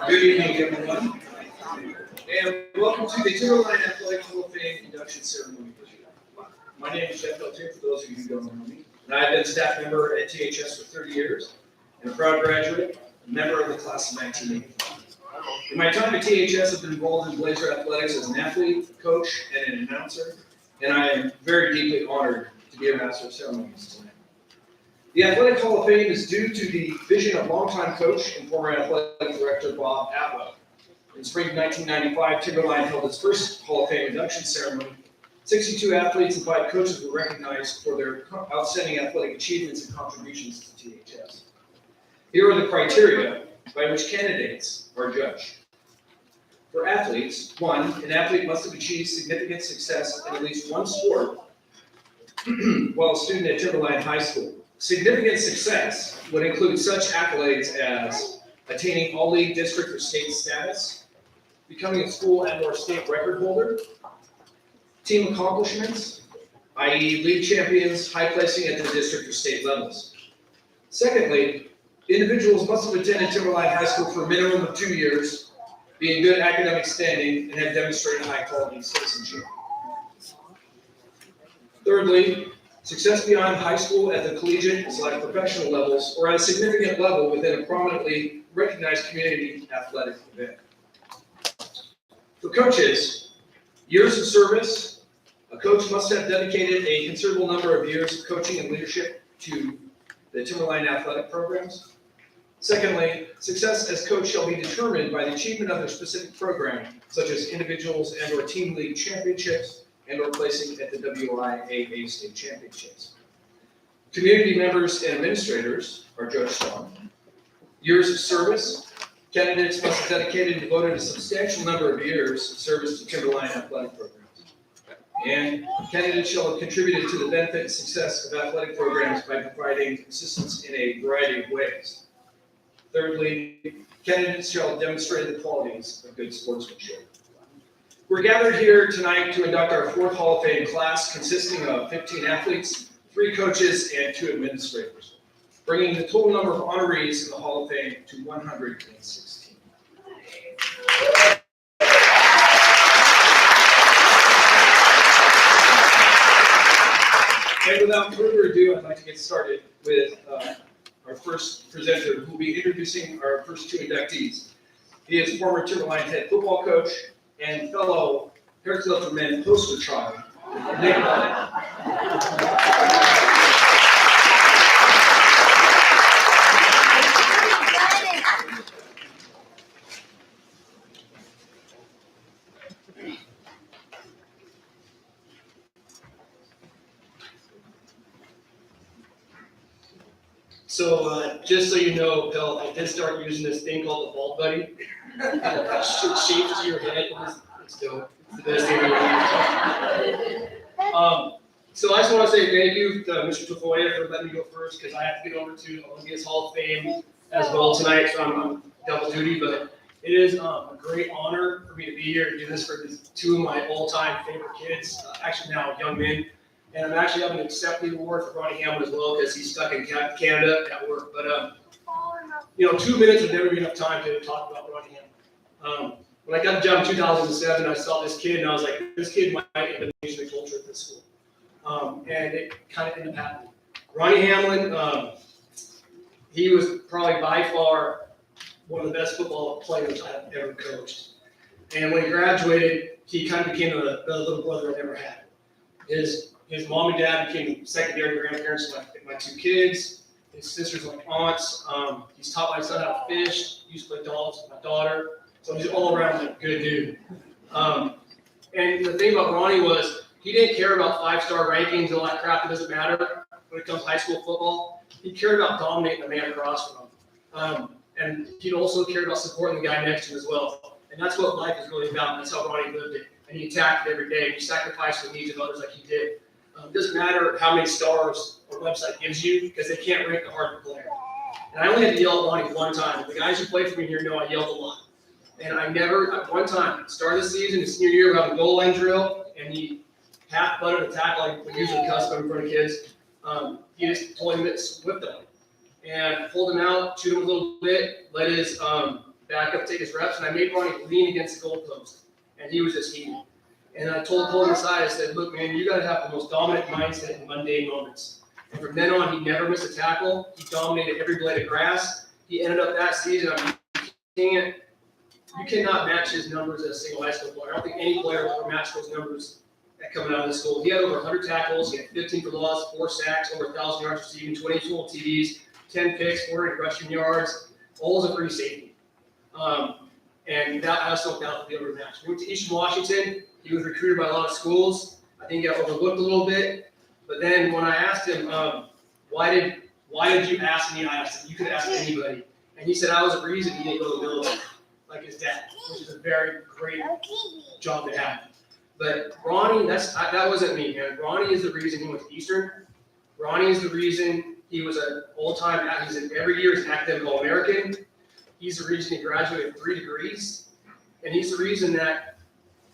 Good evening, everyone, and welcome to the Timberline Athletic Hall of Fame induction ceremony. My name is Jeff Beltier, for those of you who don't know me, and I've been staff member at THS for 30 years, and a proud graduate, a member of the class of 1985. In my time at THS, I've been involved in Blazer athletics as an athlete, coach, and an announcer, and I am very deeply honored to be a master of ceremonies tonight. The Athletic Hall of Fame is due to the vision of longtime coach and former athletic director Bob Atwell. In spring of 1995, Timberline held its first Hall of Fame induction ceremony. 62 athletes and 5 coaches were recognized for their outstanding athletic achievements and contributions to THS. Here are the criteria by which candidates are judged. For athletes, 1, an athlete must have achieved significant success in at least one sport while a student at Timberline High School. Significant success would include such accolades as attaining all-league district or state status, becoming a school and/or state record holder, team accomplishments, i.e. league champions, high placing at the district or state levels. Secondly, individuals must have attended Timberline High School for a minimum of 2 years, be in good academic standing, and have demonstrated high-quality citizenship. Thirdly, success beyond high school at the collegiate/professional levels or at a significant level within a prominently recognized community athletic event. For coaches, years of service, a coach must have dedicated a considerable number of years of coaching and leadership to the Timberline athletic programs. Secondly, success as coach shall be determined by the achievement of their specific program, such as individuals and/or team league championships, and/or placing at the WIAA state championships. Community members and administrators are judged on years of service. Candidates must have dedicated and devoted a substantial number of years of service to Timberline athletic programs. And candidates shall have contributed to the benefit and success of athletic programs by providing assistance in a variety of ways. Thirdly, candidates shall have demonstrated the qualities of good sportsmanship. We're gathered here tonight to induct our 4th Hall of Fame class consisting of 15 athletes, 3 coaches, and 2 administrators, bringing the total number of honorees in the Hall of Fame to 116. And without further ado, I'd like to get started with our first presenter, who will be introducing our first 2 inductees. He is former Timberline head football coach and fellow Hair Club for Men poster child, Nick. So just so you know, Bill, I did start using this thing called the Bald Buddy. It shapes to your head. It's dope. It's the best thing I've ever used. So I just want to say thank you to Mr. Tafoya for letting me go first, because I have to get over to the Olympia's Hall of Fame as well tonight, so I'm double duty. But it is a great honor for me to be here and do this for these 2 of my all-time favorite kids, actually now young men. And I'm actually having to accept the award for Ronnie Hamlin as well, because he's stuck in Canada at work. But 2 minutes would never be enough time to talk about Ronnie Hamlin. When I got the job in 2007, I saw this kid, and I was like, this kid might end up changing the culture at this school. And it kind of ended up happening. Ronnie Hamlin, he was probably by far one of the best football players I've ever coached. And when he graduated, he kind of became the little brother I never had. His mom and dad became secondary grandparents to my two kids. His sisters like aunts. He's taught my son how to fish. He used to play dogs with my daughter. So he's all around a good dude. And the thing about Ronnie was he didn't care about 5-star rankings and all that crap. It doesn't matter when it comes to high school football. He cared about dominating the man across from him. And he also cared about supporting the guy next to him as well. And that's what life is really about. That's how Ronnie lived it. And he attacked it every day. He sacrificed the needs of others like he did. It doesn't matter how many stars a website gives you because they can't rank the hardest player. And I only had to yell at Ronnie one time. The guys who played for me here know I yelled a lot. And I never, at one time, started the season, his senior year, we had a goal line drill, and he half-butted a tackle like we usually cuss in front of kids. He just told him to whipped him. And pulled him out, chewed him a little bit, let his backup take his reps, and I made Ronnie lean against the goalpost. And he was just heated. And I pulled him aside, I said, look, man, you got to have the most dominant mindset in mundane moments. And from then on, he never missed a tackle. He dominated every blade of grass. He ended up that season, you cannot match his numbers as a single high school player. I don't think any player will ever match those numbers that coming out of the school. He had over 100 tackles, he had 15 for loss, 4 sacks, over 1,000 yards receiving, 20 total TDs, 10 picks, 400 rushing yards, all as a free safety. And that has no doubt to be able to match. He went to Eastern Washington. He was recruited by a lot of schools. I think he got overlooked a little bit. But then when I asked him, why did you ask me? I asked him, you could ask anybody. And he said I was the reason he didn't go to the military, like his dad, which is a very great job to have. But Ronnie, that wasn't me, man. Ronnie is the reason he went to Eastern. Ronnie is the reason he was an all-time, every year he's an academic All-American. He's the reason he graduated with 3 degrees. And he's the reason that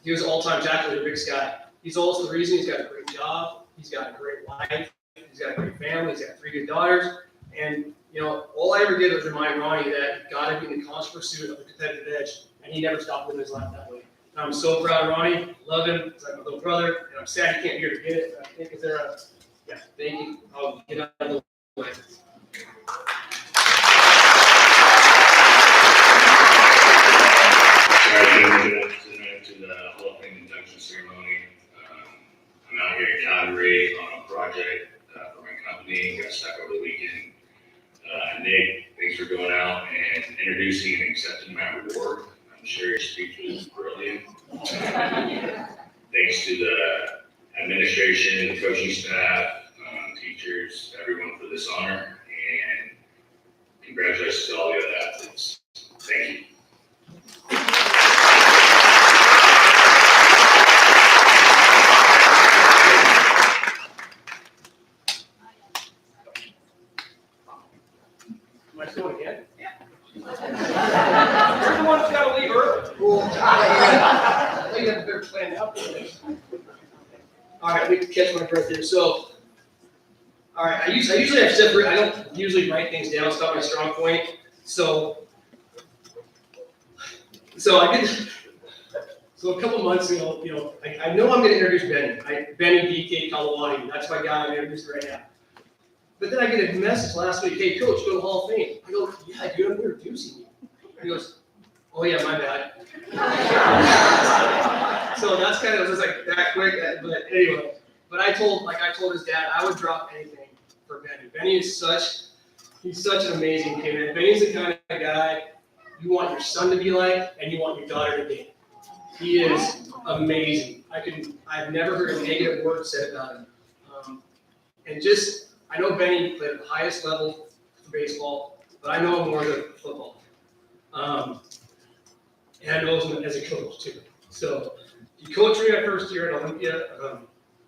he was an all-time tackler at Big Sky. He's also the reason he's got a great job. He's got a great life. He's got a great family. He's got 3 good daughters. And, you know, all I ever did was remind Ronnie that you got to be in the constant pursuit of the competitive edge. And he never stopped living his life that way. And I'm so proud of Ronnie. Love him. He's like my little brother. And I'm sad he can't be here to get it. But I think if there are, yeah, thank you. I'll get out of the way. To the Hall of Fame induction ceremony. I'm out here in Calgary on a project for my company. Got stuck over the weekend. Nick, thanks for going out and introducing and accepting my reward. I'm sure your speech was brilliant. Thanks to the administration, the coaching staff, teachers, everyone for this honor, and congratulations to all the other athletes. Thank you. Am I still again? Yeah. You're the one that's got to leave early. Cool. I think you have a better plan out for this. All right, we can catch my breath here. So, all right, I usually have separate. I don't usually write things down. It's not my strong point. So I did. So a couple months ago, I know I'm going to introduce Benny. Benny DK Kalawati. That's my guy I'm introducing right now. But then I get a message last week, hey, coach, go to Hall of Fame. I go, yeah, dude, I'm introducing you. He goes, oh, yeah, my bad. So that's kind of just like that quick. But anyway, I told his dad, I would drop anything for Benny. Benny is he's such an amazing kid. And Benny's the kind of guy you want your son to be like and you want your daughter to be. He is amazing. I've never heard a negative word said about him. I know Benny played at the highest level for baseball, but I know him more than football. And I know him as a coach too. So he coached me my first year at Olympia,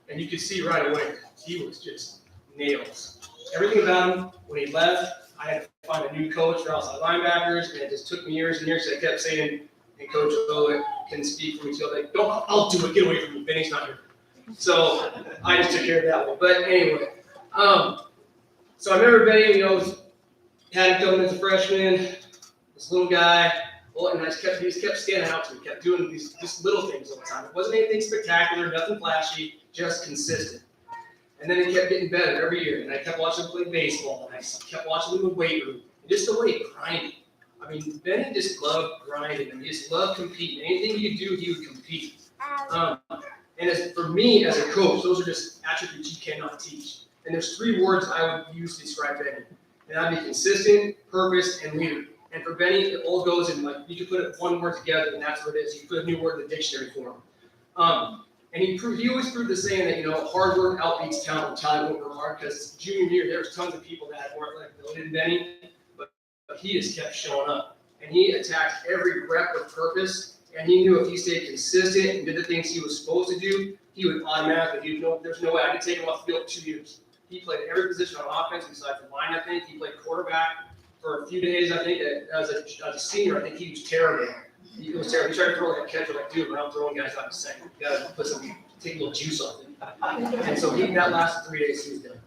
and you could see right away, he was just nails. Everything about him, when he left, I had to find a new coach for outside linebackers, and it just took me years and years. So I kept saying, hey, Coach Owen can speak for me. So like, don't, I'll do it, get away from me, Benny's not here. So I just took care of that one. But anyway, so I remember Benny, had him coming as a freshman, this little guy, and he just kept standing out to me, kept doing these just little things all the time. It wasn't anything spectacular, nothing flashy, just consistent. And then he kept getting better every year, and I kept watching him play baseball, and I kept watching him in the weight room, and just the way he grinded. I mean, Benny just loved grinding, and he just loved competing. Anything he could do, he would compete. And as for me as a coach, those are just attributes you cannot teach. And there's 3 words I would use to describe Benny. And that'd be consistent, purpose, and leader. And for Benny, it all goes in, like, you can put it one word together, and that's what it is. You put a new word in the dictionary for him. And he always proved the saying that, you know, hard work outbeats talent, talent won't work hard, because junior year, there was tons of people that had more athletic ability than Benny, but he just kept showing up. And he attacked every rep with purpose, and he knew if he stayed consistent and did the things he was supposed to do, he would automatically, there's no way I could take him off the field 2 years. He played every position on offense besides the line, I think. He played quarterback for a few days, I think. As a senior, I think he was terrible. He was terrible. He tried to throw like a catcher, like, dude, we're not throwing guys out in a second. You gotta take a little juice off him. And so that lasted 3 days, he was done.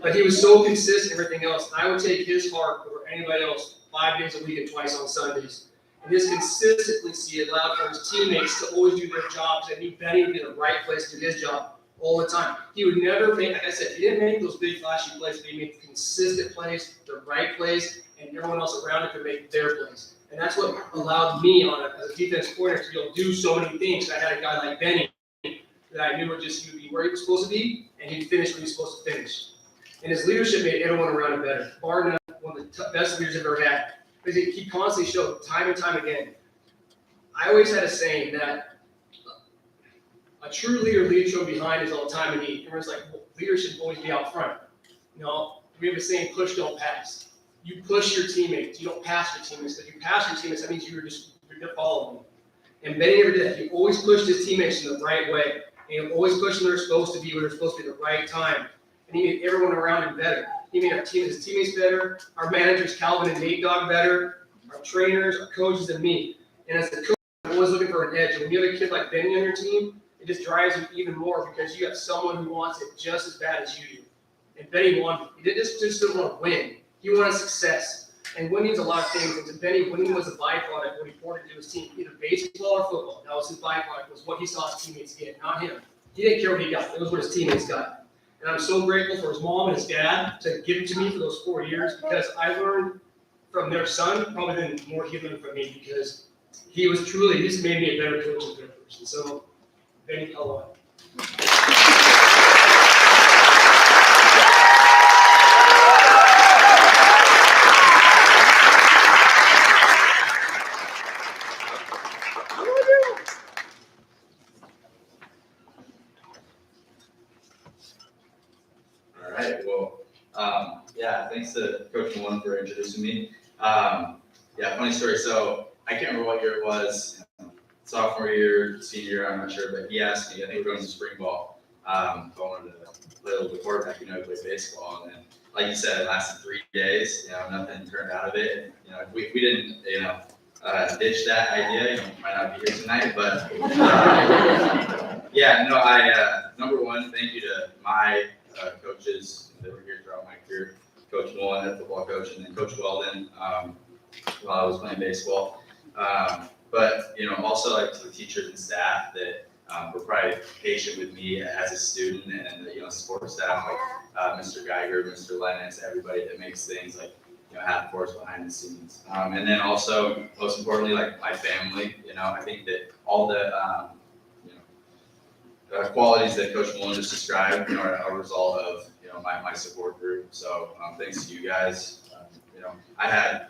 But he was so consistent and everything else. And I would take his heart over anybody else 5 days a week and twice on Sundays. And his consistency allowed for his teammates to always do their jobs. And knew Benny would be in the right place to do his job all the time. He would never make, like I said, he didn't make those big flashy plays, but he made consistent plays, the right plays, and everyone else around him could make their plays. And that's what allowed me as a defense coordinator to be able to do so many things. I had a guy like Benny that I knew he would be where he was supposed to be, and he'd finish where he was supposed to finish. And his leadership made everyone around him better. Bar none, one of the best leaders I've ever had. Because he constantly showed time and time again. I always had a saying that a true leader leads from behind is all the time in need. Everyone's like, well, leaders should always be out front. No, we have a saying, push, don't pass. You push your teammates. You don't pass your teammates. If you pass your teammates, that means you're following them. And Benny never did that. He always pushed his teammates in the right way. And he always pushed them where they're supposed to be, when they're supposed to be at the right time. And he made everyone around him better. He made his teammates better, our managers, Calvin and Nate Dogg, better, our trainers, our coaches, and me. And as the coach, I'm always looking for an edge. And when you have a kid like Benny on your team, it just drives you even more, because you have someone who wants it just as bad as you do. And Benny wanted it. He didn't just want to win. He wanted success. And winning is a lot of things. And to Benny, winning was a byproduct when he poured into his team, either baseball or football. That was his byproduct, was what he saw his teammates get, not him. He didn't care what he got. It was what his teammates got. And I'm so grateful for his mom and his dad to give it to me for those 4 years, because I learned from their son probably than more he learned from me, because he just made me a better coach and a better person. So, Benny, hello. Thanks to Coach Malone for introducing me. Funny story. So I can't remember what year it was, sophomore year, senior year, I'm not sure, but he asked me, I think we're going to spring ball, if I wanted to play a little bit quarterback, he played baseball. And then, like you said, it lasted 3 days, nothing turned out of it. If we didn't, ditch that idea, you might not be here tonight, but number one, thank you to my coaches that were here throughout my career. Coach Mullen, head football coach, and then Coach Weldon while I was playing baseball. But also like to the teachers and staff that were probably patient with me as a student, and support staff like Mr. Geiger, Mr. Lennox, everybody that makes things like happen for us behind the scenes. And then also, most importantly, like my family. I think that all the qualities that Coach Mullen just described are a result of my support group. So thanks to you guys. I had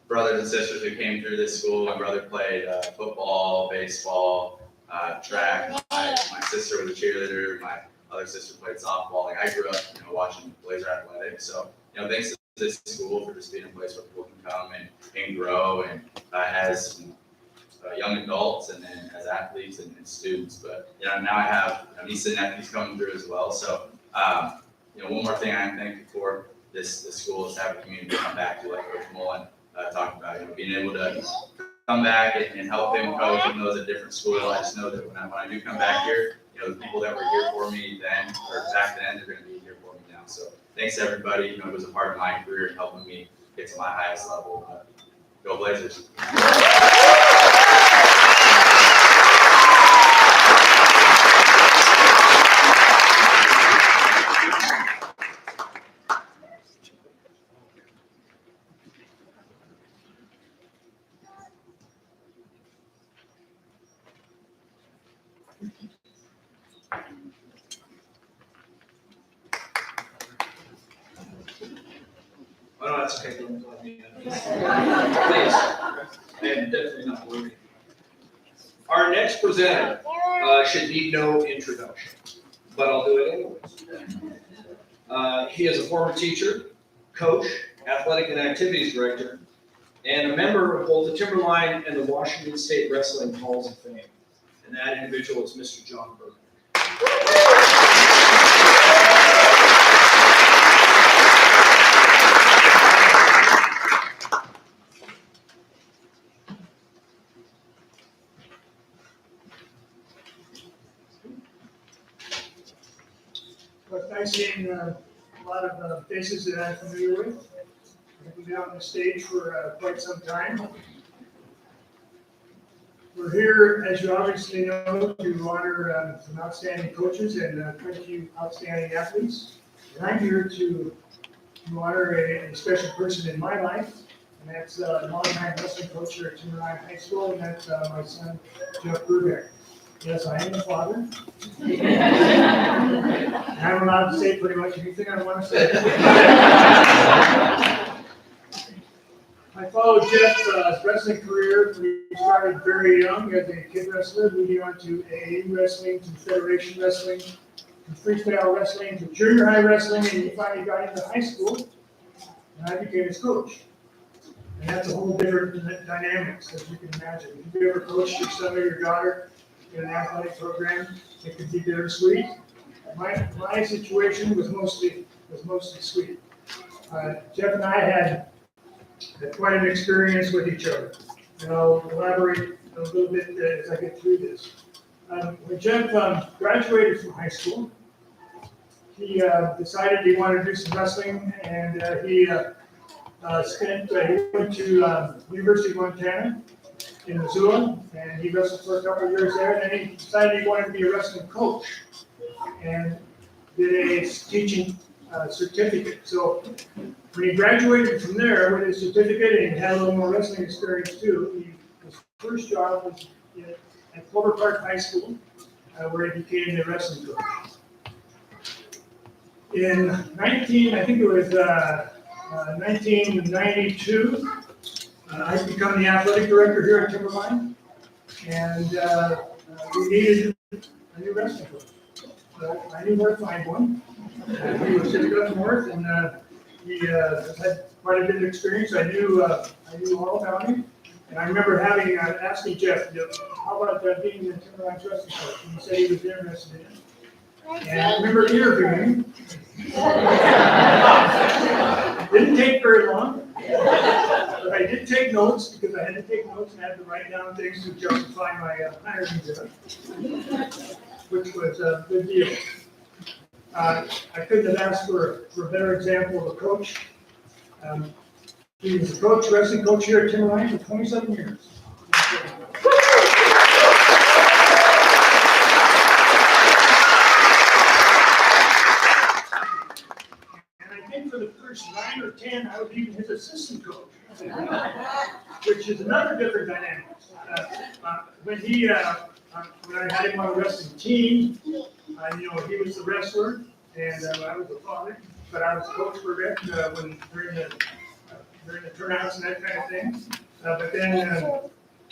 brothers and sisters who came through this school. My brother played football, baseball, track. My sister was a cheerleader. My other sister played softball. Like I grew up, watching Blazer athletics. So thanks to this school for just being a place where people can come and grow, and as young adults, and then as athletes and students. But now I have nieces and nephews coming through as well. So one more thing I'm thankful for this school is to have a community to come back to, like Coach Mullen talked about. Being able to come back and help him coach, even though it's a different school. I just know that when I do come back here, the people that were here for me then, or back then, they're going to be here for me now. So thanks everybody. It was a part of my career and helping me get to my highest level. Go Blazers. Oh, no, that's okay, don't let me. Please, I am definitely not worried. Our next presenter should need no introduction, but I'll do it anyways. He is a former teacher, coach, athletic and activities director, and a member of both the Timberline and the Washington State Wrestling Halls of Fame. And that individual is Mr. John Burke. Well, it's nice seeing a lot of faces that I'm familiar with. I've been out on the stage for quite some time. We're here, as you obviously know, to honor some outstanding coaches and 20 outstanding athletes. And I'm here to honor a special person in my life, and that's a longtime wrestling coach here at Timberline High School, and that's my son, Jeff Brubeck. Yes, I am the father. I'm allowed to say pretty much anything I want to say. I followed Jeff's wrestling career. We started very young as a kid wrestler, moving on to AA wrestling, to Federation wrestling, to freestyle wrestling, to junior high wrestling, and he finally got into high school, and I became his coach. And that's a whole different dynamics, as you can imagine. If you ever coached your son or your daughter in an athletic program, it could be bittersweet. My situation was mostly sweet. Jeff and I had quite an experience with each other, and I'll elaborate a little bit as I get through this. When Jeff graduated from high school, he decided he wanted to do some wrestling, and he went to University of Montana in Missoula, and he wrestled for a couple of years there, and then he decided he wanted to be a wrestling coach, and did a teaching certificate. So when he graduated from there with his certificate, and he had a little more wrestling experience too, his first job was at Clover Park High School, where he became the wrestling coach. In 1992, I've become the athletic director here at Timberline, and we needed a new wrestling coach. So I knew where to find one. He was just up north, and he had quite a bit of experience. I knew all about him, and I remember asking Jeff, how about being the Timberline's wrestling coach? And he said he was interested in it. And I remember interviewing him. Didn't take very long, but I did take notes because I had to take notes and had to write down things to justify my hiring job, which was a good deal. I couldn't have asked for a better example of a coach. He was a wrestling coach here at Timberline for 27 years. For the first 9 or 10, I was even his assistant coach, which is another different dynamic. When I had him on the wrestling team, he was the wrestler, and I was the father, but I was coach for a bit during the turnouts and that kind of thing. But then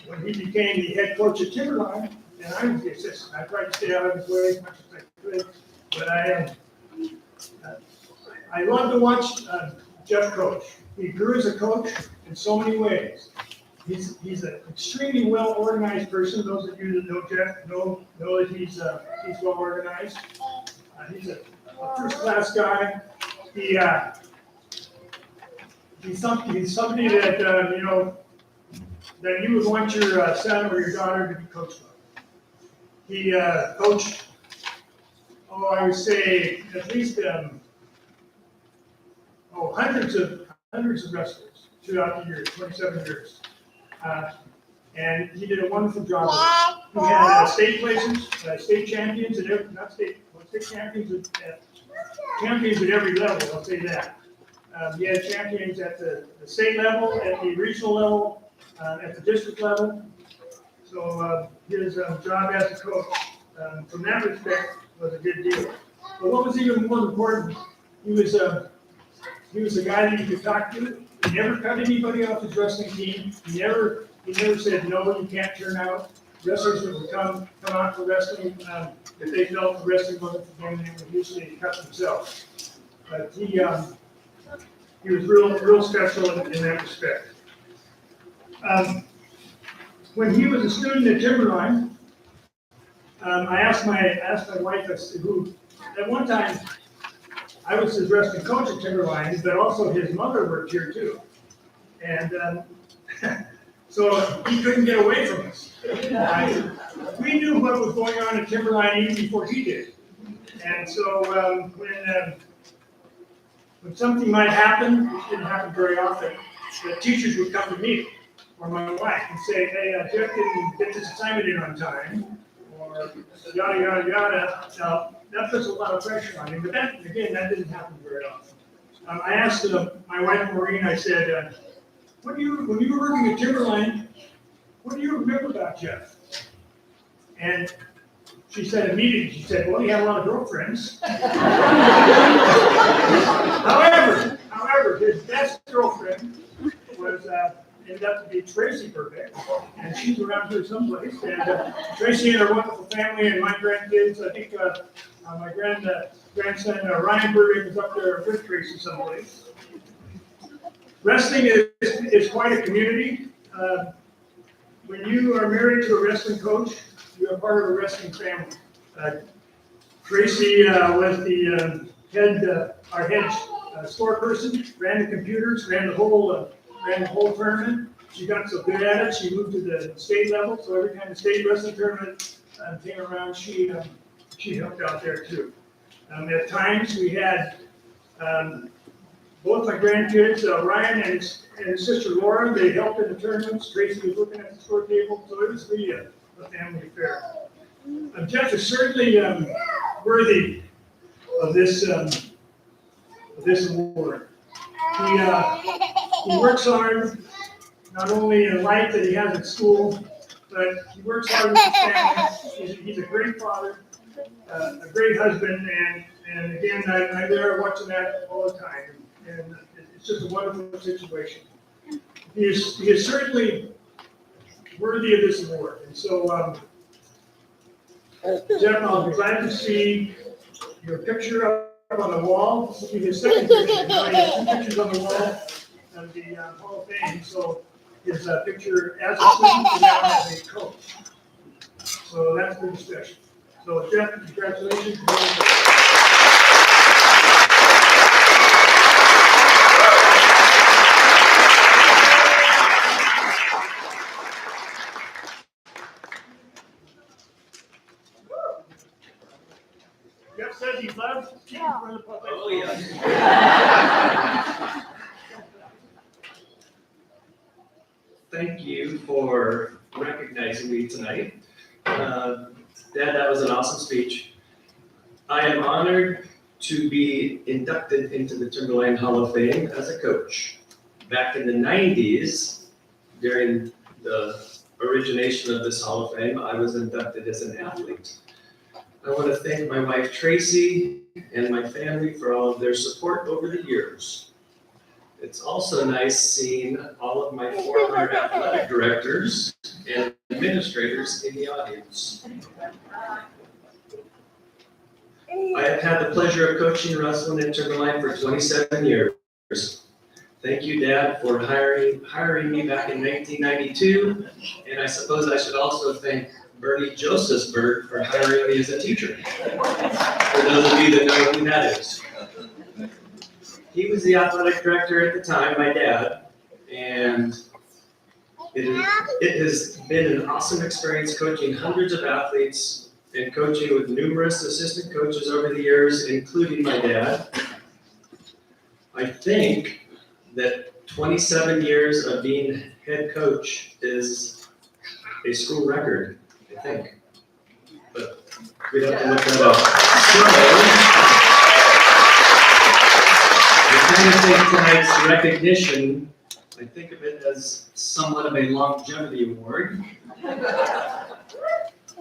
when he became the head coach at Timberline, then I was the assistant. I tried to stay out of his way as much as I could, but I love to watch Jeff coach. He grew as a coach in so many ways. He's an extremely well organized person. Those of you that know Jeff know that he's well organized. He's a first class guy. He's somebody that that you would want your son or your daughter to be coached by. He coached, I would say at least. Hundreds of wrestlers throughout the years, 27 years. And he did a wonderful job. He had state places, state champions, champions at every level, I'll say that. He had champions at the state level, at the regional level, at the district level. So his job as a coach from that respect, was a good deal. But what was even more important, he was a guy that you could talk to. He never cut anybody off his wrestling team. He never said, no, you can't turn out. Wrestlers would come out for wrestling. If they felt the wrestling wasn't for them, they would usually cut themselves. But he was real special in that respect. When he was a student at Timberline, I asked my wife, I said, who, at one time, I was his wrestling coach at Timberline, but also his mother worked here too. And so he couldn't get away from us. We knew what was going on at Timberline even before he did. And so when something might happen, it didn't happen very often, the teachers would come to me or my wife and say, hey, Jeff didn't get this assignment in on time, or yada, yada, yada. Now, that puts a lot of pressure on him, but that didn't happen very often. I asked my wife, Maureen, I said, when you were working at Timberline, what do you remember about Jeff? And she said immediately, she said, well, he had a lot of girlfriends. However, his best girlfriend was, ended up to be Tracy Burbeck, and she's around here someplace. And Tracy and her wonderful family and my grandkids, I think my grandson Ryan Burbeck is up there with Tracy someplace. Wrestling is quite a community. When you are married to a wrestling coach, you are part of a wrestling family. Tracy was our head store person, ran the computers, ran the whole tournament. She got so good at it, she moved to the state level. So every time the state wrestling tournament came around, she helped out there too. At times we had both my grandkids, Ryan and his sister Laura, they helped in the tournaments. Tracy was looking at the score table, so it was really a family affair. Jeff is certainly worthy of this award. He works hard, not only in life that he has at school, but he works hard with his family. He's a great father, a great husband, and again, I'm there watching that all the time. And it's just a wonderful situation. He is certainly worthy of this award. And so, Jeff, I'll be glad to see your picture up on the wall. This will be his second picture. Now he has two pictures on the wall of the Hall of Fame. So his picture as a student and now as a coach. So that's pretty special. So Jeff, congratulations. Jeff says he loves speaking in front of the public. Oh, yeah. Thank you for recognizing me tonight. Dad, that was an awesome speech. I am honored to be inducted into the Timberline Hall of Fame as a coach. Back in the 90s, during the origination of this Hall of Fame, I was inducted as an athlete. I want to thank my wife Tracy and my family for all of their support over the years. It's also nice seeing all of my former athletic directors and administrators in the audience. I have had the pleasure of coaching wrestling at Timberline for 27 years. Thank you, Dad, for hiring me back in 1992, and I suppose I should also thank Bernie Josephsberg for hiring me as a teacher. For those of you that know who that is. He was the athletic director at the time, my dad, and it has been an awesome experience coaching hundreds of athletes and coaching with numerous assistant coaches over the years, including my dad. I think that 27 years of being head coach is a school record, I think. But we'd have to look that up. I kind of think tonight's recognition, I think of it as somewhat of a longevity award.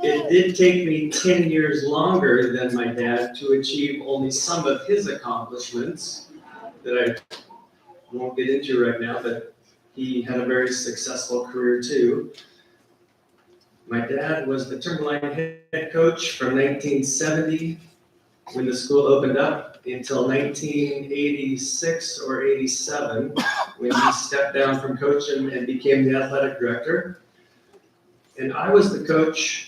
It did take me 10 years longer than my dad to achieve only some of his accomplishments that I won't get into right now, but he had a very successful career too. My dad was the Timberline head coach from 1970 when the school opened up until 1986 or 87 when he stepped down from coaching and became the athletic director. And I was the coach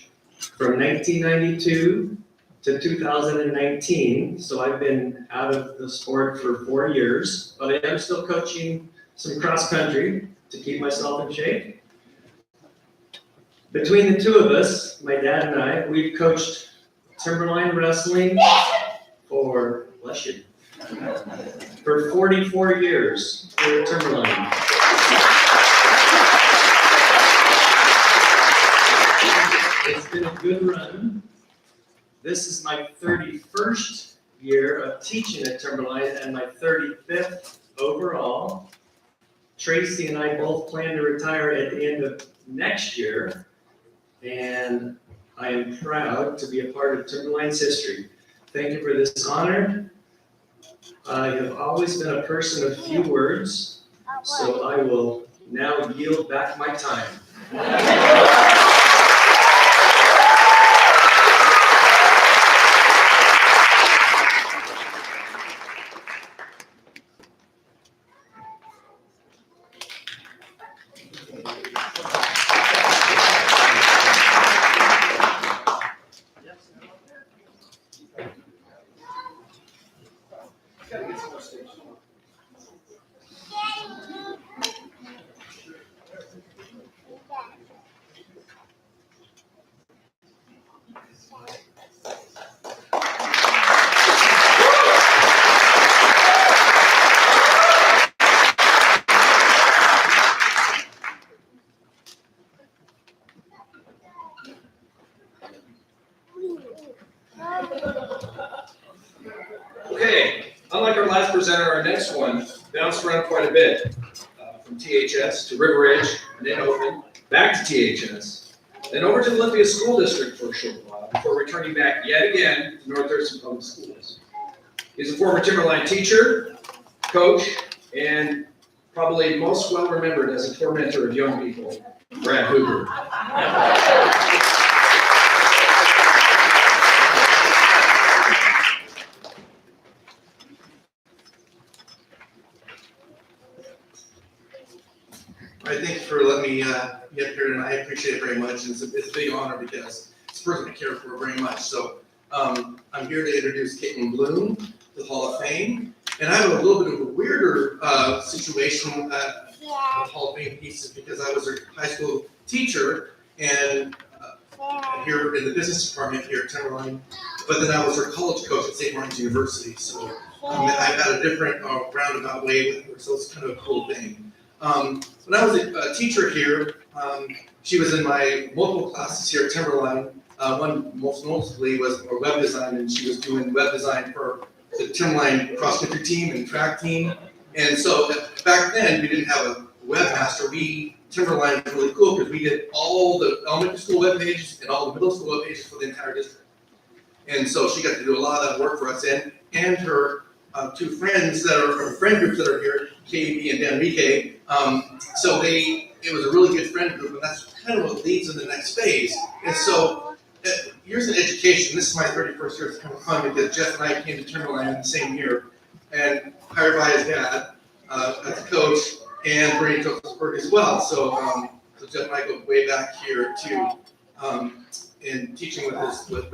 from 1992 to 2019, so I've been out of the sport for 4 years, but I am still coaching some cross country to keep myself in shape. Between the two of us, my dad and I, we've coached Timberline wrestling for, bless you, for 44 years here at Timberline. It's been a good run. This is my 31st year of teaching at Timberline and my 35th overall. Tracy and I both plan to retire at the end of next year, and I am proud to be a part of Timberline's history. Thank you for this honor. I have always been a person of few words, so I will now yield back my time. Okay, unlike our last presenter, our next one bounced around quite a bit, from THS to River Edge, and then Open, back to THS, then over to the Olympia School District for a short while, before returning back yet again to North Thurston Public Schools. He's a former Timberline teacher, coach, and probably most well remembered as a tormentor of young people, Brad Hoover. All right, thanks for letting me get here, and I appreciate it very much. It's a big honor because it's a person I care for very much. So I'm here to introduce Caitlin Bloom to the Hall of Fame. And I have a little bit of a weirder situation at the Hall of Fame pieces because I was a high school teacher and here in the business department here at Timberline, but then I was her college coach at St. Martin's University. So I've had a different roundabout way with her, so it's kind of a cool thing. When I was a teacher here, she was in my multiple classes here at Timberline. One most notably was web design, and she was doing web design for the Timberline cross country team and track team. And so back then, we didn't have a webmaster. Timberline was really cool because we did all the elementary school web pages and all the middle school web pages for the entire district. And so she got to do a lot of that work for us, and her two friends that are, or friend groups that are here, KB and Dan Enrique. So it was a really good friend group, and that's kind of what leads in the next phase. And so years in education, this is my 31st year at Timberline because Jeff and I came to Timberline in the same year, and hired by his dad as a coach, and Brady Tokelsburg as well. So Jeff and I go way back here too, in teaching with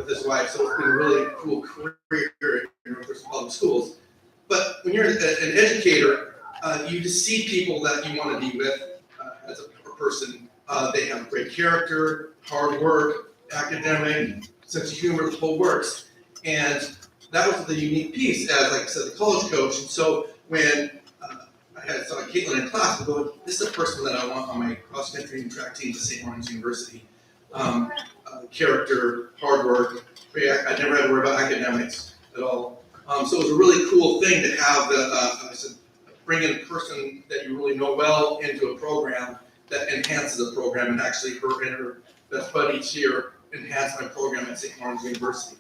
his wife. So it's been a really cool career here in North Thurston Public Schools. But when you're an educator, you just see people that you want to be with as a person. They have great character, hard work, academic, sense of humor, the whole works. And that was the unique piece as, like I said, the college coach. And so when I saw Caitlin in class, I go, this is the person that I want on my cross country and track team at St. Martin's University. Character, hard work. I never had to worry about academics at all. So it was a really cool thing to have I said, bring in a person that you really know well into a program that enhances the program. And actually her and her best buddies here enhance my program at St. Martin's University.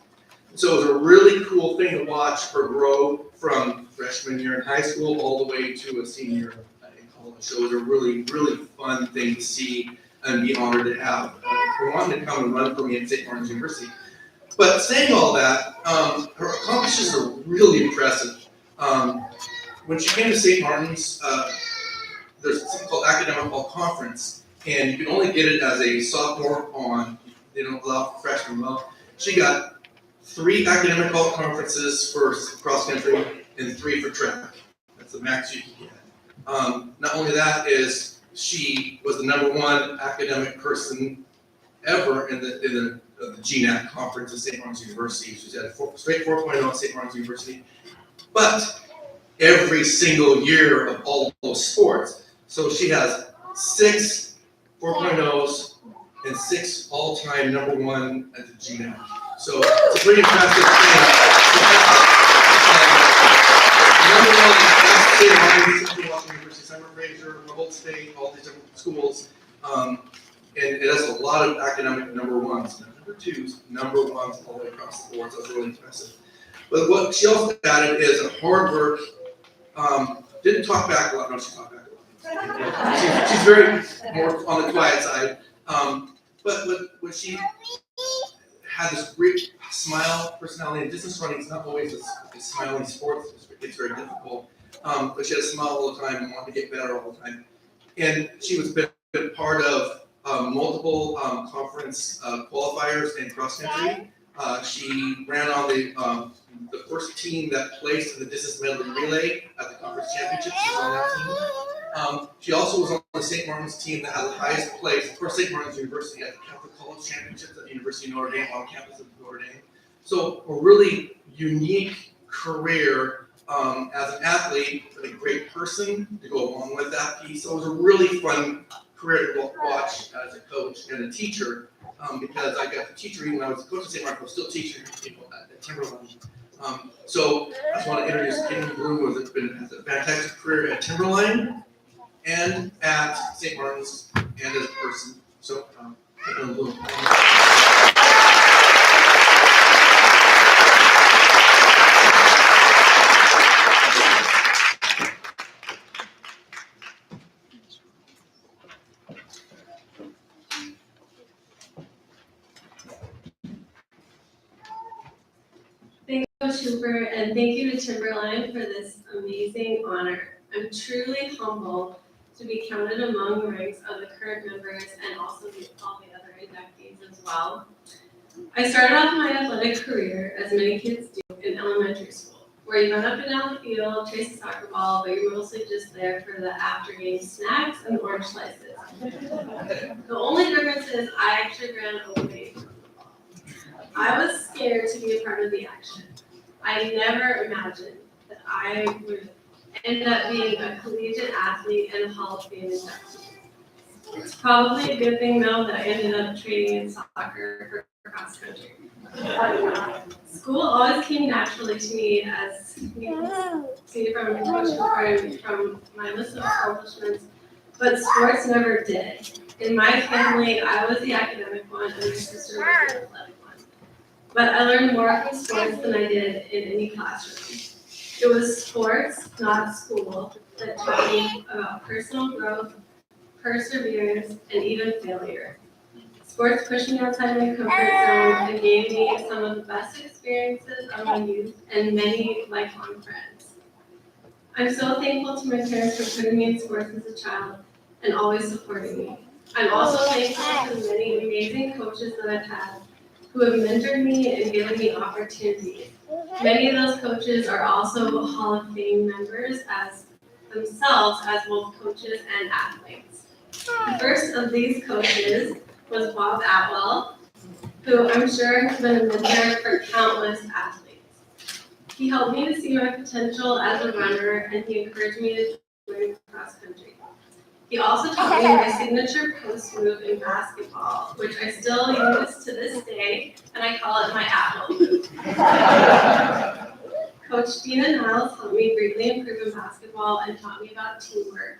So it was a really cool thing to watch her grow from freshman year in high school all the way to a senior in college. So it was a really, really fun thing to see and be honored to have her wanting to come and run for me at St. Martin's University. But saying all that, her accomplishments are really impressive. When she came to St. Martin's, there's something called Academic Hall Conference, and you can only get it as a sophomore on. They don't allow freshmen. Well, she got 3 academic hall conferences for cross country and 3 for track. That's the max you can get. Not only that is she was the #1 academic person ever in the GNAT conference at St. Martin's University. She's had a straight 4.0 at St. Martin's University. But every single year of all those sports. So she has 6 4.0s and 6 all-time #1 at the GNAT. So it's a pretty impressive thing to have. And #1 at Washington University, Summer Fraser, Humboldt State, all these different schools. And it has a lot of academic #1s, #2s, #1s all the way across the board. So it's really impressive. But what she also added is a hard work. Didn't talk back a lot. No, she talked back a lot. She's very more on the quiet side. But when she had this great smile, personality, and distance running is not always a smiling sport. It's very difficult. But she had a smile all the time and wanted to get better all the time. And she was been part of multiple conference qualifiers in cross country. She ran on the first team that placed in the distance medley relay at the conference championship. She was on that team. She also was on the St. Martin's team that had the highest place for St. Martin's University at the Catholic College Championships at the University of Notre Dame, on campus of Notre Dame. So a really unique career as an athlete, but a great person to go along with that piece. So it was a really fun career to watch as a coach and a teacher, because I got to teach her even when I was a coach at St. Martin's. I was still teaching people at Timberline. So I just want to introduce Caitlin Bloom, who has a fantastic career at Timberline and at St. Martin's and as a person. So Caitlin Bloom. Thank you, Coach Hooper, and thank you to Timberline for this amazing honor. I'm truly humbled to be counted among the ranks of the current members and also all the other inductees as well. I started off my athletic career, as many kids do, in elementary school, where you run up and down the field, chase a soccer ball, but you're mostly just there for the after-game snacks and orange slices. The only difference is I actually ran away from the ball. I was scared to be a part of the action. I never imagined that I would end up being a collegiate athlete and a Hall of Fame inductee. It's probably a good thing though that I ended up training in soccer for cross country. School always came naturally to me, as you can see from Coach Hooper, from my list of accomplishments, but sports never did. In my family, I was the academic one and my sister was the athletic one. But I learned more from sports than I did in any classroom. It was sports, not school, that taught me about personal growth, perseverance, and even failure. Sports pushed me outside my comfort zone and gave me some of the best experiences of my youth and many lifelong friends. I'm so thankful to my parents for putting me in sports as a child and always supporting me. I'm also thankful for the many amazing coaches that I've had who have mentored me and given me opportunities. Many of those coaches are also Hall of Fame members as themselves as both coaches and athletes. The first of these coaches was Bob Atwell, who I'm sure has been a mentor for countless athletes. He helped me to see my potential as a runner, and he encouraged me to join cross country. He also taught me my signature post move in basketball, which I still use to this day, and I call it my Atwell move. Coach Dina Niles helped me greatly improve in basketball and taught me about teamwork.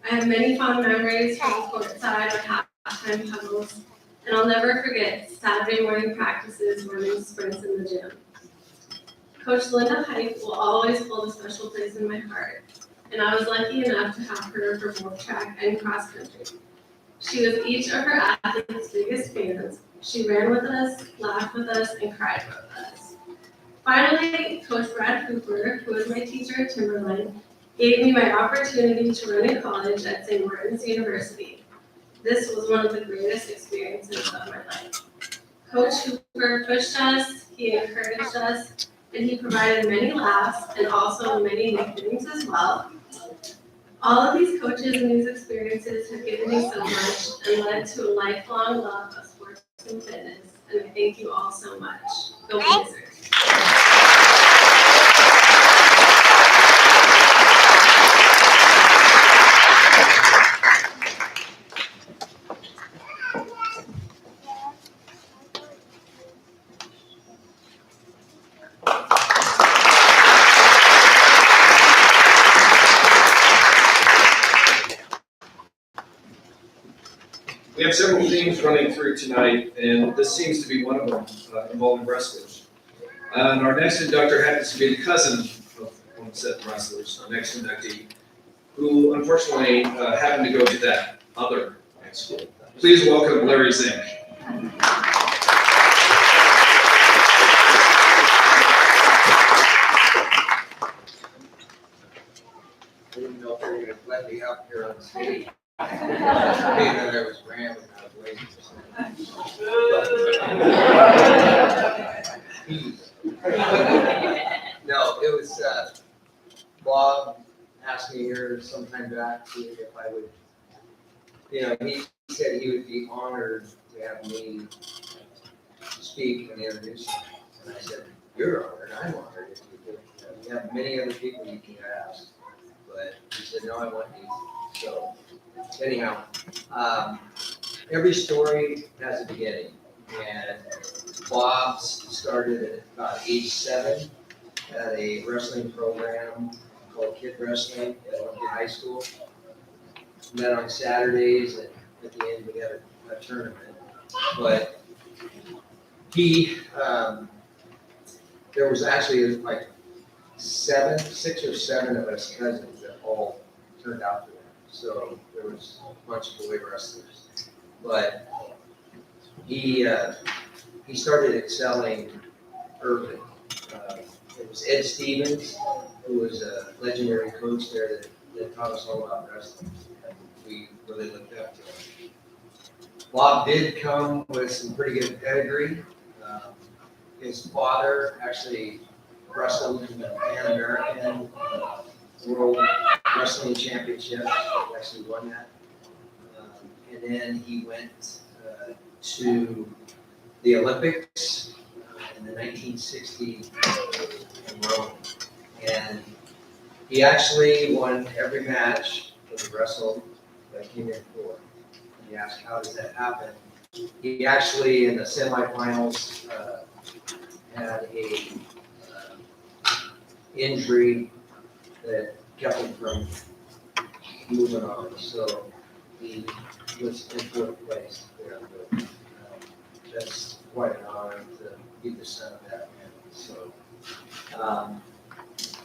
I have many fond memories from the court side or halftime huddles, And I'll never forget Saturday morning practices, running sprints in the gym. Coach Linda Hike will always hold a special place in my heart, and I was lucky enough to have her for both track and cross country. She was each of her athletes' biggest fans. She ran with us, laughed with us, and cried with us. Finally, Coach Brad Cooper, who was my teacher at Timberline, gave me my opportunity to run in college at St. Martin's University. This was one of the greatest experiences of my life. Coach Cooper pushed us, he encouraged us, and he provided many laughs and also many nicknames as well. All of these coaches and these experiences have given me so much and led to a lifelong love of sports and fitness, and I thank you all so much. Go Blazers! We have several themes running through tonight, and this seems to be one of them involving wrestlers. And our next inductor happens to be the cousin of one set of wrestlers, our next inductee, who unfortunately happened to go to that other high school. Please welcome Larry Zink. I didn't know if they were gonna let me up here on stage. Being that I was rambling, I was waiting for something. No, it was, Bob asked me here sometime back if I would, he said he would be honored to have me speak and introduce him. And I said, you're honored, I'm honored if you do. You have many other people you can ask, but he said, no, I want you. So anyhow, every story has a beginning, and Bob started at about age 7 at a wrestling program called Kid Wrestling at Olympia High School. Met on Saturdays, and at the end we had a tournament. But he, there was actually like 6 or 7 of us cousins that all turned out for him. So there was a bunch of boy wrestlers, but he started excelling early. It was Ed Stevens, who was a legendary coach there that taught us all about wrestling. And we really looked up to him. Bob did come with some pretty good pedigree. His father actually wrestled in the Pan American World Wrestling Championship. He actually won that. And then he went to the Olympics in the 1960 in Rome. And he actually won every match that he wrestled that came in for. And he asked, how does that happen? He actually, in the semifinals, had a injury that kept him from moving on. So he was in 4th place there. But, that's quite an honor to be the son of that man. So,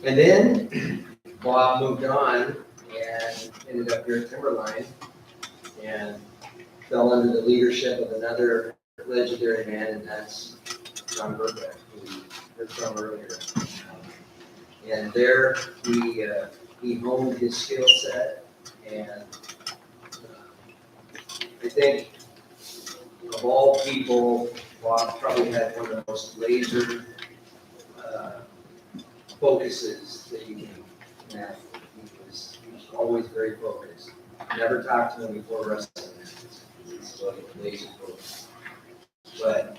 and then Bob moved on and ended up here at Timberline and fell under the leadership of another legendary man, and that's John Burbeck, who we heard from earlier. And there he honed his skill set, and I think of all people, Bob probably had one of the most laser focuses that you can have. He was always very focused. Never talked to him before wrestling. He's laser focused. But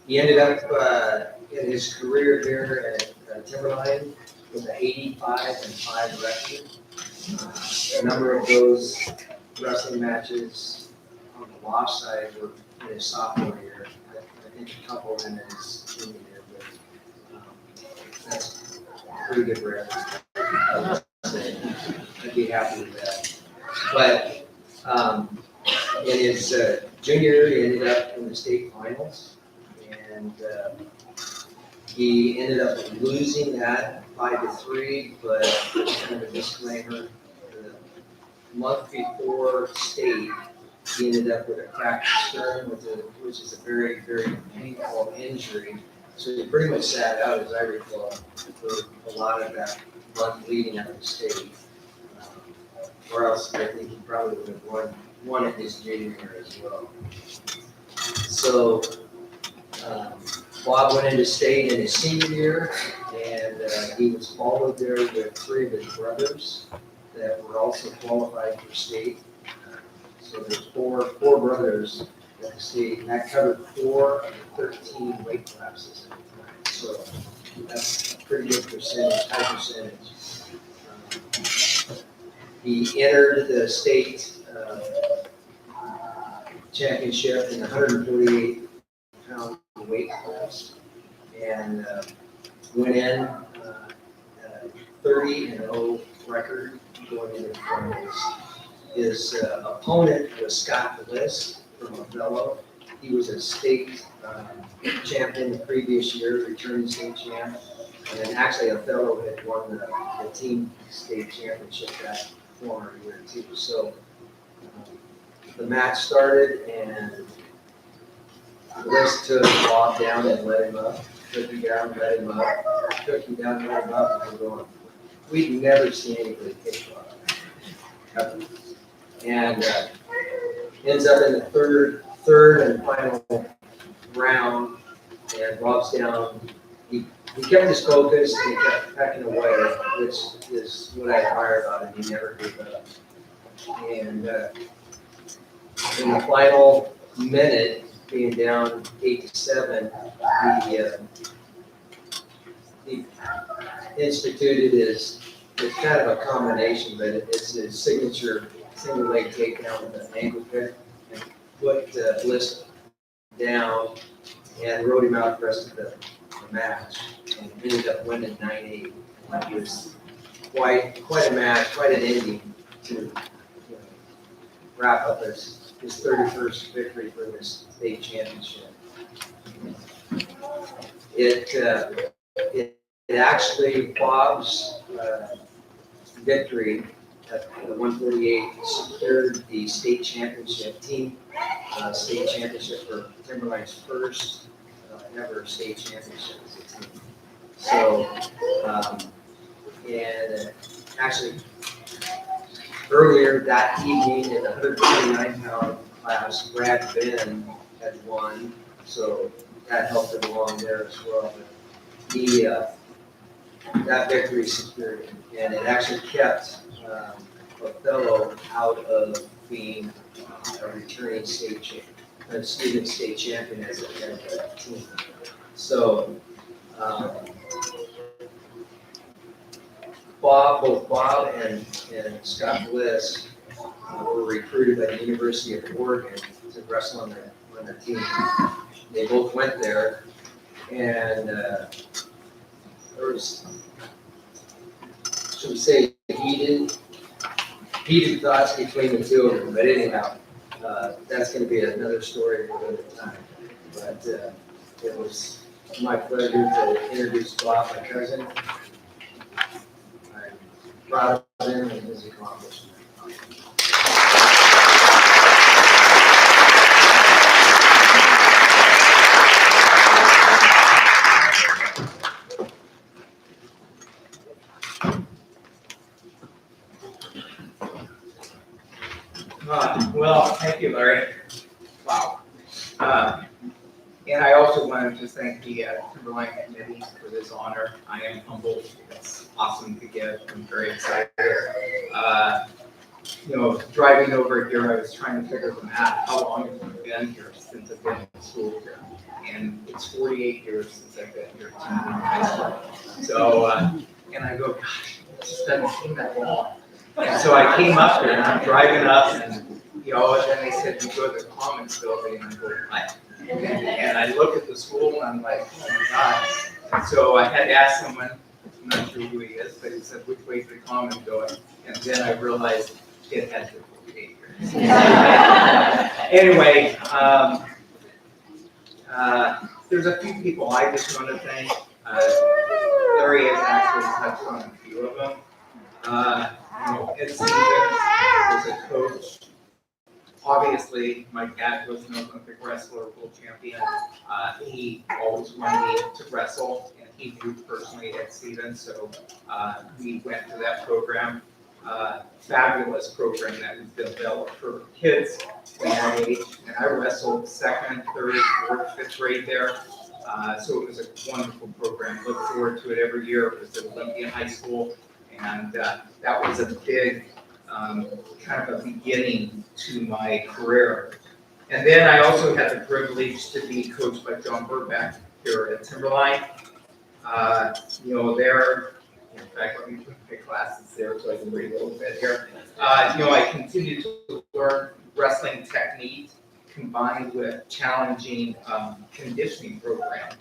he ended up in his career here at Timberline with an 85-5 record. A number of those wrestling matches on the loss side were in his sophomore year. I think a couple in his junior year, but that's a pretty good record. I'd be happy with that. But in his Junior year, he ended up in the state finals, and he ended up losing that 5-3, but kind of a disclaimer, the month before state, he ended up with a cracked sternum, which is a very, very painful injury. So he pretty much sat out, as I recall, for a lot of that month leading up to state. Or else I think he probably would have won it his junior year as well. So Bob went into state in his senior year, and he was followed there with 3 of his brothers that were also qualified for state. So there's four brothers at the state, and that covered 4 of the 13 weight classes at the time. So that's a pretty good percentage, high percentage. He entered the state championship in the 148-pound weight class, and went in 30-0 record going into the finals. His opponent was Scott Bliss from Othello. He was a state champion the previous year, returning state champ. And actually Othello had won the team state championship that former year too. So the match started, and Bliss took Bob down and let him up. Took him down, let him up. Took him down, let him up, and we're going. We'd never seen anybody kick Bob. Ever. And ends up in the third and final round, and Bob's down. He kept his focus, and he kept pecking away, which is what I admire about him. He never gave up. And in the final minute, being down 8-7, he instituted his, it's kind of a combination, but it's his signature single leg takedown with an ankle kick, and put Bliss down and rode him out the rest of the match, and ended up winning 9-8. It was quite a match, quite an ending to wrap up his 31st victory for this state championship. It actually, Bob's victory at the 148 secured the state championship team, state championship for Timberline's first ever state championship as a team. So, and actually earlier that evening in the 129-pound class, Brad Ben had won, so that helped him along there as well. But he, that victory secured, and it actually kept Othello out of being a returning state champion, state champion as a team. So both Bob and Scott Bliss were recruited by the University of Oregon to wrestle on their team. They both went there, and there was, should we say, heated thoughts between the two of them. But anyhow, that's going to be another story for another time. But it was my pleasure to introduce Bob, my cousin. I'm proud of him and his accomplishment. Well, thank you, Larry. Wow. And I also wanted to thank the Timberline Committee for this honor. I am humbled. It's awesome to get. I'm very excited. Driving over here, I was trying to figure the math, how long have I been here since I've been in school here? And it's 48 years since I've been here to high school. So, and I go, gosh, it just doesn't seem that long. And so I came up here and I'm driving up, and and then they said, you go to the Commons building, and I go, what? And I look at the school and I'm like, oh my God. And so I had to ask someone, I'm not sure who he is, but he said, which way is the Commons going? And then I realized it had to 48 years. Anyway, there's a few people I just want to thank. Larry has actually touched on a few of them. Ed Stevens was a coach. Obviously, my dad was an Olympic wrestler, world champion. He always wanted me to wrestle, and he knew personally Ed Stevens, so we went to that program. Fabulous program that was developed for kids in that age. And I wrestled second, third, fourth, fifth grade there. So it was a wonderful program. Look forward to it every year. It was at Olympian High School. And that was a big kind of a beginning to my career. And then I also had the privilege to be coached by John Burbeck here at Timberline. There, in fact, let me put my glasses there so I can read a little bit here. I continued to learn wrestling technique combined with challenging conditioning program,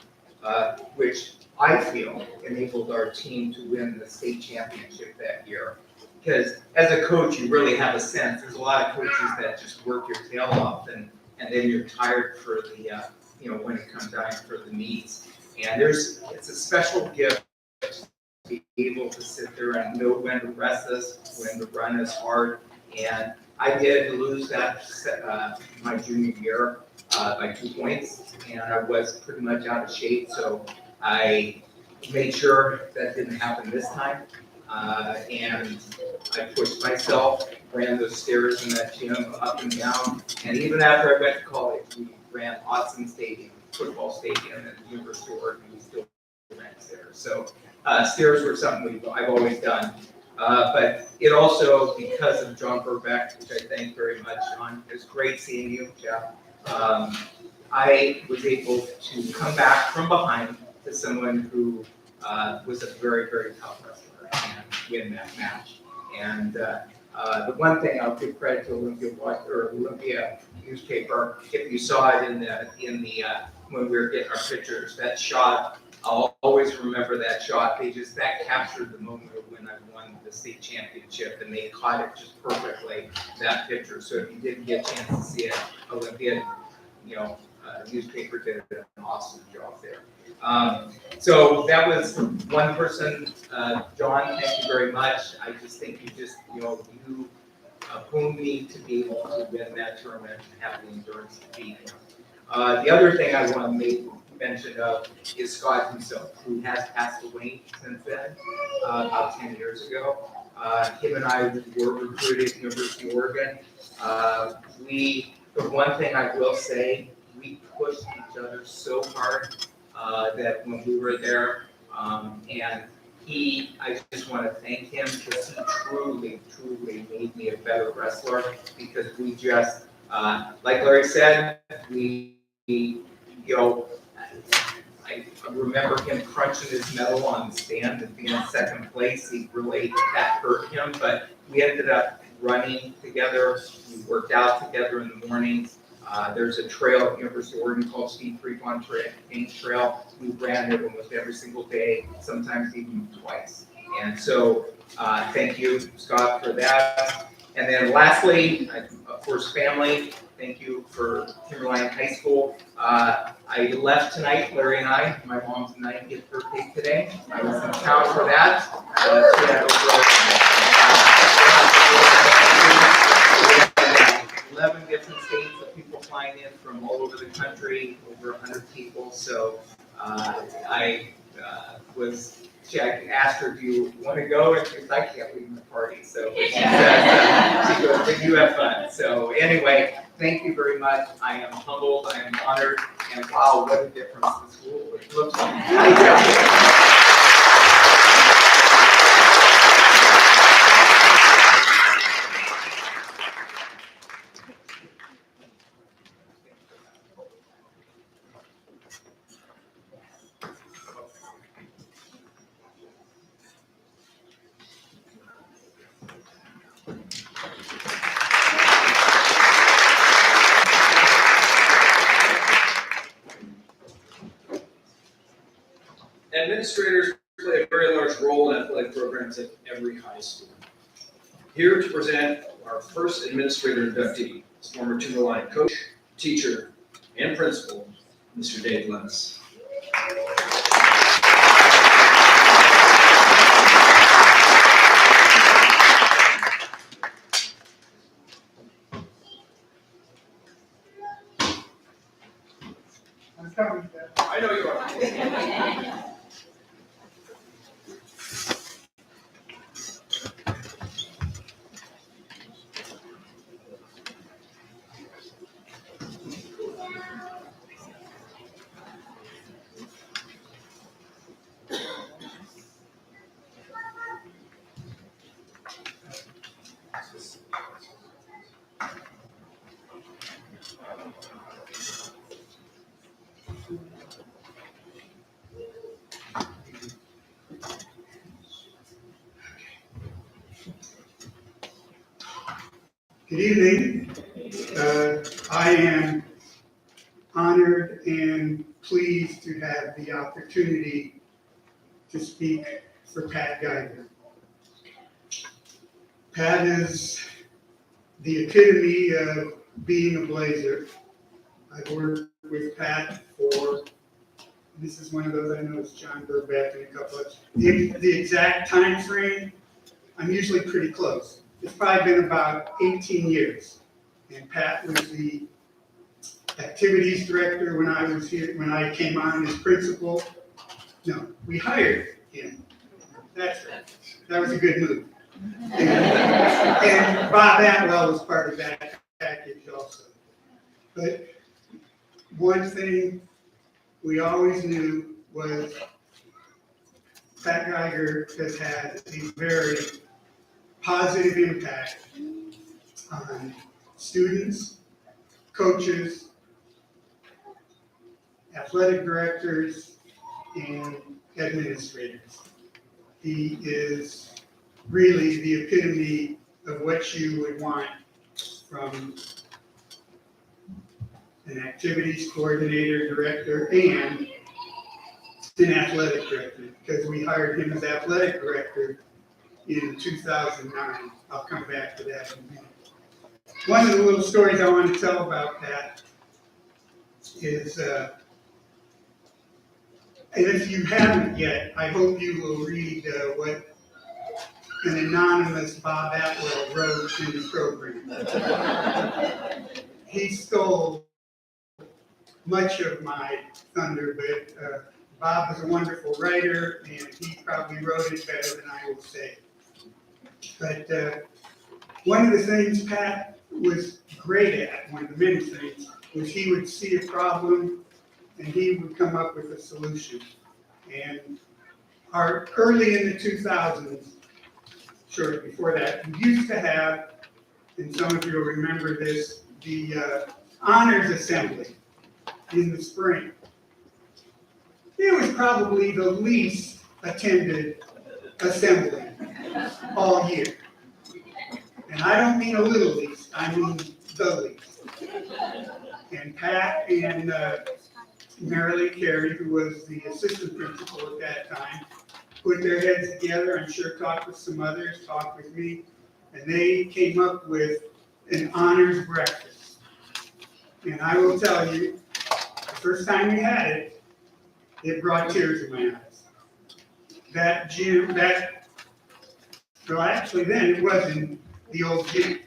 which I feel enabled our team to win the state championship that year. Because as a coach, you really have a sense. There's a lot of coaches that just work your tail off, and then you're tired for the, when it comes down for the meets. And it's a special gift to be able to sit there and know when to rest us, when to run us hard. And I did lose that my junior year by 2 points, and I was pretty much out of shape. So I made sure that didn't happen this time. And I pushed myself, ran those stairs in that gym up and down. And even after I went to college, we ran Austin Stadium, football stadium at the University of Oregon. We still ran stairs. So stairs were something I've always done. But it also, because of John Burbeck, which I thank very much, John, it was great seeing you, Jeff. I was able to come back from behind to someone who was a very, very tough wrestler and win that match. And the one thing I'll give credit to Olympia newspaper, if you saw it in the when we were getting our pictures, that shot, I'll always remember that shot. That captured the moment of when I won the state championship, and they caught it just perfectly, that picture. So if you didn't get a chance to see it, Olympia, newspaper did an awesome job there. So that was one person. John, thank you very much. I just think you honed me to be able to win that tournament and have the endurance to beat him. The other thing I want to make mention of is Scott himself, who has passed away since then, about 10 years ago. Him and I were recruited at the University of Oregon. The one thing I will say, we pushed each other so hard that when we were there, and I just want to thank him because he truly, truly made me a better wrestler, because we just, like Larry said, I remember him crunching his medal on the stand and being in second place. That hurt him, but we ended up running together. We worked out together in the mornings. There's a trail at University of Oregon called Steve Frequon Trail. We ran it almost every single day, sometimes even twice. And so thank you, Scott, for that. And then lastly, of course, family. Thank you for Timberline High School. I left tonight, Larry and I. My mom's 90th birthday today. I was in town for that. She had over 11 different states of people flying in from all over the country, over 100 people. So I asked her, do you want to go? And she goes, I can't leave the party. So she says, she goes, but you have fun. So anyway, thank you very much. I am humbled, I am honored, and wow, what a difference the school looks like. Administrators play a very large role in athletic programs at every high school. Here to present our first administrator inductee, is former Timberline coach, teacher, and principal, Mr. Dave Lennis. I'm coming to that. I know you are. Good evening. I am honored and pleased to have the opportunity to speak for Pat Geiger. Pat is the epitome of being a Blazer. I've worked with Pat for, this is one of those I know it's John Burback and a couple of, the exact time frame, I'm usually pretty close. It's probably been about 18 years. And Pat was the activities director when I was here, when I came on as principal. No, we hired him. That's right. That was a good move. And Bob Atwell was part of that package also. But one thing we always knew was Pat Geiger has had a very positive impact on students, coaches, athletic directors, and administrators. He is really the epitome of what you would want from an activities coordinator, director, and an athletic director, because we hired him as athletic director in 2009. I'll come back to that in a minute. One of the little stories I want to tell about Pat is, and if you haven't yet, I hope you will read what an anonymous Bob Atwell wrote in the program. He stole much of my thunder, but Bob is a wonderful writer, and he probably wrote it better than I will say. But one of the things Pat was great at, one of the many things, was he would see a problem and he would come up with a solution. And early in the 2000s, shortly before that, we used to have, and some of you will remember this, the honors assembly in the spring. It was probably the least attended assembly all year. And I don't mean a little least, I mean the least. And Pat and Marilee Carey, who was the assistant principal at that time, put their heads together, I'm sure talked with some others, talked with me, and they came up with an honors breakfast. And I will tell you, the first time we had it, it brought tears to my eyes. That gym, well actually then it was in the old gym.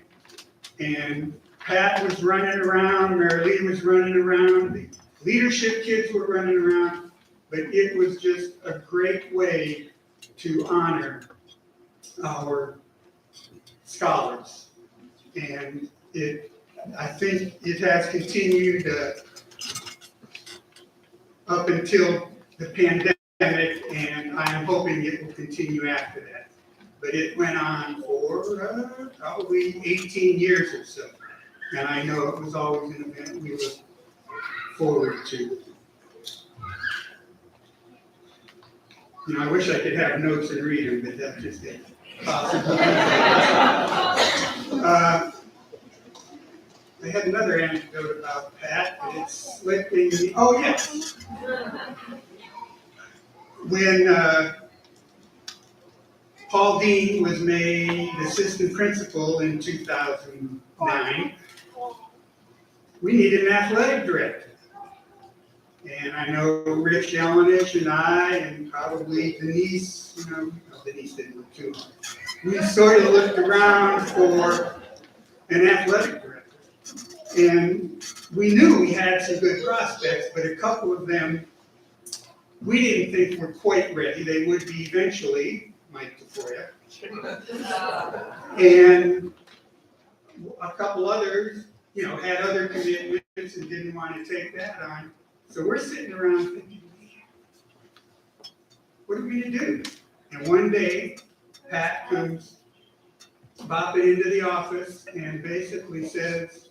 And Pat was running around, Marilee was running around, the leadership kids were running around, but it was just a great way to honor our scholars. And I think it has continued up until the pandemic, and I am hoping it will continue after that. But it went on for probably 18 years or so. And I know it was always an event we look forward to. You know, I wish I could have notes and read them, but that's just it. I had another anecdote about Pat, but it's slipping me. Oh, yes. Paul Dean was made assistant principal in 2009. We needed an athletic director. And I know Rich Yelenish and I, and probably Denise, Denise didn't look too hard. We sort of looked around for an athletic director. And we knew we had some good prospects, but a couple of them we didn't think were quite ready. They would be eventually, Mike Tafoya. And a couple others, had other commitments and didn't want to take that on. So we're sitting around thinking, what are we going to do? And one day, Pat comes bopping into the office and basically says,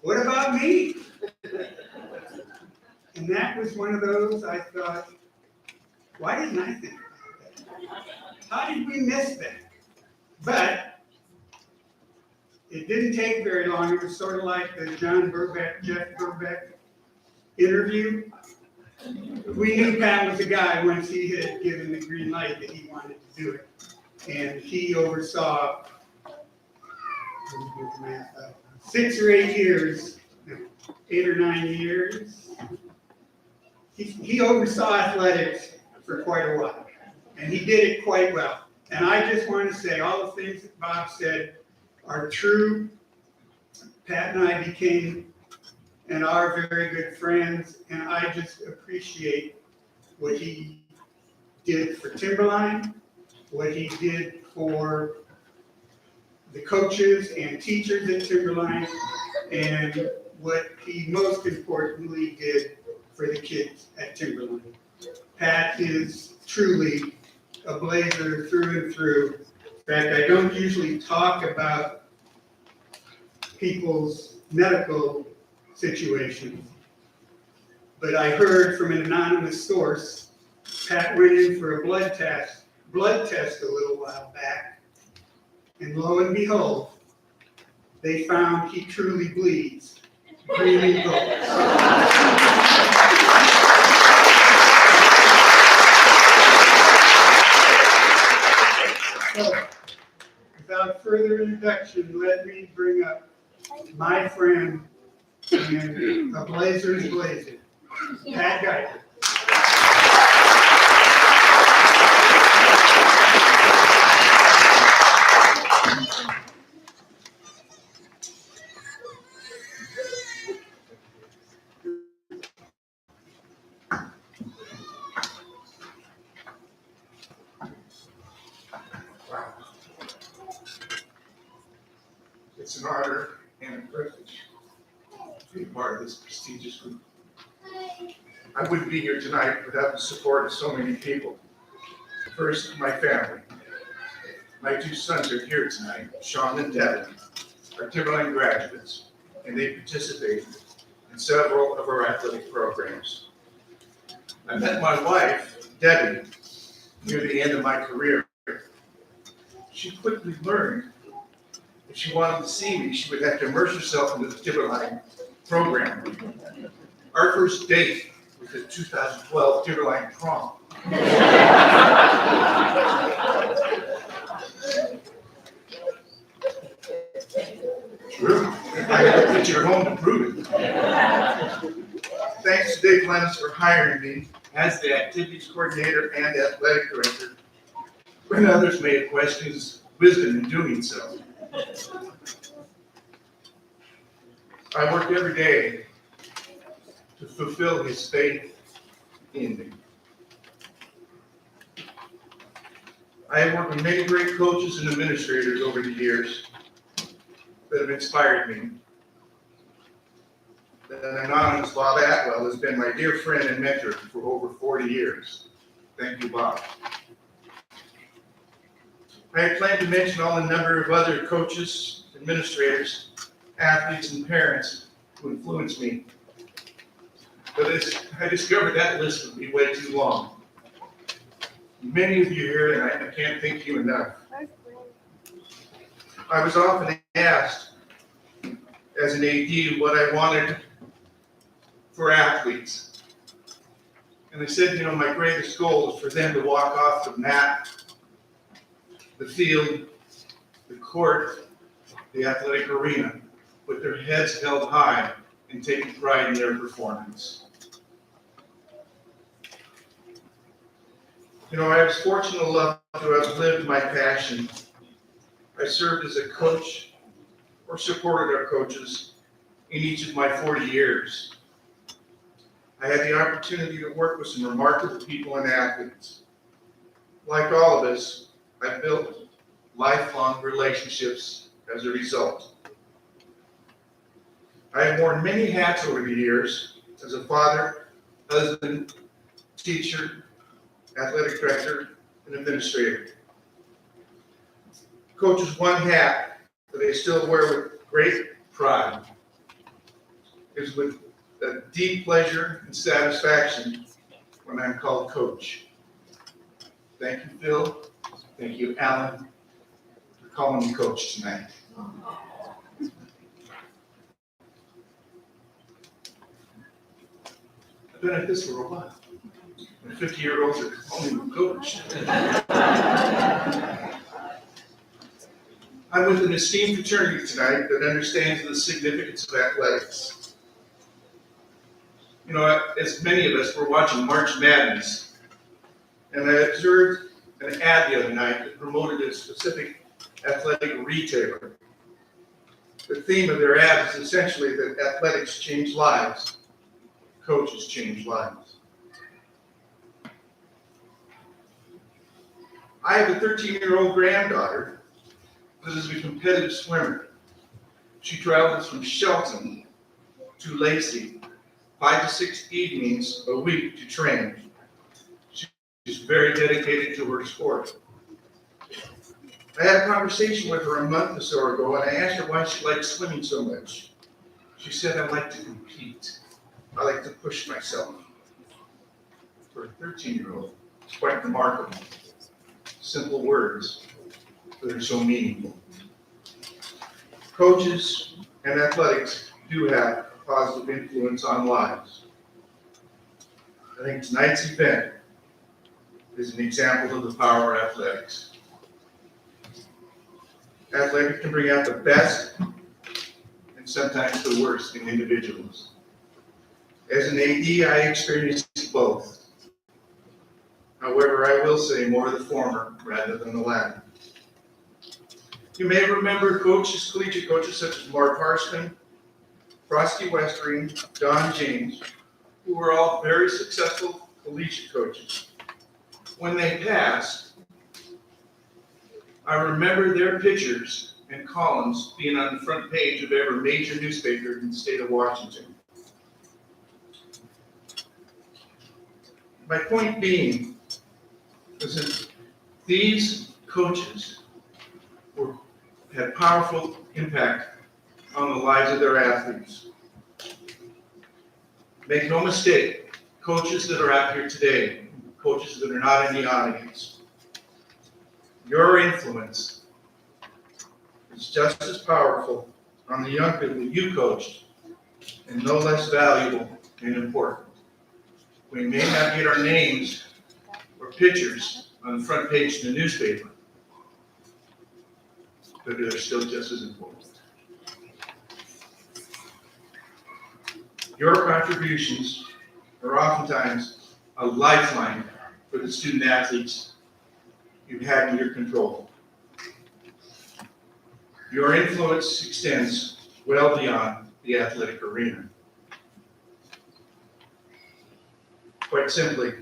what about me? And that was one of those I thought, why didn't I think about that? How did we miss that? But it didn't take very long. It was sort of like the John Burbeck, Jeff Burbeck interview. We knew Pat was a guy once he had given the green light that he wanted to do it. And he oversaw 6 or 8 years, 8 or 9 years. He oversaw athletics for quite a while, and he did it quite well. And I just want to say all the things that Bob said are true. Pat and I became and are very good friends, and I just appreciate what he did for Timberline, what he did for the coaches and teachers at Timberline, and what he most importantly did for the kids at Timberline. Pat is truly a Blazer through and through. In fact, I don't usually talk about people's medical situations, but I heard from an anonymous source, Pat went in for a blood test a little while back, and lo and behold, they found he truly bleeds green and gold. So, without further introduction, let me bring up my friend and a Blazer's Blazer, Pat Geiger. It's an honor and a privilege to be part of this prestigious group. I wouldn't be here tonight without the support of so many people. First, my family. My 2 sons are here tonight, Sean and Devin, are Timberline graduates, and they participate in several of our athletic programs. I met my wife, Debbie, near the end of my career. She quickly learned if she wanted to see me, she would have to immerse herself into the Timberline program. Our first date was the 2012 Timberline prom. True. I got a picture at home to prove it. Thanks to Dave Lennis for hiring me as the activities coordinator and athletic director, when others may have questioned his wisdom in doing so. I work every day to fulfill his faith in me. I have worked with many great coaches and administrators over the years that have inspired me. An anonymous Bob Atwell has been my dear friend and mentor for over 40 years. Thank you, Bob. I had planned to mention all the number of other coaches, administrators, athletes, and parents who influenced me. But as I discovered that list would be way too long. Many of you here, and I can't thank you enough. I was often asked as an AD what I wanted for athletes. And I said, my greatest goal is for them to walk off the mat the field, the court, the athletic arena, with their heads held high and taking pride in their performance. You know, I was fortunate enough to have lived my passion. I served as a coach or supported our coaches in each of my 40 years. I had the opportunity to work with some remarkable people and athletes. Like all of us, I built lifelong relationships as a result. I have worn many hats over the years as a father, husband, teacher, athletic director, and administrator. Coach is one hat that I still wear with great pride. It is with a deep pleasure and satisfaction when I'm called coach. Thank you, Phil. Thank you, Alan, for calling me coach tonight. I've been at this for a while. My 50-year-olds are calling me coach. I'm with an esteemed fraternity tonight that understands the significance of athletics. You know, as many of us were watching March Madness, and I observed an ad the other night that promoted a specific athletic retailer. The theme of their ad is essentially that athletics change lives, coaches change lives. I have a 13-year-old granddaughter that is a competitive swimmer. She travels from Shelton to Lacey 5 to 6 evenings a week to train. She's very dedicated to her sport. I had a conversation with her a month or so ago, and I asked her why she likes swimming so much. She said, I like to compete. I like to push myself. For a 13-year-old, it's quite remarkable. Simple words that are so meaningful. Coaches and athletics do have a positive influence on lives. I think tonight's event is an example of the power of athletics. Athletics can bring out the best and sometimes the worst in individuals. As an AD, I experienced both. However, I will say more of the former rather than the latter. You may remember coaches, collegiate coaches such as Mark Harsman, Frosty Westering, Don James, who were all very successful collegiate coaches. When they passed, I remember their pictures and columns being on the front page of every major newspaper in the state of Washington. My point being is that these coaches had powerful impact on the lives of their athletes. Make no mistake, coaches that are out here today, coaches that are not in the audience, your influence is just as powerful on the young people you coached and no less valuable and important. We may not get our names or pictures on the front page of the newspaper, but they're still just as important. Your contributions are oftentimes a lifeline for the student athletes you had in your control. Your influence extends well beyond the athletic arena. Quite simply,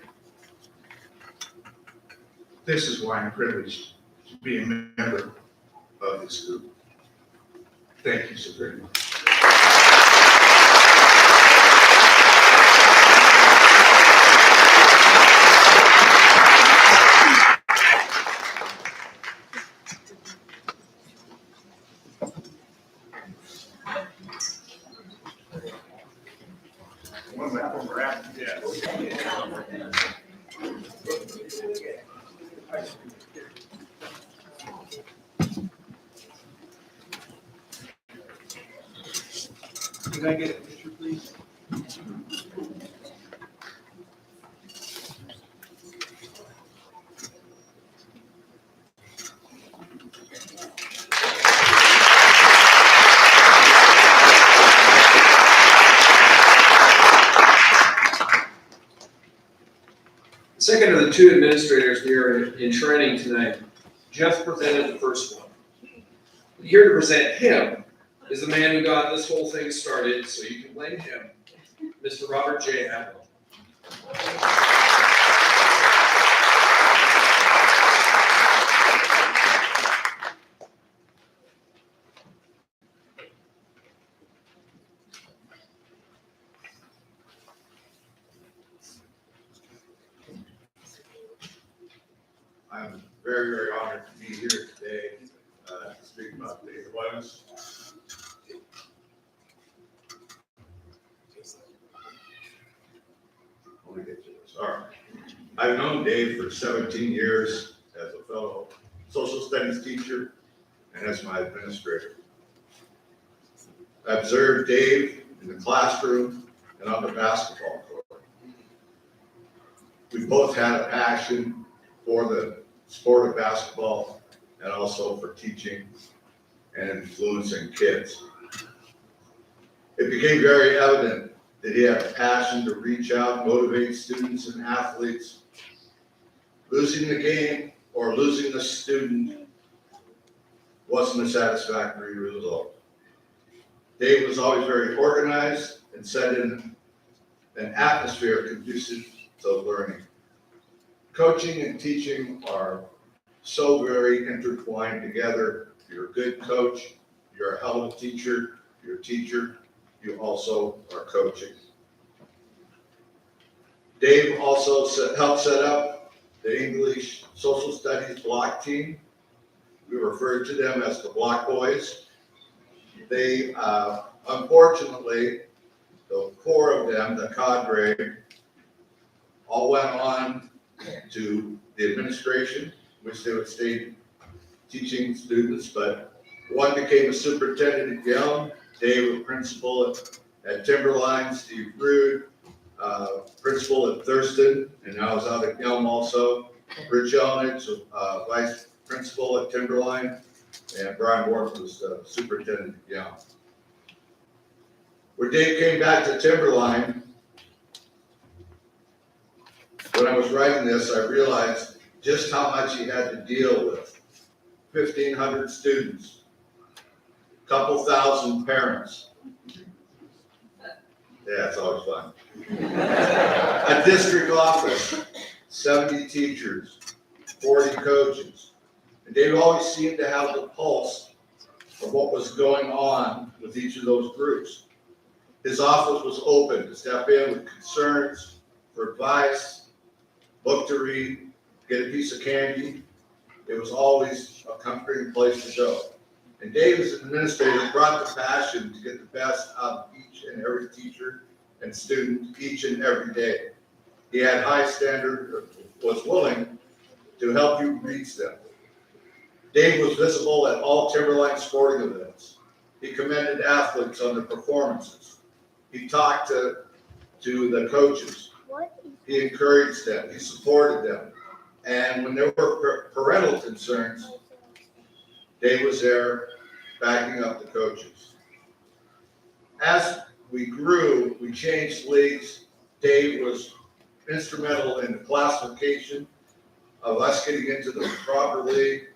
this is why I'm privileged to be a member of this group. Thank you so very much. One of my former athletes. Can I get a picture, please? Second of the two administrators we are in training tonight, Jeff presented the first one. Here to present him is the man who got this whole thing started, so you can blame him, Mr. Robert J. Adler. I'm very, very honored to be here today to speak about data awareness. Let me get to this. All right. I've known Dave for 17 years as a fellow social studies teacher and as my administrator. I observed Dave in the classroom and on the basketball court. We both had a passion for the sport of basketball and also for teaching and influencing kids. It became very evident that he had a passion to reach out, motivate students and athletes. Losing the game or losing the student wasn't a satisfactory result. Dave was always very organized and set in an atmosphere conducive to learning. Coaching and teaching are so very intertwined together. You're a good coach, you're a hell of a teacher, you're a teacher, you also are coaching. Dave also helped set up the English Social Studies block team. We referred to them as the Block Boys. They, unfortunately, the core of them, the cadre, all went on to the administration, which they would stay teaching students, but one became a superintendent at Yelm, Dave a principal at Timberline, Steve Rude, principal at Thurston, and now is out at Yelm also. Rich Elnich, vice principal at Timberline, and Brian Ward was superintendent at Yelm. When Dave came back to Timberline, when I was writing this, I realized just how much he had to deal with. 1,500 students, a couple thousand parents. Yeah, it's always fun. A district office, 70 teachers, 40 coaches. And Dave always seemed to have the pulse of what was going on with each of those groups. His office was open to step in with concerns, for advice, book to read, get a piece of candy. It was always a comforting place to go. And Dave, as an administrator, brought the passion to get the best out of each and every teacher and student each and every day. He had high standard, was willing to help you reach them. Dave was visible at all Timberline sporting events. He commended athletes on their performances. He talked to the coaches. He encouraged them, he supported them. And when there were parental concerns, Dave was there backing up the coaches. As we grew, we changed leagues. Dave was instrumental in the classification of us getting into the proper league.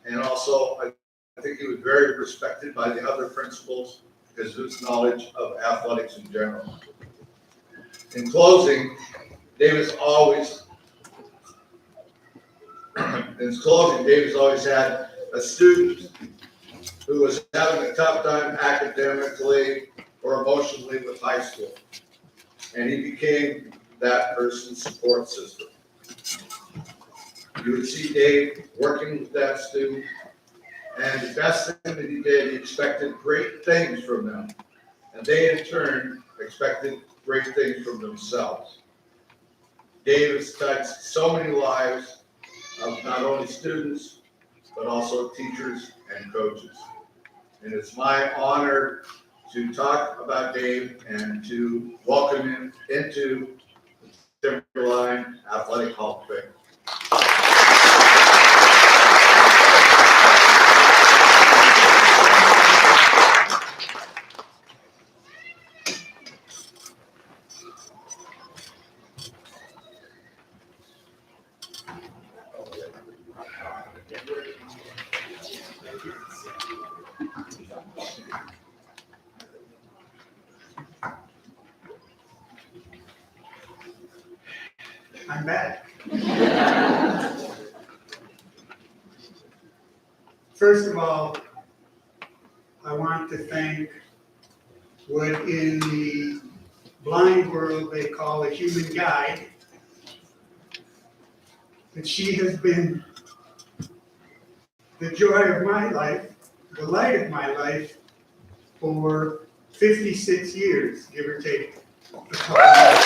And also, I think he was very respected by the other principals because of his knowledge of athletics in general. In closing, David's always had a student who was having a tough time academically or emotionally with high school. And he became that person's support system. You would see Dave working with that student, and the best thing that he did, he expected great things from them. And they, in turn, expected great things from themselves. Dave has touched so many lives of not only students, but also teachers and coaches. And it's my honor to talk about Dave and to welcome him into the Timberline Athletic Hall of Fame. I'm back. First of all, I want to thank what in the blind world they call a human guide, that she has been the joy of my life, the light of my life, for 56 years, give or take a couple of years.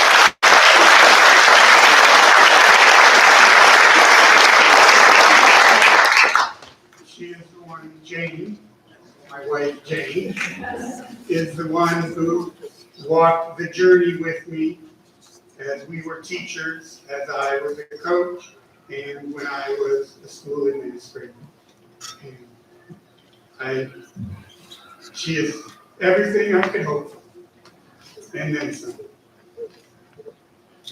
She is the one, Jane, my wife Jane, is the one who walked the journey with me as we were teachers, as I was a coach, and when I was a school administrator. And she is everything I could hope for, and then some.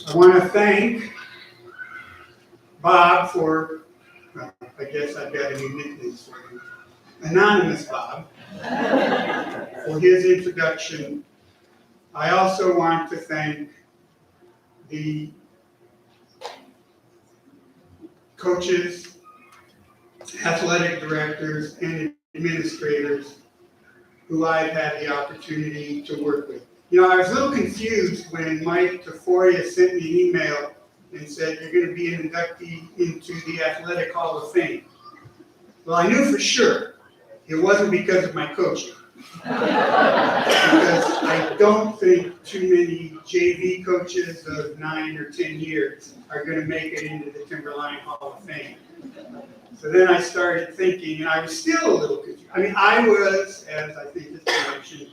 I want to thank Bob for, well, I guess I've got a new nickname for him, Anonymous Bob, for his introduction. I also want to thank the coaches, athletic directors, and administrators who I've had the opportunity to work with. You know, I was a little confused when Mike Tafoya sent me an email and said, you're going to be an inductee into the Athletic Hall of Fame. Well, I knew for sure it wasn't because of my coaching. Because I don't think too many JV coaches of 9 or 10 years are going to make it into the Timberline Hall of Fame. So then I started thinking, and I was still a little confused. I mean, I was, as I think has been mentioned,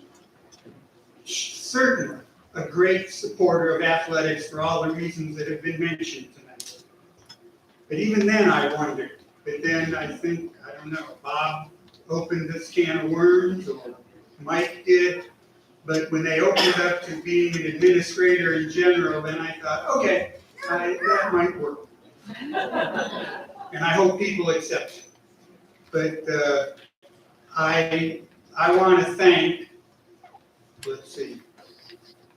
certainly a great supporter of athletics for all the reasons that have been mentioned tonight. But even then I wondered. But then I think, I don't know, Bob opened this can of worms, or Mike did. But when they opened up to being an administrator in general, then I thought, okay, that might work. And I hope people accept it. But I want to thank, let's see,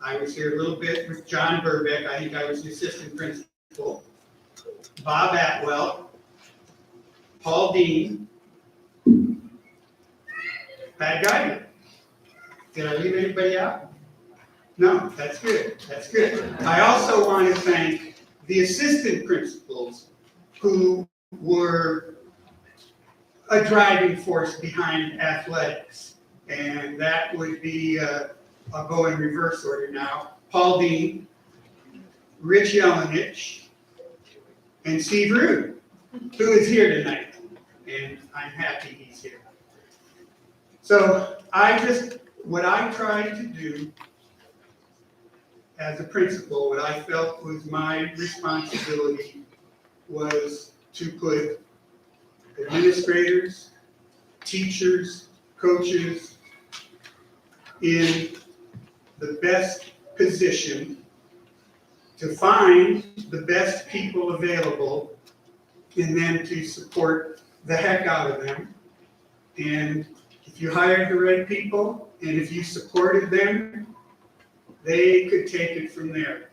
I was here a little bit with John Burbeck. I think I was the assistant principal. Bob Atwell, Paul Dean, Pat Geiger. Did I leave anybody out? No, that's good. That's good. I also want to thank the assistant principals who were a driving force behind athletics. And that would be, I'll go in reverse order now. Paul Dean, Rich Yelenich, and Steve Rude, who is here tonight. And I'm happy he's here. So what I tried to do as a principal, what I felt was my responsibility was to put administrators, teachers, coaches in the best position to find the best people available and then to support the heck out of them. And if you hired the right people and if you supported them, they could take it from there.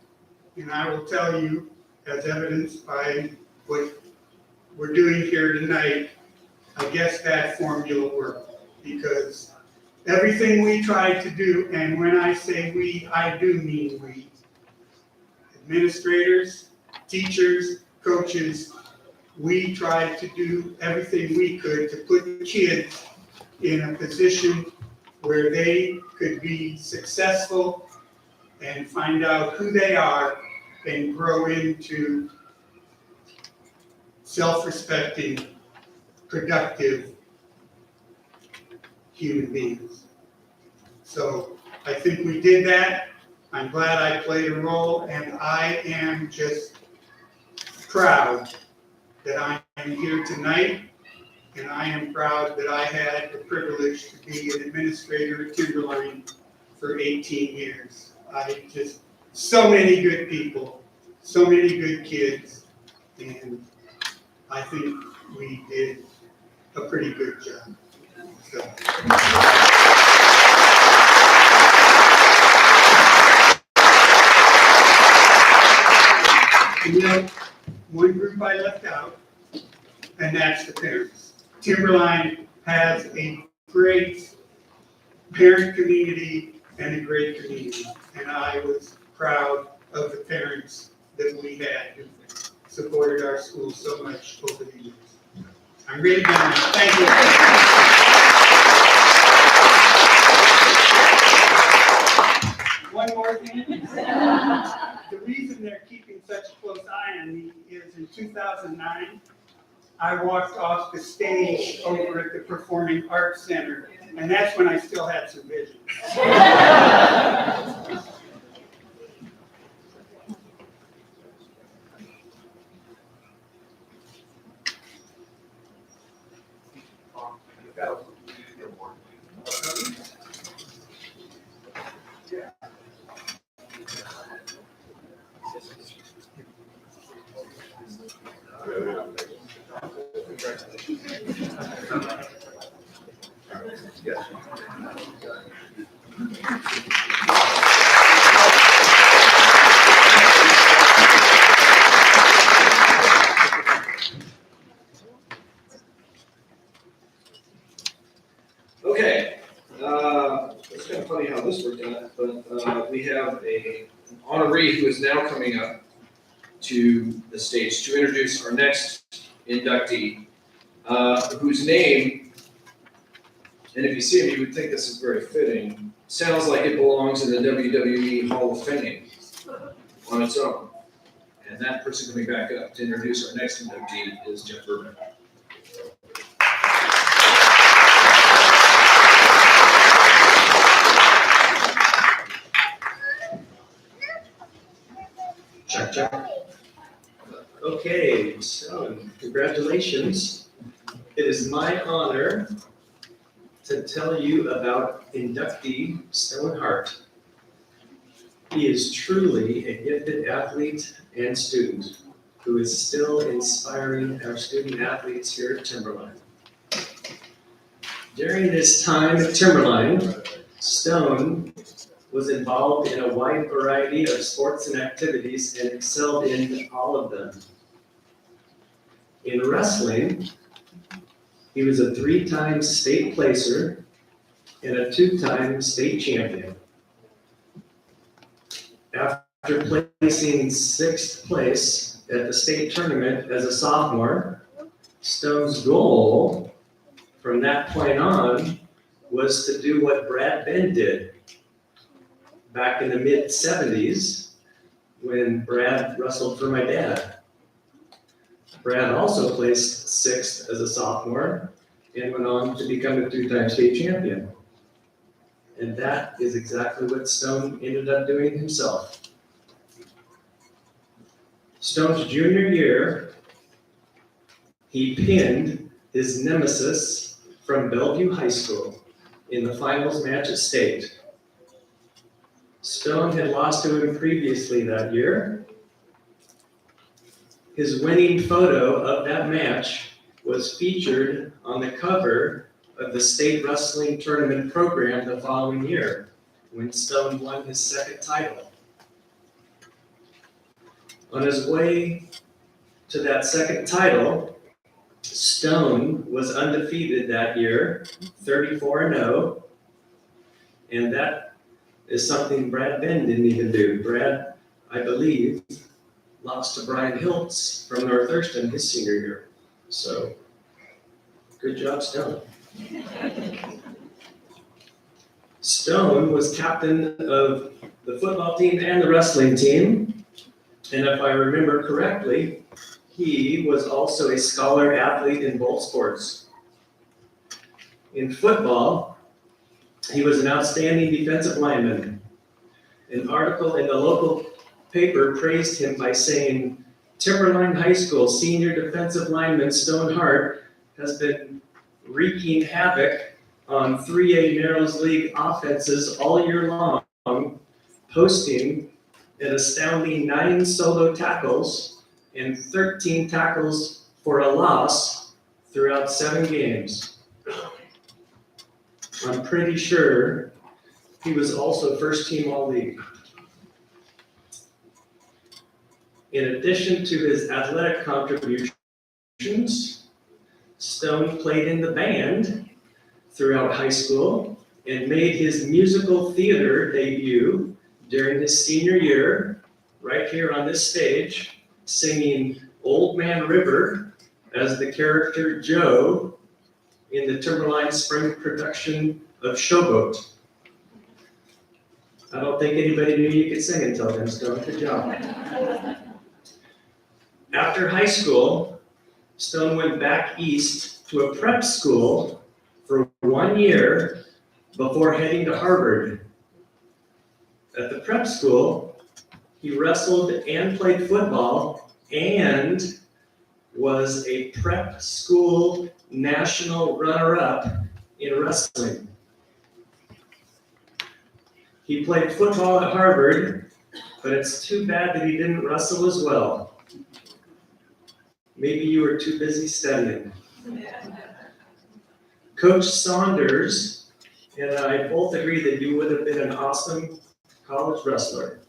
And I will tell you, as evidenced by what we're doing here tonight, I guess that formula worked, because everything we tried to do, and when I say we, I do mean we, administrators, teachers, coaches, we tried to do everything we could to put kids in a position where they could be successful and find out who they are and grow into self-respecting, productive human beings. So I think we did that. I'm glad I played a role, and I am just proud that I am here tonight, and I am proud that I had the privilege to be an administrator at Timberline for 18 years. So many good people, so many good kids, and I think we did a pretty good job. So. You know, one group I left out, and that's the parents. Timberline has a great parent community and a great community, and I was proud of the parents that we had who supported our school so much over the years. I'm really done. Thank you. One more thing. The reason they're keeping such a close eye on me is in 2009, I walked off the stage over at the Performing Arts Center, and that's when I still had some vision. Okay, it's kind of funny how this worked out, but we have an honoree who is now coming up to the stage to introduce our next inductee, whose name, and if you see him, you would think this is very fitting, sounds like it belongs in the WWE Hall of Fame on its own. And that person coming back up to introduce our next inductee is Jeff Berman. Check, check. Okay, so congratulations. It is my honor to tell you about inductee Stone Hart. He is truly a gifted athlete and student who is still inspiring our student athletes here at Timberline. During his time at Timberline, Stone was involved in a wide variety of sports and activities and excelled in all of them. In wrestling, he was a 3-time state placer and a 2-time state champion. After placing 6th place at the state tournament as a sophomore, Stone's goal from that point on was to do what Brad Benn did back in the mid-70s when Brad wrestled for my dad. Brad also placed 6th as a sophomore and went on to become a 2-time state champion. And that is exactly what Stone ended up doing himself. Stone's junior year, he pinned his nemesis from Bellevue High School in the finals match at state. Stone had lost to him previously that year. His winning photo of that match was featured on the cover of the state wrestling tournament program the following year, when Stone won his 2nd title. On his way to that 2nd title, Stone was undefeated that year, 34-0, and that is something Brad Benn didn't even do. Brad, I believe, lost to Brian Hiltz from Northwestern his senior year. So, good job, Stone. Stone was captain of the football team and the wrestling team. And if I remember correctly, he was also a scholar athlete in both sports. In football, he was an outstanding defensive lineman. An article in the local paper praised him by saying, Timberline High School senior defensive lineman Stone Hart has been wreaking havoc on 3A Narrows League offenses all year long, posting an astounding 9 solo tackles and 13 tackles for a loss throughout 7 games. I'm pretty sure he was also first team all league. In addition to his athletic contributions, Stone played in the band throughout high school and made his musical theater debut during his senior year, right here on this stage, singing Old Man River as the character Joe in the Timberline Spring production of Showboat. I don't think anybody knew you could sing until then, Stone. Good job. After high school, Stone went back east to a prep school for 1 year before heading to Harvard. At the prep school, he wrestled and played football and was a prep school national runner-up in wrestling. He played football at Harvard, but it's too bad that he didn't wrestle as well. Maybe you were too busy studying. Coach Saunders and I both agree that you would have been an awesome college wrestler.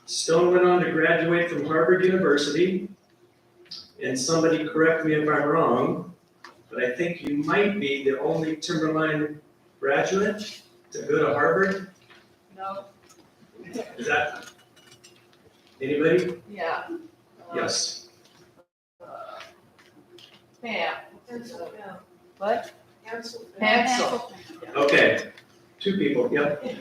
Stone went on to graduate from Harvard University, and somebody correct me if I'm wrong, but I think you might be the only Timberline graduate to go to Harvard? No. Is that anybody? Yeah. Yes. Pam. What? Hansel. Hansel. Okay, 2 people, yep. Yay!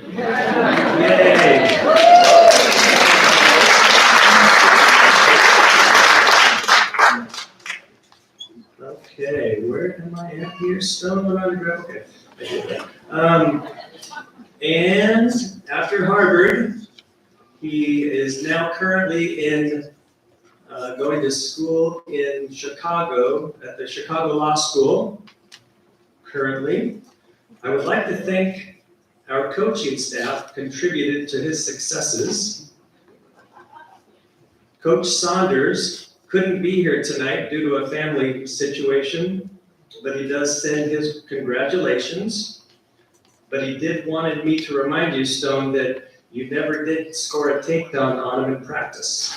Okay, where am I at here? Stone went on to grab, okay. And after Harvard, he is now currently going to school in Chicago, at the Chicago Law School, currently. I would like to thank our coaching staff contributed to his successes. Coach Saunders couldn't be here tonight due to a family situation, but he does send his congratulations. But he did wanted me to remind you, Stone, that you never did score a takedown on him in practice.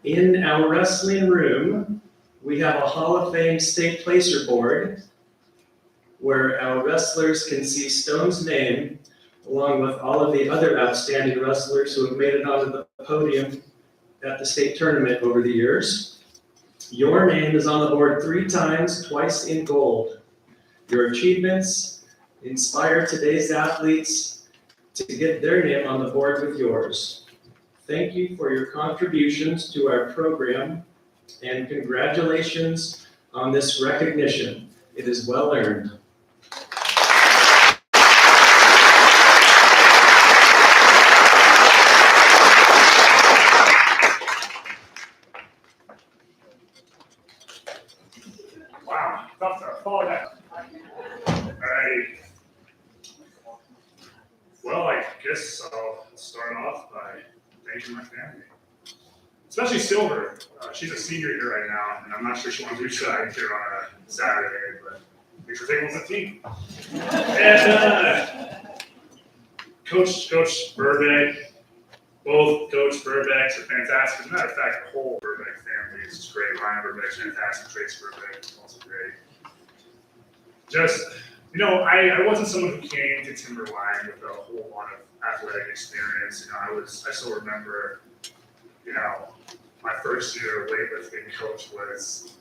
In our wrestling room, we have a Hall of Fame state placer board where our wrestlers can see Stone's name along with all of the other outstanding wrestlers who have made it onto the podium at the state tournament over the years. Your name is on the board 3 times, twice in gold. Your achievements inspire today's athletes to get their name on the board with yours. Thank you for your contributions to our program, and congratulations on this recognition. It is well earned. Wow, tough to follow that. Well, I guess I'll start off by thanking my family. Especially Silver. She's a senior here right now, and I'm not sure she wants to be side here on a Saturday, but thanks for taking on the team. And Coach Burbank, both Coach Burbecks are fantastic. As a matter of fact, the whole Burbank family is just great. Ryan Burbanck's fantastic. Trace Burbank is also great. Just, I wasn't someone who came to Timberline with a whole lot of athletic experience. I still remember, my first year of weightlifting coach was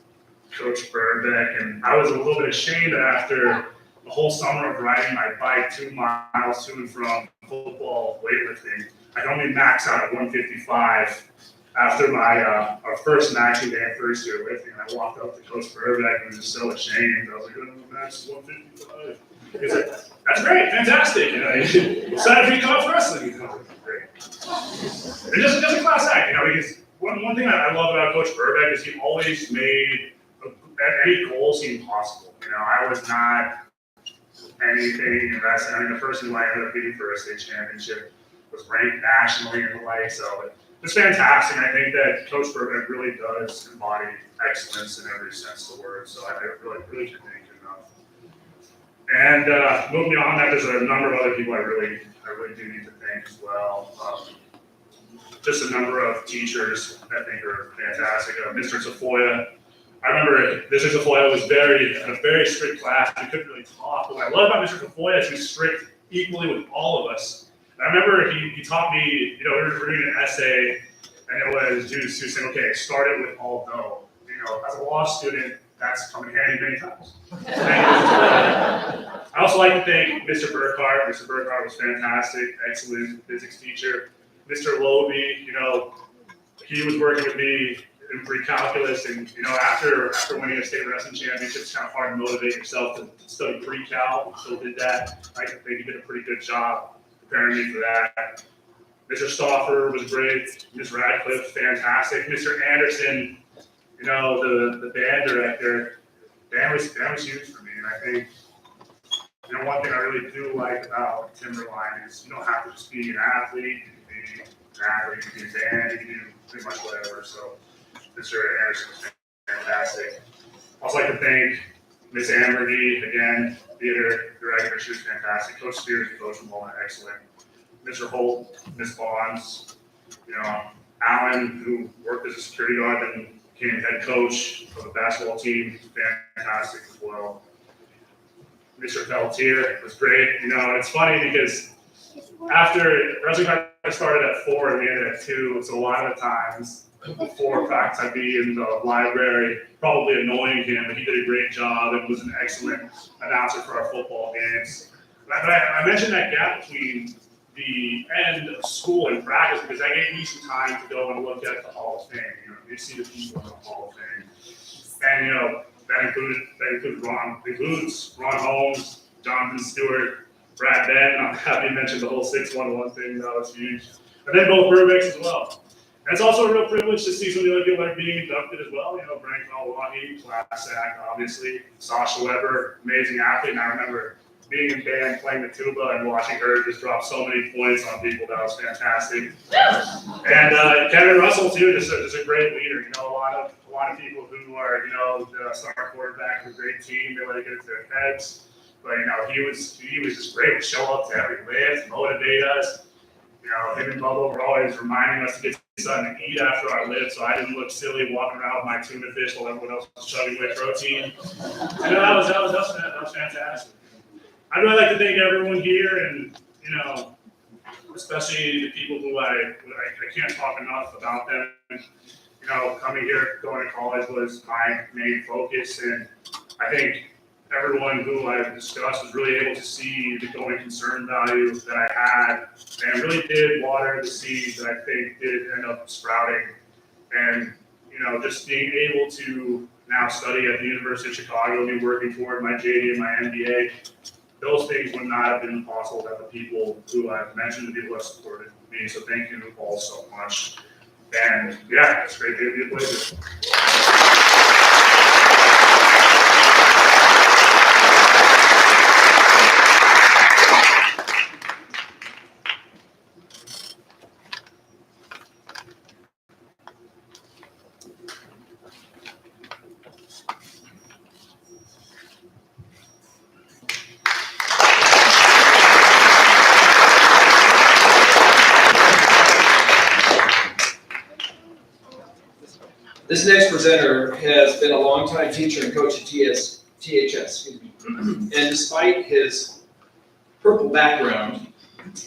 Coach Burbank, and I was a little bit ashamed that after a whole summer of riding my bike 2 miles to and from football weightlifting, I could only max out at 155 after my our first maxing day in first year lifting. And I walked up to Coach Burbank and was just so ashamed. I was like, oh, max is 155. He's like, that's great, fantastic. Excited for you to come up for wrestling. Great. And just a class act, because one thing I love about Coach Burbank is he always made any goal seem possible. I was not anything in wrestling. I mean, the person who I ended up beating for a state championship was ranked nationally and the like, so it's fantastic. I think that Coach Burbank really does embody excellence in every sense of the word, so I really can't thank him enough. And moving on, that there's a number of other people I really do need to thank as well. Just a number of teachers I think are fantastic. Mr. Tafoya, I remember Mr. Tafoya was in a very strict class. We couldn't really talk. But what I love about Mr. Tafoya is he's strict equally with all of us. And I remember he taught me, we were reading an essay, and it was Judas who said, okay, start it with all go. As a law student, that's come in handy many times. I also like to thank Mr. Burkhart. Mr. Burkhart was fantastic, excellent physics teacher. Mr. Lobe, he was working with me in pre-calculus, and after winning a state wrestling championship, it's kind of hard to motivate yourself to study pre-cal. Still did that. I think he did a pretty good job preparing me for that. Mr. Stauffer was great. Ms. Radcliffe, fantastic. Mr. Anderson, the band director, that was huge for me. And I think, one thing I really do like about Timberline is you don't have to just be an athlete. You can be an athlete, you can be a band, you can do pretty much whatever. So Mr. Anderson was fantastic. I'd also like to thank Ms. Ambergy, again, theater director, she was fantastic. Coach Spears and Coach Mullen, excellent. Mr. Holt, Ms. Bonds, Alan, who worked as a security guard and became head coach of the basketball team, fantastic as well. Mr. Pelletier was great. It's funny because after wrestling practice started at 4 and we ended at 2, so a lot of the times before practice I'd be in the library, probably annoying him, but he did a great job and was an excellent announcer for our football games. But I mentioned that gap between the end of school and practice because that gave me some time to go and look at the Hall of Fame. You see the people in the Hall of Fame, and that includes Ron Holmes, Jonathan Stewart, Brad Ben. I'm happy to mention the whole 611 thing. That was huge, and then both Burbecks as well. And it's also a real privilege to see some of the other people that are being inducted as well. Brent Kalawani, class act, obviously. Sasha Weber, amazing athlete. And I remember being in band, playing the tuba, and watching her just drop so many points on people. That was fantastic. And Kevin Russell too, just a great leader. A lot of people who are the star quarterback of a great team, they let it get into their heads. But he was just great. Would show up to every lift, motivate us. Him and Bubba were always reminding us to get something to eat after our lift, so I didn't look silly walking around with my tuna fish while everyone else was chugging whey protein. And that was fantastic. I'd really like to thank everyone here, and especially the people who I can't talk enough about them. Coming here, going to college was my main focus, and I think everyone who I've discussed was really able to see the going concern value that I had, and really did water the seeds that I think did end up sprouting. And just being able to now study at the University of Chicago, be working toward my JD and my MBA. Those things would not have been possible without the people who I've mentioned, the people who have supported me. So thank you all so much. And yeah, it's great to be a pleasure. This next presenter has been a longtime teacher and coach at THS, and despite his purple background,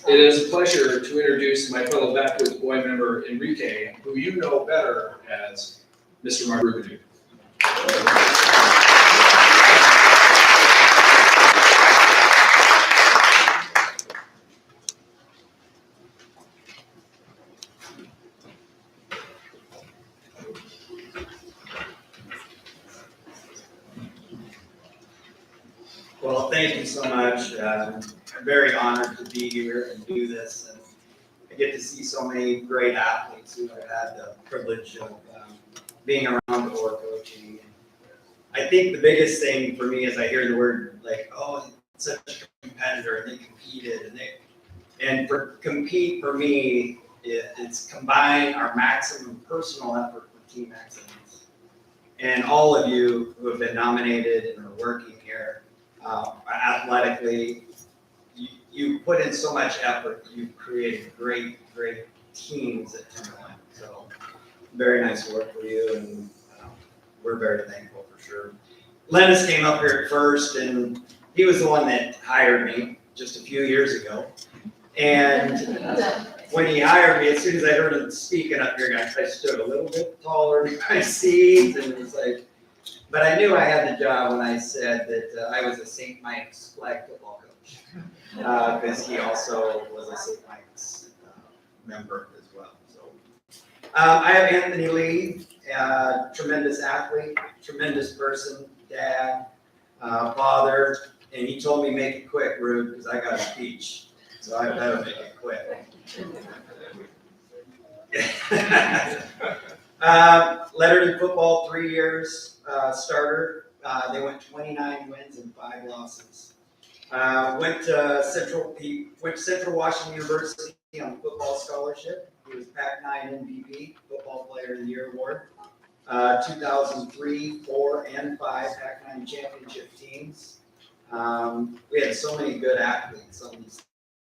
it is a pleasure to introduce my fellow Backwoods Boy member Enrique, who you know better as Mr. Mark Rubinu. Well, thank you so much. I'm very honored to be here and do this. And I get to see so many great athletes who I've had the privilege of being around or coaching. I think the biggest thing for me is I hear the word such a competitor, and they competed, and for compete for me, it's combine our maximum personal effort with team excellence. And all of you who have been nominated and are working here, athletically. You put in so much effort. You've created great teams at Timberline. So very nice work for you, and we're very thankful for sure. Lennis came up here at first, and he was the one that hired me just a few years ago. And when he hired me, as soon as I heard him speaking up here, I stood a little bit taller in my seat, and it was like, but I knew I had the job when I said that I was a St. Mike's flag football coach, because he also was a St. Mike's member as well. So I have Anthony Lee, tremendous athlete, tremendous person, dad, father, and he told me make it quick, Rude, because I got a speech. So I better make it quick. Lettered in football 3 years, starter. They went 29 wins and 5 losses. Went to Central Washington University on football scholarship. He was Pac-9 MVP, Football Player of the Year award. 2003, 4, and 5 Pac-9 championship teams. We had so many good athletes on these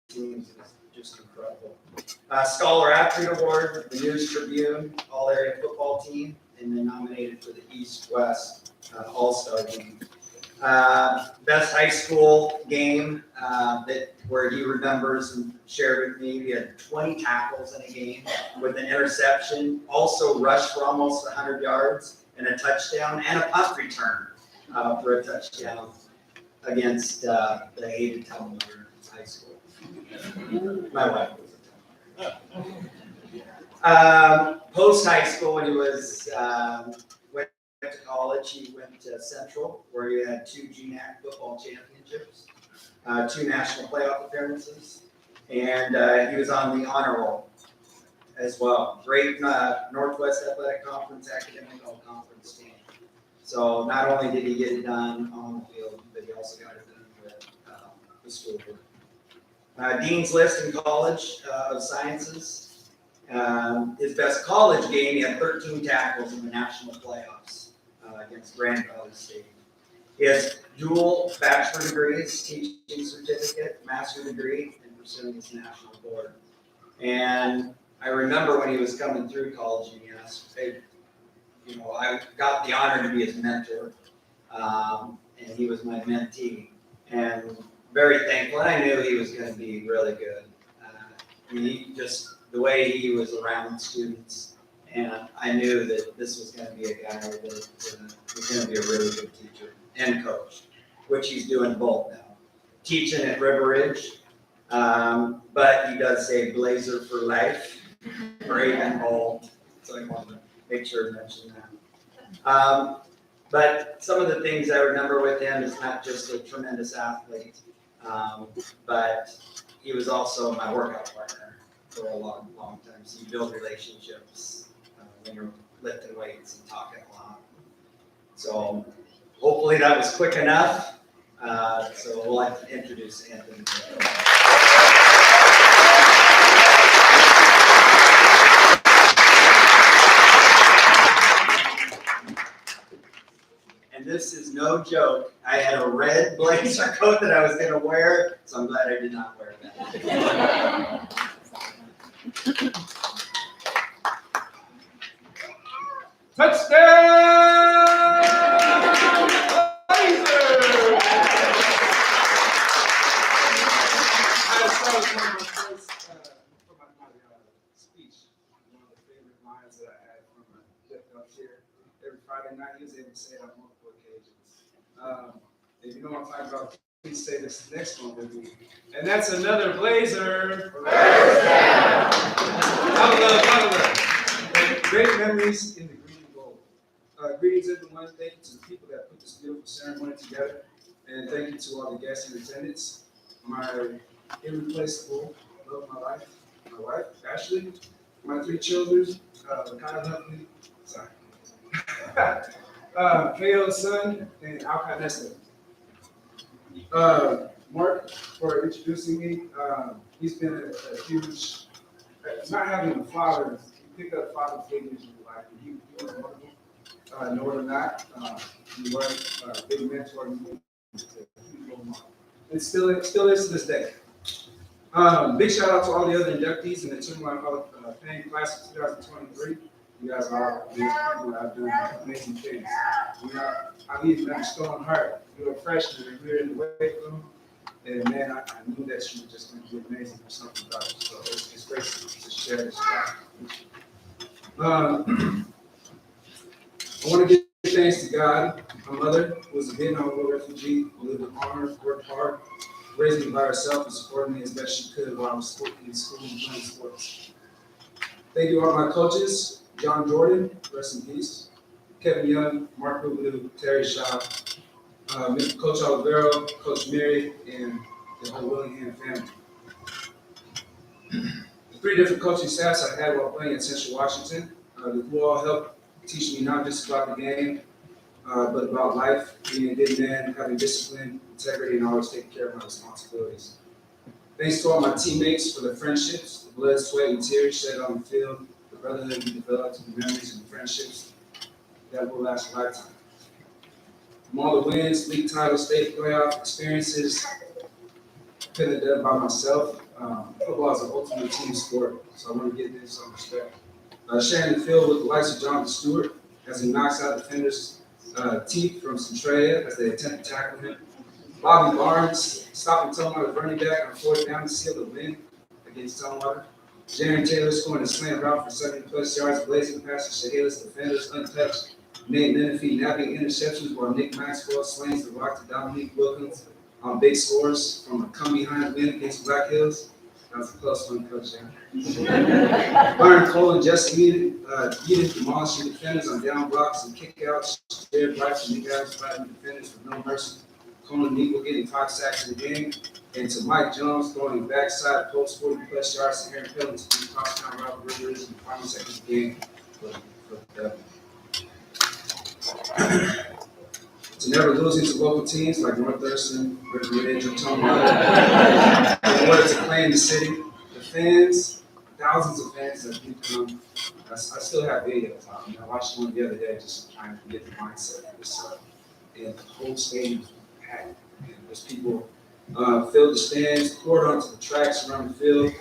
teams. It was just incredible. Scholar Athlete Award, the News Tribune, All Area Football Team, and then nominated for the East-West All-Star Game. Best high school game where he remembers and shared with me. He had 20 tackles in a game with an interception, also rushed for almost 100 yards and a touchdown, and a punt return for a touchdown against the hated Tumblr High School. My wife was a Tumblr. Post high school, when he was went to college, he went to Central, where he had 2 GNAC football championships, 2 national playoff appearances, and he was on the honor roll as well. Great Northwest Athletic Conference academic all-conference team. So not only did he get it done on the field, but he also got it done with the school board. Dean's List in College of Sciences. His best college game, he had 13 tackles in the national playoffs against Grand Valley State. He has dual bachelor degrees, teaching certificate, master degree, and pursuing his national board. And I remember when he was coming through college, and he asked, hey, I got the honor to be his mentor, and he was my mentee, and very thankful. And I knew he was going to be really good. The way he was around students, and I knew that this was going to be a guy that was going to be a really good teacher and coach, which he's doing both now. Teaching at River Ridge, but he does say Blazer for life, brave and bold, so I wanted to make sure to mention that. But some of the things I remember with him is not just a tremendous athlete, but he was also my workout partner for a long time. So you build relationships when you're lifting weights and talking a lot. So hopefully that was quick enough. So we'll like to introduce Anthony. And this is no joke. I had a red blazer coat that I was going to wear, so I'm glad I did not wear that. Touchdown! Blazer! I started one of my first, from my speech, one of the favorite lines that I had from Jeff Belcher. Every Friday night, he was able to say it on multiple occasions. If you know what I'm talking about, please say this next one with me. And that's another Blazer. Great memories in the green and gold. Greetings, everyone. Thank you to the people that put this beautiful ceremony together. And thank you to all the guests in attendance. My irreplaceable love of my life, my wife, Ashley, my 3 children, kind of lovely, sorry. K.O.'s son, and Alcott Nestor. Mark, for introducing me. He's been a huge, not having a father, he picked up father figures in life. He was wonderful. No other than that, he was a big mentor to me. It still is to this day. Big shout out to all the other inductees in the Timberline Hall of Fame class of 2023. You guys are all amazing people that have done amazing things. I leave them strong heart. You were a freshman and we were in the weight room. And man, I knew that you were just going to be amazing for something about it. So it's great to share this fact. I want to give thanks to God, my mother, who was a Vietnam War refugee, who lived in honor, worked hard, raised me by herself, and supported me as best she could while I was in school and playing sports. Thank you all my coaches, John Jordan, rest in peace, Kevin Young, Mark Rubenau, Terry Shaw, Coach Olivero, Coach Mary, and the whole Willingham family. The 3 different coaching staffs I had while playing at Central Washington, who all helped teach me not just about the game, but about life, being a good man, having discipline, integrity, and always taking care of my responsibilities. Thanks to all my teammates for the friendships, the blood, sweat, and tears shed on the field, the brotherhood we developed, the memories and friendships that will last a lifetime. From all the wins, league titles, state playoff experiences, couldn't have done it by myself. Football is an ultimate team sport, so I want to give this some respect. Sharing the field with the likes of Jonathan Stewart as he knocks out defenders' teeth from Centralia as they attempt to tackle him. Bobby Barnes stopping Tumwater's running back on 4th down to seal the win against Tumwater. Jaron Taylor scoring a slant route for 70+ yards, blazing past the Chehalis defenders untouched. Nate Menifee nabbing interceptions while Nick Maxwell slings the rock to Dominique Wilkins on big scores from a come-behind win against Black Hills. That was a close one, Coach. Byron Cole and Jesse Eden demolishing defenders on down blocks and kickouts. Jared Bryce and Nick Adams fighting defenders with no mercy. Conan Eagle getting 5 sacks in the game. And to Mike Jones throwing backside post 40+ yards to Aaron Pillin to beat crosstown Robert Rivers in the final seconds of the game for the Devils. To never losing to local teams like North Thurston, River Ridge, or Tumwater, in order to claim the city. The fans, thousands of fans that do come. I still have videos. I watched one the other day just trying to get the mindset of this. And the whole stadium was packed. And there's people filled the stands, poured onto the tracks around the field,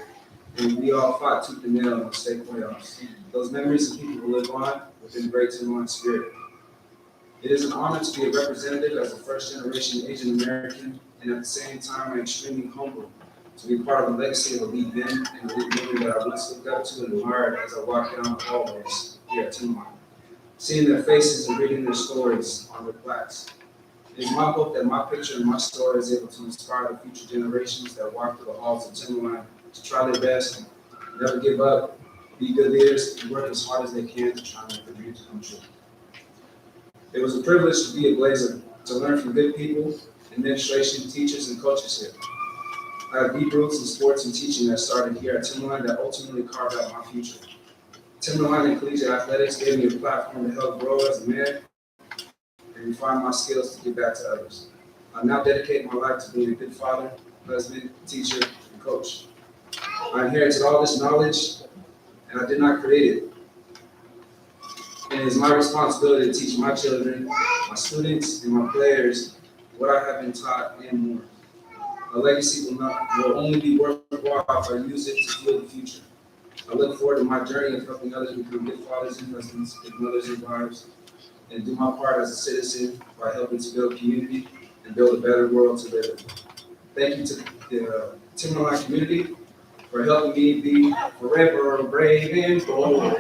and we all fought tooth and nail in the state playoffs. Those memories of people will live on within the great Timberline spirit. It is an honor to be a representative as a first-generation Asian American, and at the same time, I'm extremely humbled to be part of the legacy of elite men and elite women that I once looked up to and admired as I walked down the hallways here at Timberline, seeing their faces and reading their stories on their plaques. It is my hope that my picture and my story is able to inspire the future generations that walk through the halls of Timberline to try their best, never give up, be good leaders, and work as hard as they can to try and make their dreams come true. It was a privilege to be a Blazer, to learn from good people, administration, teachers, and coaches here. I have deep roots in sports and teaching that started here at Timberline that ultimately carved out my future. Timberline and collegiate athletics gave me a platform to help grow as a man and refine my skills to give back to others. I now dedicate my life to being a good father, husband, teacher, and coach. I inherited all this knowledge, and I did not create it. And it is my responsibility to teach my children, my students, and my players what I have been taught and more. A legacy will only be worthwhile if I use it to fuel the future. I look forward to my journey of helping others become good fathers and husbands, good mothers and wives, and do my part as a citizen by helping to build community and build a better world to live in. Thank you to the Timberline community for helping me be forever brave and bold.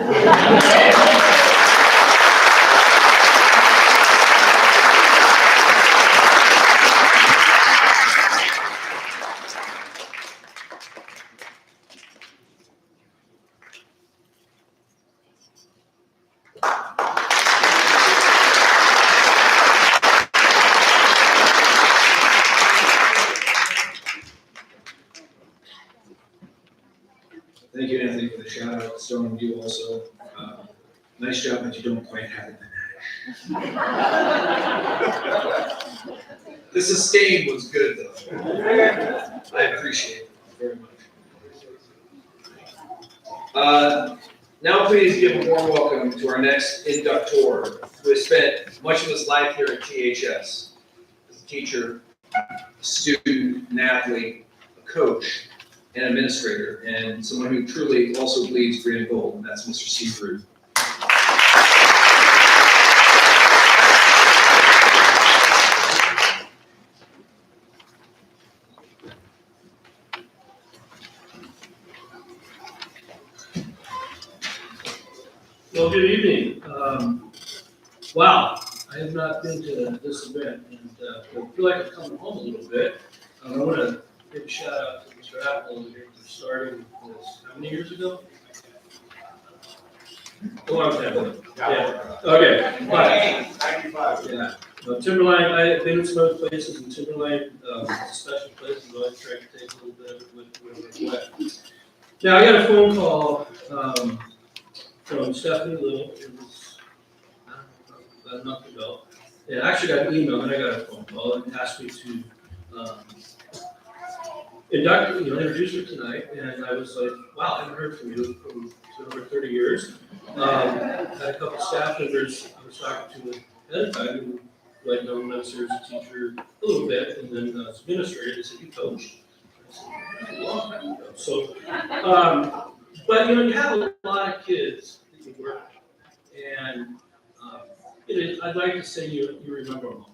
Thank you, Anthony, for the shout out. So on you also. Nice job, but you don't quite have it. The sustain was good, though. I appreciate it very much. Now please give a warm welcome to our next inductor, who has spent much of his life here at THS as a teacher, student, an athlete, a coach, and administrator, and someone who truly also bleeds green and gold, and that's Mr. Steve Ruth. Well, good evening. Wow, I have not been to this event, and I feel like I'm coming home a little bit. I want to give a shout out to Mr. Apple over here for starting this, how many years ago? A long time ago. Yeah, okay. But, 95. yeah, Timberline, I have been in some other places, and Timberline, it's a special place, and I always try to take a little bit with what. Now, I got a phone call, from Stephanie Little, it was, I don't know, about a month ago. And I actually got an email, and I got a phone call, and asked me to, introduce her tonight, and I was like, wow, I haven't heard from you for over 30 years. Had a couple staff members I was talking to ahead of time, who I'd known as a teacher a little bit, and then as administrator, they said, you coached. I said, a long time ago. So, but you have a lot of kids that you work with, and I'd like to say you remember them all.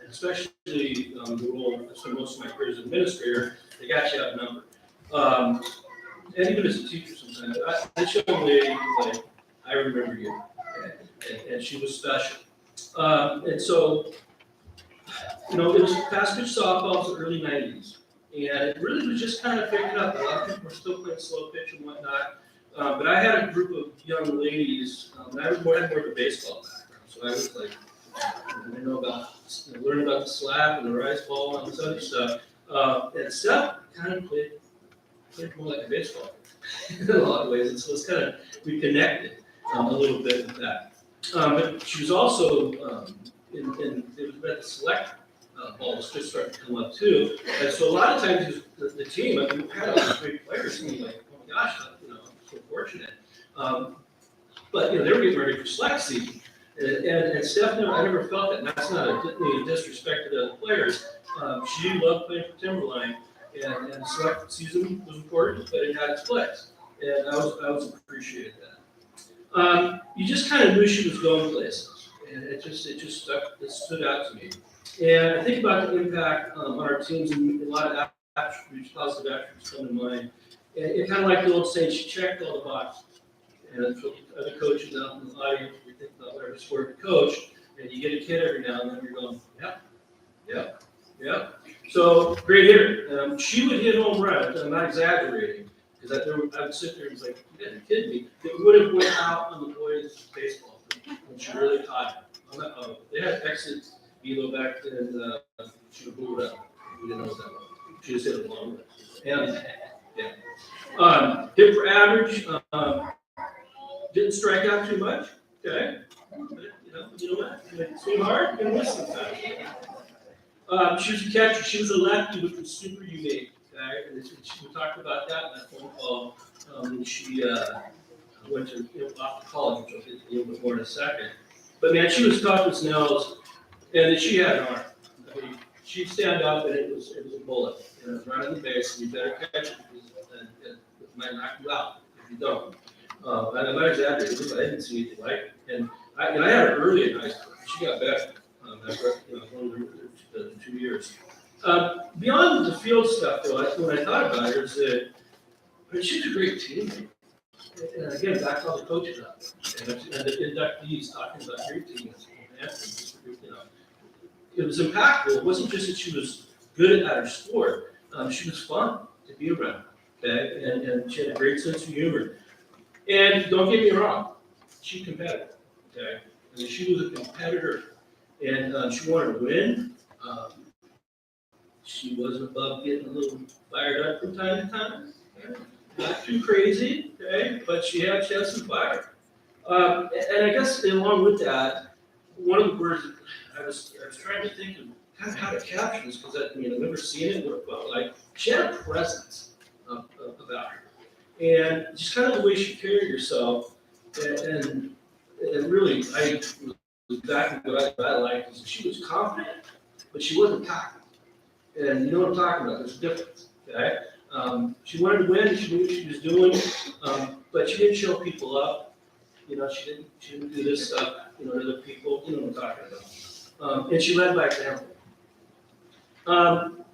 And especially the role, I spent most of my career as an administrator, they got you outnumbered. And even as a teacher sometimes, this young lady was like, I remember you, and she was special. And so, it was fast pitch softball, it was the early 90s. And it really was just kind of picking up. A lot of people were still playing slow pitch and whatnot. But I had a group of young ladies, and I had more of a baseball background. So I was like, I know about, learning about the slap and the rice ball and all this other stuff. And Steph kind of played more like a baseball in a lot of ways. And so it's kind of, we connected a little bit with that. But she was also, it was at the select balls just starting to come up too. And so a lot of times the team, I mean, we had all these great players, and you're like, oh my gosh, I'm so fortunate. But they were getting ready for select season. And Steph, I never felt that, and that's not a disrespect to the other players. She loved playing for Timberline, and select season was important, but it had its place. And I was appreciated that. You just kind of knew she was going places, and it just stood out to me. And I think about the impact on our teams, and a lot of attributes, positive attributes come to mind. And it kind of like the old saying, she checked all the boxes. And that's what other coaches out in the audience, we think about whatever sport you coach, and you get a kid every now and then, you're going, yeah. So, great hitter. She would hit home runs, I'm not exaggerating, because I would sit there and was like, you gotta be kidding me. It would have went out on the boys' baseball field when she really caught it. They had exit velo back then, she would blew it up. We didn't know that well. She just hit it long way. And, yeah. Hit for average, didn't strike out too much, okay? But, you know what? It's too hard, you're gonna miss sometimes. She was a catcher. She was a lefty, which was super unique, okay? And we talked about that in that phone call when she went to off to college, which I'll get a little bit more in a second. But man, she was tough as nails, and then she had an arm. I mean, she'd stand up, and it was a bullet. Running the base, and you better catch it because it might knock you out if you don't. I'm not exaggerating, but I didn't see anything like it. And I had her early in high school. She got better after one of the 2 years. Beyond the field stuff, though, when I thought about her, is that she's a great teammate. And again, back to all the coaches out there, and the inductees talking about your team. It was impactful. It wasn't just that she was good at her sport. She was fun to be around. Okay, and she had a great sense of humor. And don't get me wrong, she's competitive. Okay, I mean, she was a competitor, and she wanted to win. She wasn't above getting a little fired up from time to time. Okay? Not too crazy, okay, but she had some fire. And I guess along with that, one of the words I was trying to think of kind of how to capture this, because I remember seeing it, what it felt like. She had a presence about her. And just kind of the way she carried herself, and really, I was exactly what I liked, is she was confident, but she wasn't cocky. And you know what I'm talking about, there's a difference, okay? She wanted to win, she knew what she was doing, but she didn't show people up. You know, she didn't do this stuff, you know, to other people, you know what I'm talking about. And she led by example.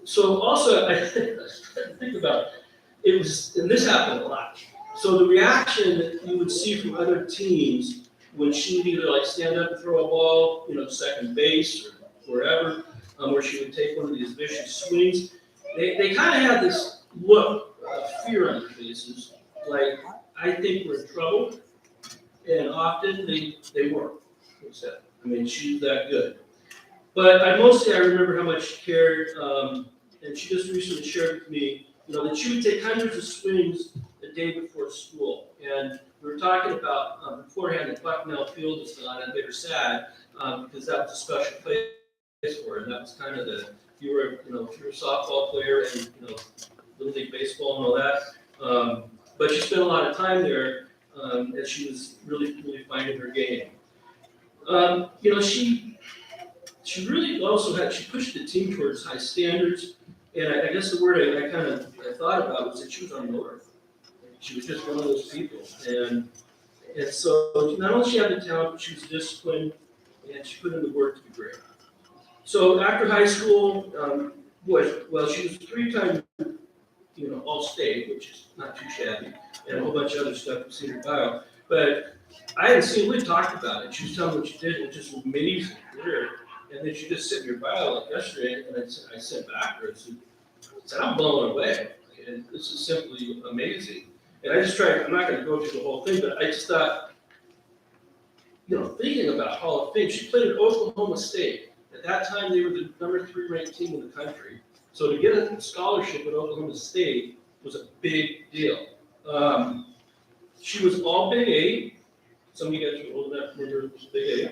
So also, I think about it was, and this happened a lot. So the reaction that you would see from other teams when she would either like stand up and throw a ball, you know, second base or wherever, where she would take one of these vicious swings, they kind of had this look of fear on their faces, like, I think we're in trouble, and often they were. I mean, she was that good. But I remember how much she cared, and she just recently shared with me, you know, that she would take hundreds of swings the day before school. And we were talking about beforehand that Bucknell Field was gone, and they were sad because that was a special place for her, and that was kind of if you were a softball player and Little League baseball and all that. But she spent a lot of time there, and she was really finding her game. She really also she pushed the team towards high standards, and I guess the word I thought about was that she was unmotivated. She was just one of those people, and so not only she had the talent, but she was disciplined, and she put in the work to be great. So after high school, she was 3-time, All-State, which is not too shabby, and a whole bunch of other stuff you've seen her bio. But I hadn't seen, we talked about it. She was telling me what she did, it was just amazing. And then she just sent me her bio like yesterday, and I sent back her and said, I'm blown away. And this is simply amazing. And I just tried, I'm not going to go through the whole thing, but I just thought, thinking about Hall of Fame, she played at Oklahoma State. At that time, they were the number 3 ranked team in the country. So to get a scholarship at Oklahoma State was a big deal. She was all Big 8. Some of you guys are old enough to remember Big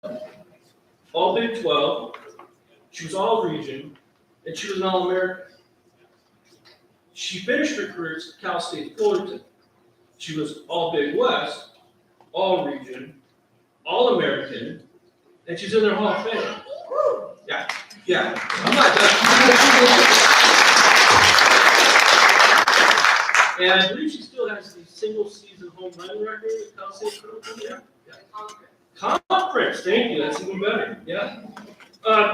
8. All Big 12. She was all region, and she was an All-American. She finished her career at Cal State Fullerton. She was all Big West, all region, all American, and she's in their Hall of Fame. Yeah. I'm not done. And I believe she still has the single-season home run record at Cal State Fullerton. Yeah. Conference, thank you. That's even better. Yeah.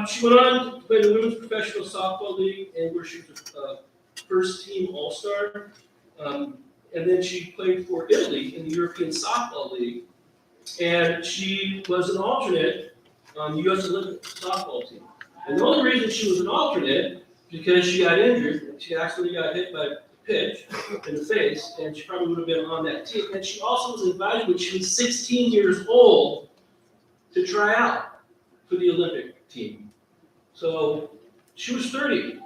She went on to play the Women's Professional Softball League, and where she was a first-team All-Star. And then she played for Italy in the European Softball League. And she was an alternate on the U.S. Olympic softball team. And the only reason she was an alternate because she got injured. She actually got hit by a pitch in the face, and she probably would have been on that team. And she also was invited when she was 16 years old to try out for the Olympic team. So she was 30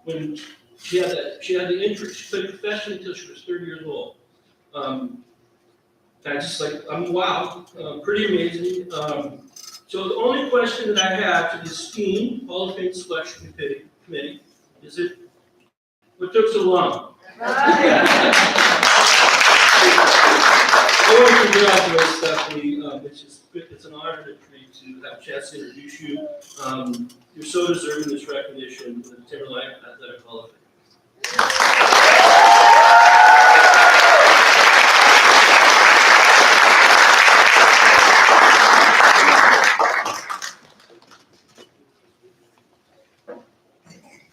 when she had the injury. She played professionally until she was 30 years old. Wow, pretty amazing. So the only question that I have to the esteemed Hall of Fame selection committee is what took so long? I want to congratulate Stephanie. It's an honor to have a chance to introduce you. You're so deserving of this recognition with the Timberline Athletic Hall of Fame.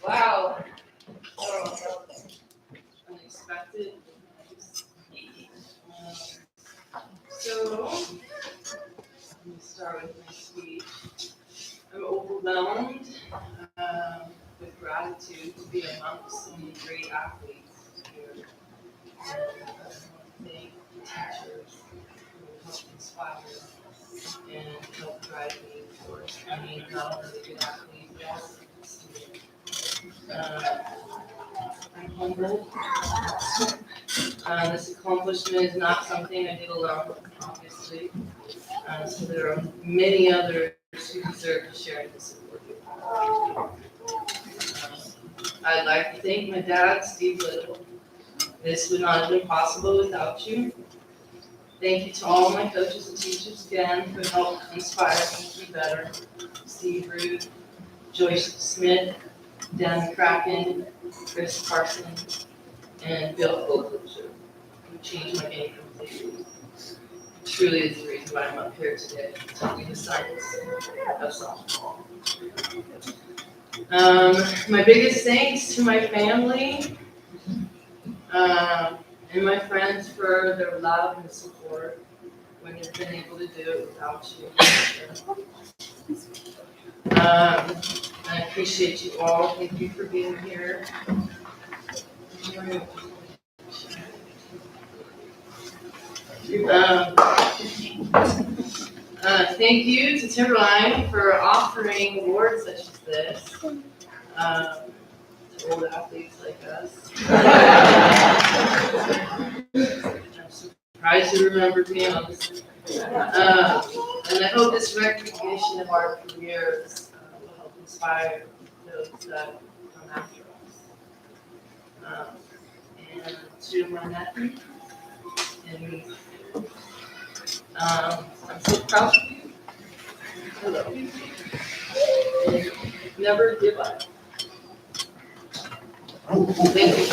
Wow. Unexpected. So, let me start with my speech. I'm overwhelmed with gratitude to be amongst so many great athletes here. And I want to thank the teachers who helped inspire and help drive me towards becoming not only a good athlete, but also a good student. I'm humbled. This accomplishment is not something I did alone, obviously. So there are many others who deserve to share this award with. I'd like to thank my dad, Steve Little. This would not have been possible without you. Thank you to all my coaches and teachers again who helped inspire me to be better. Steve Root, Joyce Smith, Dan McCracken, Chris Carson, and Bill Folklinger, who changed my game completely. Truly is the reason why I'm up here today, telling you the science of softball. My biggest thanks to my family, and my friends for their love and support when you've been able to do it without you. I appreciate you all. Thank you for being here. Thank you to Timberline for offering awards such as this to old athletes like us. I'm surprised you remembered me, honestly. And I hope this recognition of our careers will help inspire those that come after us. And to my nephew, and I'm so proud of you. I love you. And never give up. Thank you.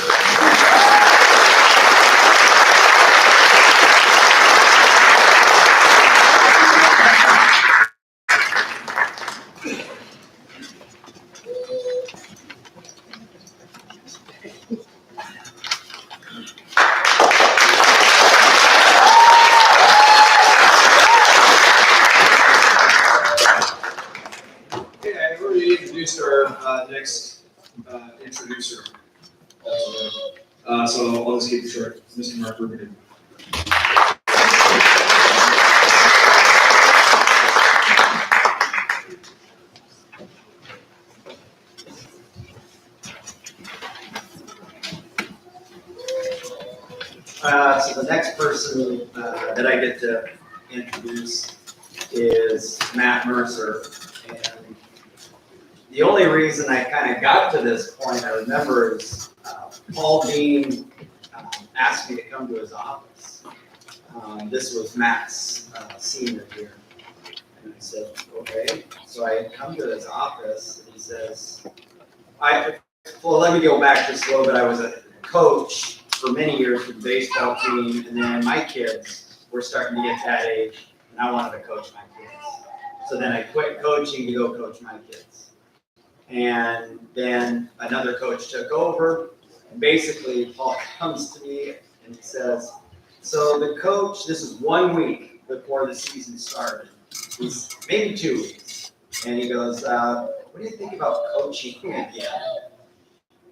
Okay, I've already introduced our next introducer. So I'll just keep it short. Mr. Mark Rubin. So the next person that I get to introduce is Matt Mercer. And the only reason I kind of got to this point, I remember, is Paul Dean asked me to come to his office. This was Matt's senior year. And I said, okay. So I come to his office and he says, well, let me go back just a little bit. I was a coach for many years for the baseball team, and then my kids were starting to get that age, and I wanted to coach my kids. So then I quit coaching to go coach my kids. And then another coach took over, and basically Paul comes to me and he says, so the coach, this is 1 week before the season started, it's maybe 2 weeks, and he goes, what do you think about coaching again?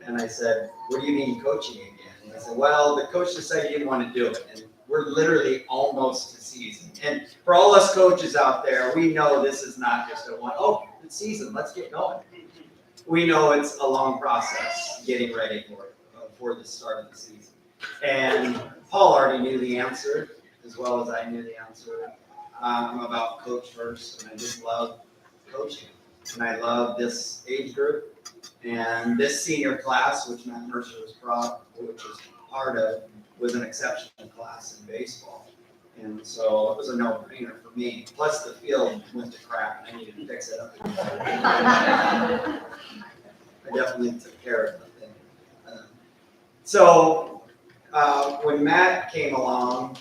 And I said, what do you mean coaching again? And I said, well, the coach decided he didn't want to do it. And we're literally almost to season. And for all us coaches out there, we know this is not just it's season, let's get going. We know it's a long process getting ready for the start of the season. And Paul already knew the answer as well as I knew the answer. I'm about coach first, and I just love coaching. And I love this age group. And this senior class, which Matt Mercer was part of, was an exceptional class in baseball. And so it was a no-brainer for me. Plus the field went to crap and I needed to fix it up. I definitely took care of the thing. So when Matt came along,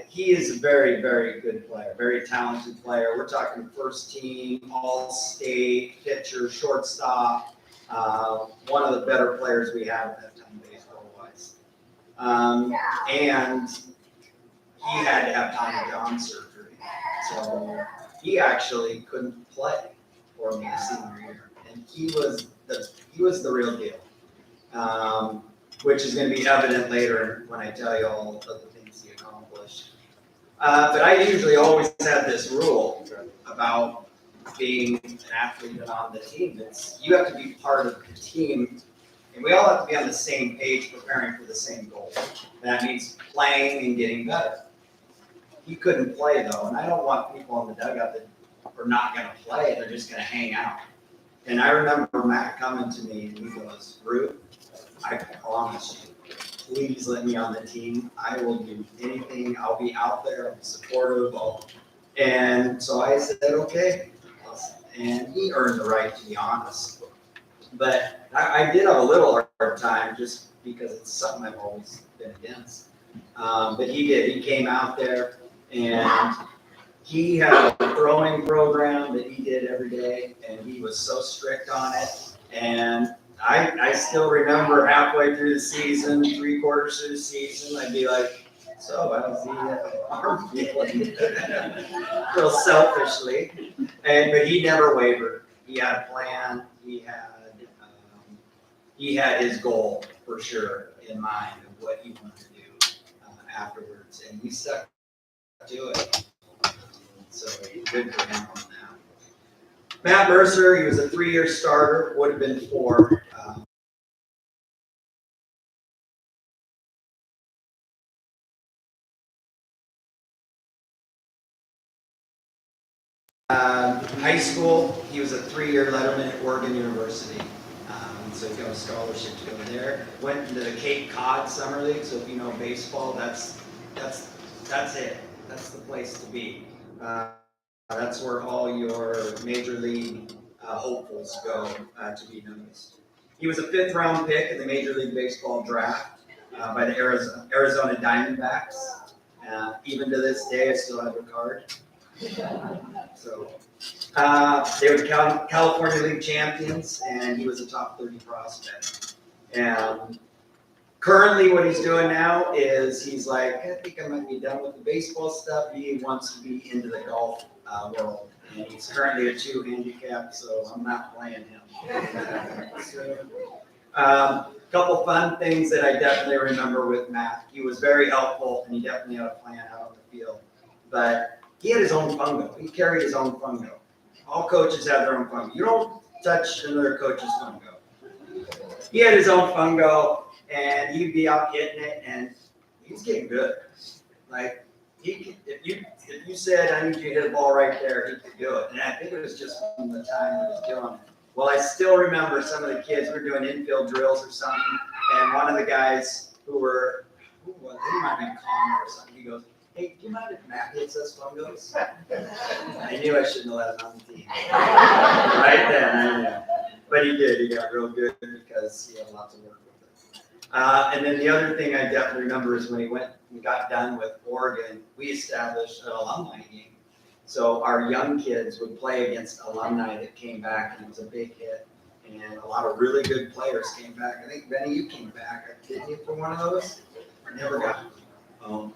he is a very, very good player, very talented player. We're talking first team, all-state, pitcher, shortstop, one of the better players we had at that time, baseball-wise. And he had to have Tommy John surgery. So he actually couldn't play for me senior year. And he was the real deal, which is going to be evident later when I tell you all of the things he accomplished. But I usually always had this rule about being an athlete and on the team. You have to be part of the team, and we all have to be on the same page preparing for the same goal. That means playing and getting better. He couldn't play though, and I don't want people in the dugout that are not going to play, they're just going to hang out. And I remember Matt coming to me and he goes, Ruth, I promise you, please let me on the team. I will do anything. I'll be out there. I'm supportive. And so I said, okay. And he earned the right, to be honest. But I did have a little hard time just because it's something I've always been against. But he did. He came out there and he had a throwing program that he did every day, and he was so strict on it. And I still remember halfway through the season, 3/4 through the season, I'd be like, so how's the arm feeling? Real selfishly. But he never wavered. He had a plan. He had his goal for sure in mind of what he wanted to do afterwards, and he stuck to it. So good for him on that. Matt Mercer, he was a 3-year starter, would have been 4. High school, he was a 3-year letterman at Oregon University. So he got a scholarship to go there. Went into the Cape Cod Summer League, so if you know baseball, that's it. That's the place to be. That's where all your major league hopefuls go to be noticed. He was a 5th round pick in the Major League Baseball draft by the Arizona Diamondbacks. Even to this day, I still have a card. So they were the California League champions, and he was a top 30 prospect. And currently what he's doing now is he's like, I think I might be done with the baseball stuff. He wants to be into the golf world. And he's currently a 2 handicap, so I'm not playing him. Couple fun things that I definitely remember with Matt. He was very helpful, and he definitely had a plan out on the field. But he had his own fungo. He carried his own fungo. All coaches have their own fungo. You don't touch another coach's fungo. He had his own fungo, and he'd be out hitting it, and he was getting good. Like, if you said, I need you to hit a ball right there, he could do it. And I think it was just from the time he was doing it. Well, I still remember some of the kids were doing infield drills or something, and one of the guys who was, he might have been Connor or something, he goes, hey, do you mind if Matt hits us fungos? I knew I shouldn't have let him on the team. Right then, I knew. But he did, he got real good because he had lots of work with it. And then the other thing I definitely remember is when he got done with Oregon, we established an alumni game. So our young kids would play against alumni that came back, and it was a big hit. And a lot of really good players came back. I think, Benny, you came back, didn't you, for one of those? I never got it.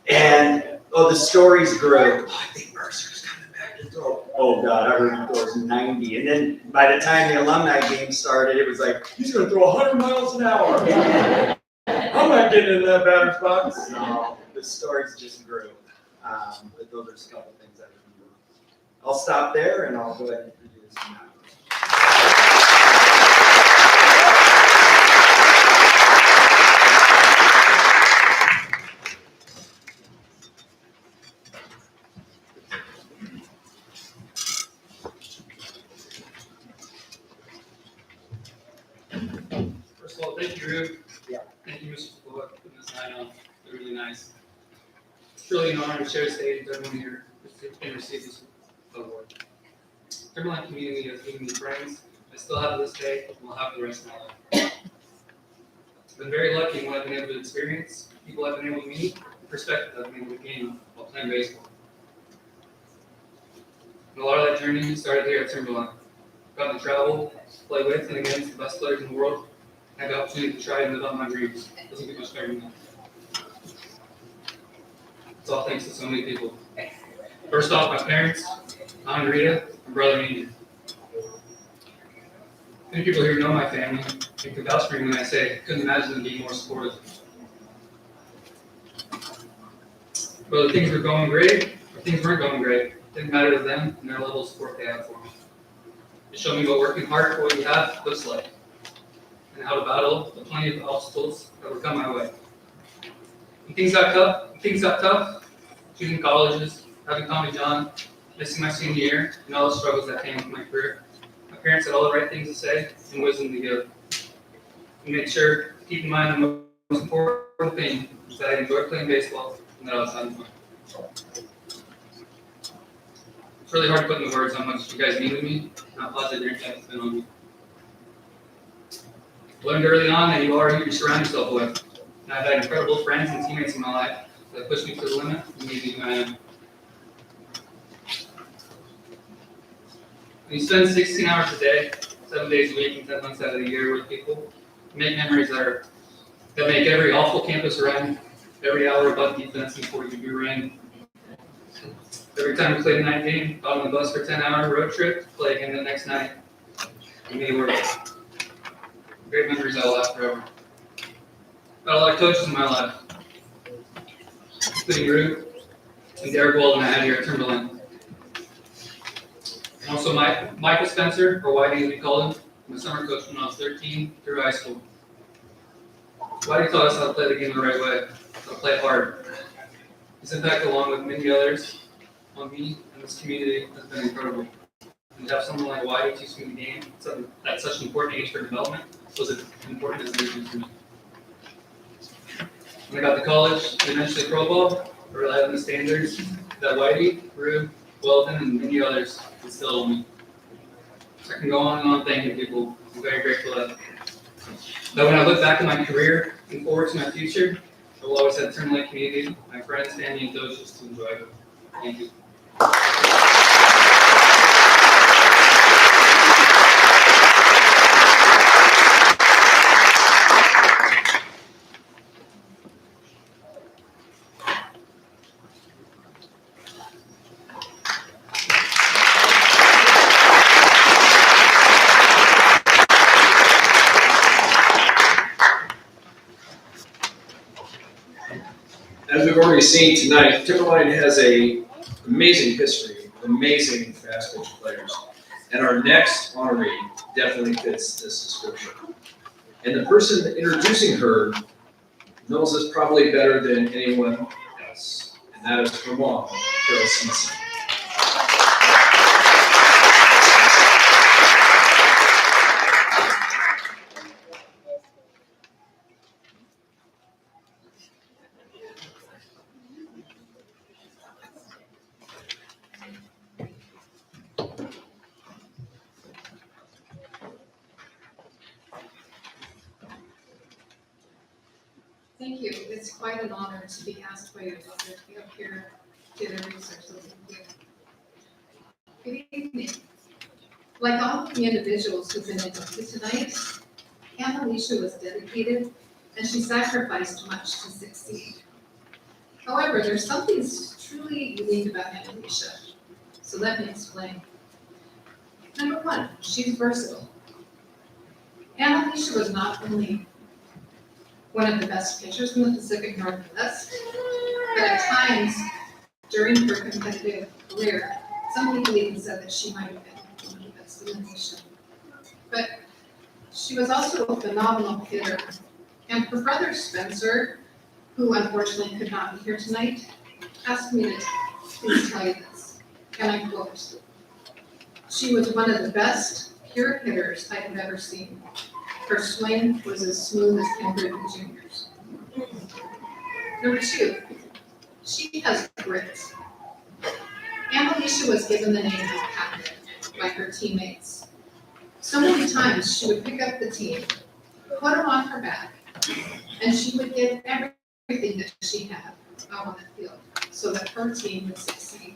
And the stories grew. Oh, I think Mercer's coming back to throw. Oh God, I heard he throws 90. And then by the time the alumni game started, it was like, he's going to throw 100 miles an hour. I'm not getting in that batter's box. No, the stories just grew. But those are just a couple things I remember. I'll stop there and I'll go ahead and introduce Matt. First of all, thank you, Ruth. Yeah. Thank you, Mr. Floyd, for putting this night on. They're really nice. It's really an honor to share the stage with everyone here and receive this award. Timberline community has given me friends I still have to this day and will have for the rest of my life. I've been very lucky in what I've been able to experience, people I've been able to meet, and perspective I've been able to gain while playing baseball. And a lot of that journey started here at Timberline. I've gotten to travel, play with and against the best players in the world, and had the opportunity to try and live out my dreams. It doesn't get much better than that. It's all thanks to so many people. First off, my parents, Aunt Rita, and brother Andrew. Many people here know my family and can vouch for me when I say I couldn't imagine them being more supportive. Whether things were going great or things weren't going great, it didn't matter to them and their level of support they had for me. It showed me what working hard for what you have looks like, and how to battle the plenty of obstacles that would come my way. When things got tough, choosing colleges, having Tommy John, missing my senior year, and all the struggles that came with my career, my parents had all the right things to say and wisdom to give. And made sure to keep in mind the most important thing is that I enjoyed playing baseball and that I was having fun. It's really hard to put into words how much you guys mean to me and how positive your impact has been on me. Learned early on that you are who you surround yourself with. And I've had incredible friends and teammates in my life that pushed me to the limit and made me who I am. When you spend 16 hours a day, 7 days a week, and 10 months out of the year with people, you make memories that make every awful campus run, every hour above defense and 40-degree rain. Every time we played a night game, got on the bus for a 10-hour road trip, play again the next night. And they were great memories I'll last forever. Got a lot of coaches in my life, including Rue and Derek Walden I had here at Timberland. And also Michael Spencer, or Whitey as we called him, my summer coach when I was 13 through high school. Whitey taught us how to play the game the right way, how to play hard. His impact, along with many others, on me and this community has been incredible. And to have someone like Whitey teach me the game at such an important age for development was as important as it is to me. When I got to college and eventually pro ball, I relied on the standards that Whitey, Rue, Weldon, and many others instilled in me. I can go on and on thanking people. I'm very grateful for that. But when I look back at my career and forward to my future, I will always have Timberland community, my friends, family, and coaches to enjoy. Thank you. As we've already seen tonight, Timberline has an amazing history of amazing fast pitch players. And our next honoree definitely fits this description. And the person introducing her knows us probably better than anyone else. And that is her mom, Carol Simpson. Thank you. It's quite an honor to be asked by your mother to be up here to the research with you. Good evening. Like all the individuals who've been inducted tonight, Annalisa was dedicated and she sacrificed much to succeed. However, there's something truly unique about Annalisa, so let me explain. Number one, she's versatile. Annalisa was not only one of the best pitchers in the Pacific Northwest, but at times during her competitive career, some people even said that she might have been one of the best in the nation. But she was also a phenomenal hitter. And her brother Spencer, who unfortunately could not be here tonight, asked me to please tell you this, and I quote, "She was one of the best pure hitters I have ever seen. Her swing was as smooth as Ken Griffey Jr.'s. Number two, she has grit. Annalisa was given the name of Captain by her teammates. So many times she would pick up the team, put them on her back, and she would give everything that she had out on the field so that her team would succeed.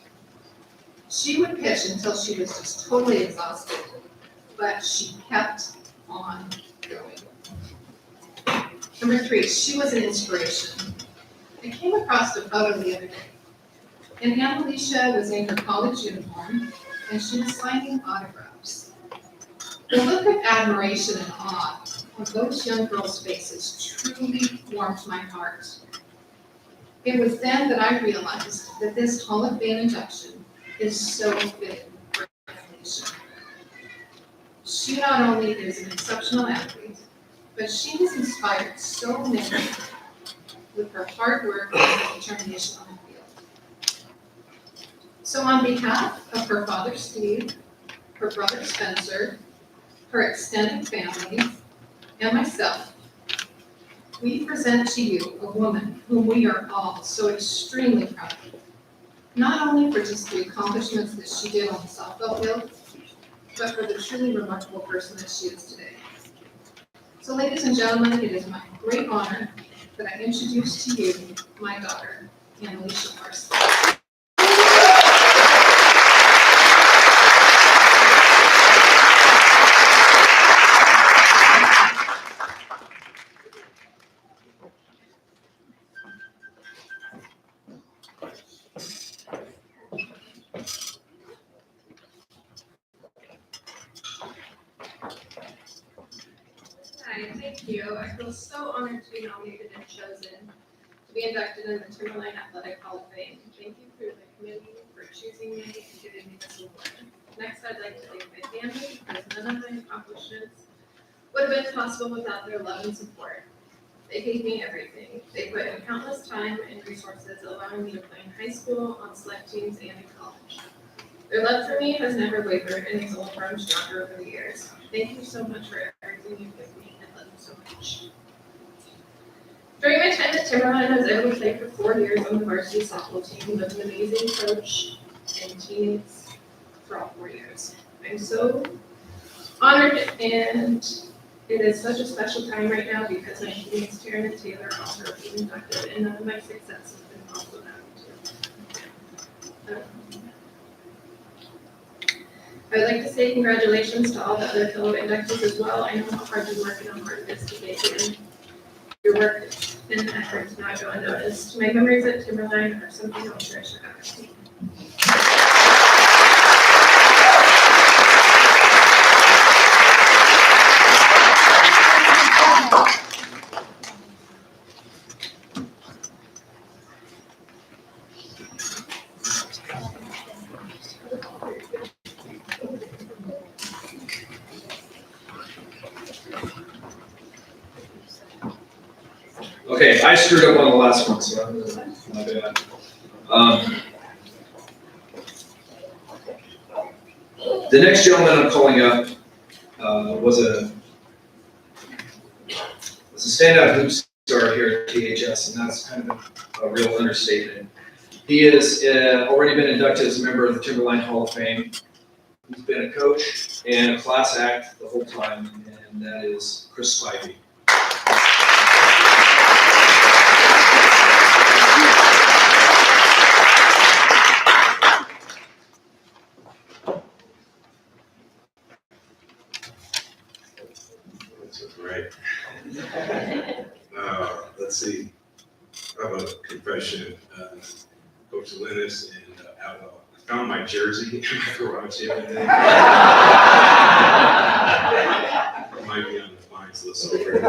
She would pitch until she was just totally exhausted, but she kept on going. Number three, she was an inspiration. I came across a photo the other day, and Annalisa was in her college uniform, and she was signing autographs. The look of admiration and awe on those young girls' faces truly warmed my heart. It was then that I realized that this Hall of Fame induction is so fitting for Annalisa. She not only is an exceptional athlete, but she has inspired so many with her hard work and determination on the field. So on behalf of her father Steve, her brother Spencer, her extended family, and myself, we present to you a woman whom we are all so extremely proud of, not only for just the accomplishments that she did on the softball field, but for the truly remarkable person that she is today. So ladies and gentlemen, it is my great honor that I introduce to you my daughter, Annalisa Parsons. Hi, thank you. I feel so honored to be nominated and chosen to be inducted in the Timberline Athletic Hall of Fame. Thank you for the committee for choosing me and giving me this award. Next, I'd like to thank my family because none of my accomplishments would have been possible without their love and support. They gave me everything. They put in countless time and resources, allowing me to play in high school, on select teams, and in college. Their love for me has never wavered, and it's only grown stronger over the years. Thank you so much for everything you've given me, and love you so much. During my time at Timberline, I was able to play for 4 years on the varsity softball team with an amazing coach and teammates for all 4 years. I'm so honored, and it is such a special time right now because my teammates Taryn and Taylor also are being inducted, and none of my success has been possible without them. I would like to say congratulations to all the other fellow inductees as well. I know how hard you work and how hard it is to get here. Your work and effort does not go unnoticed. My memories at Timberline are something I'll cherish forever. Okay, I screwed up on the last one, so my bad. The next gentleman I'm calling up was a standout hoop star here at THS, and that's kind of a real understatement. He has already been inducted as a member of the Timberline Hall of Fame. He's been a coach and a class act the whole time, and that is Chris Spivey. Right. Let's see. I have a confession. Coach Linus and Outlaw. I found my jersey in my garage the other day. It might be on the fines list over.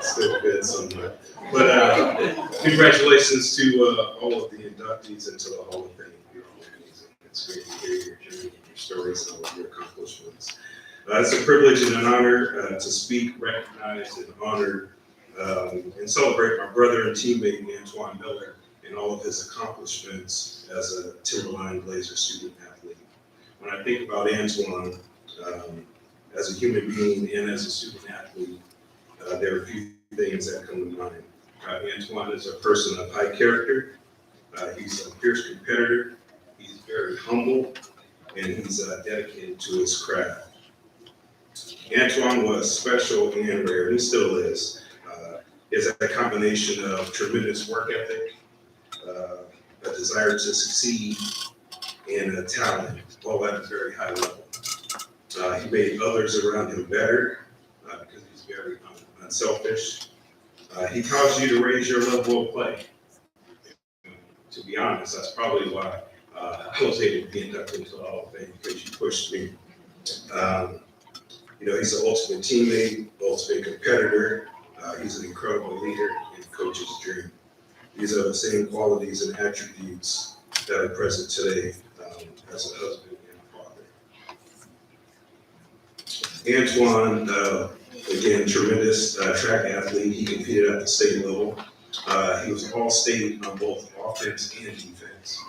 Still good somewhere. But congratulations to all of the inductees into the Hall of Fame. You're all amazing. It's great to hear your journey, your stories, and all of your accomplishments. It's a privilege and an honor to speak, recognize, and honor and celebrate my brother and teammate Antoine Miller and all of his accomplishments as a Timberline Blazer student athlete. When I think about Antoine as a human being and as a student athlete, there are a few things that come to mind. Antoine is a person of high character. He's a fierce competitor. He's very humble, and he's dedicated to his craft. Antoine was special and rare, and he still is. Is a combination of tremendous work ethic, a desire to succeed, and a talent, all at a very high level. He made others around him better because he's very unselfish. He caused you to raise your level of play. To be honest, that's probably why I was able to be inducted into the Hall of Fame, because you pushed me. He's an ultimate teammate, ultimate competitor. He's an incredible leader and coach's dream. These are the same qualities and attributes that are present today as a husband and a father. Antoine, again, tremendous track athlete. He competed at the state level. He was all-state on both offense and defense.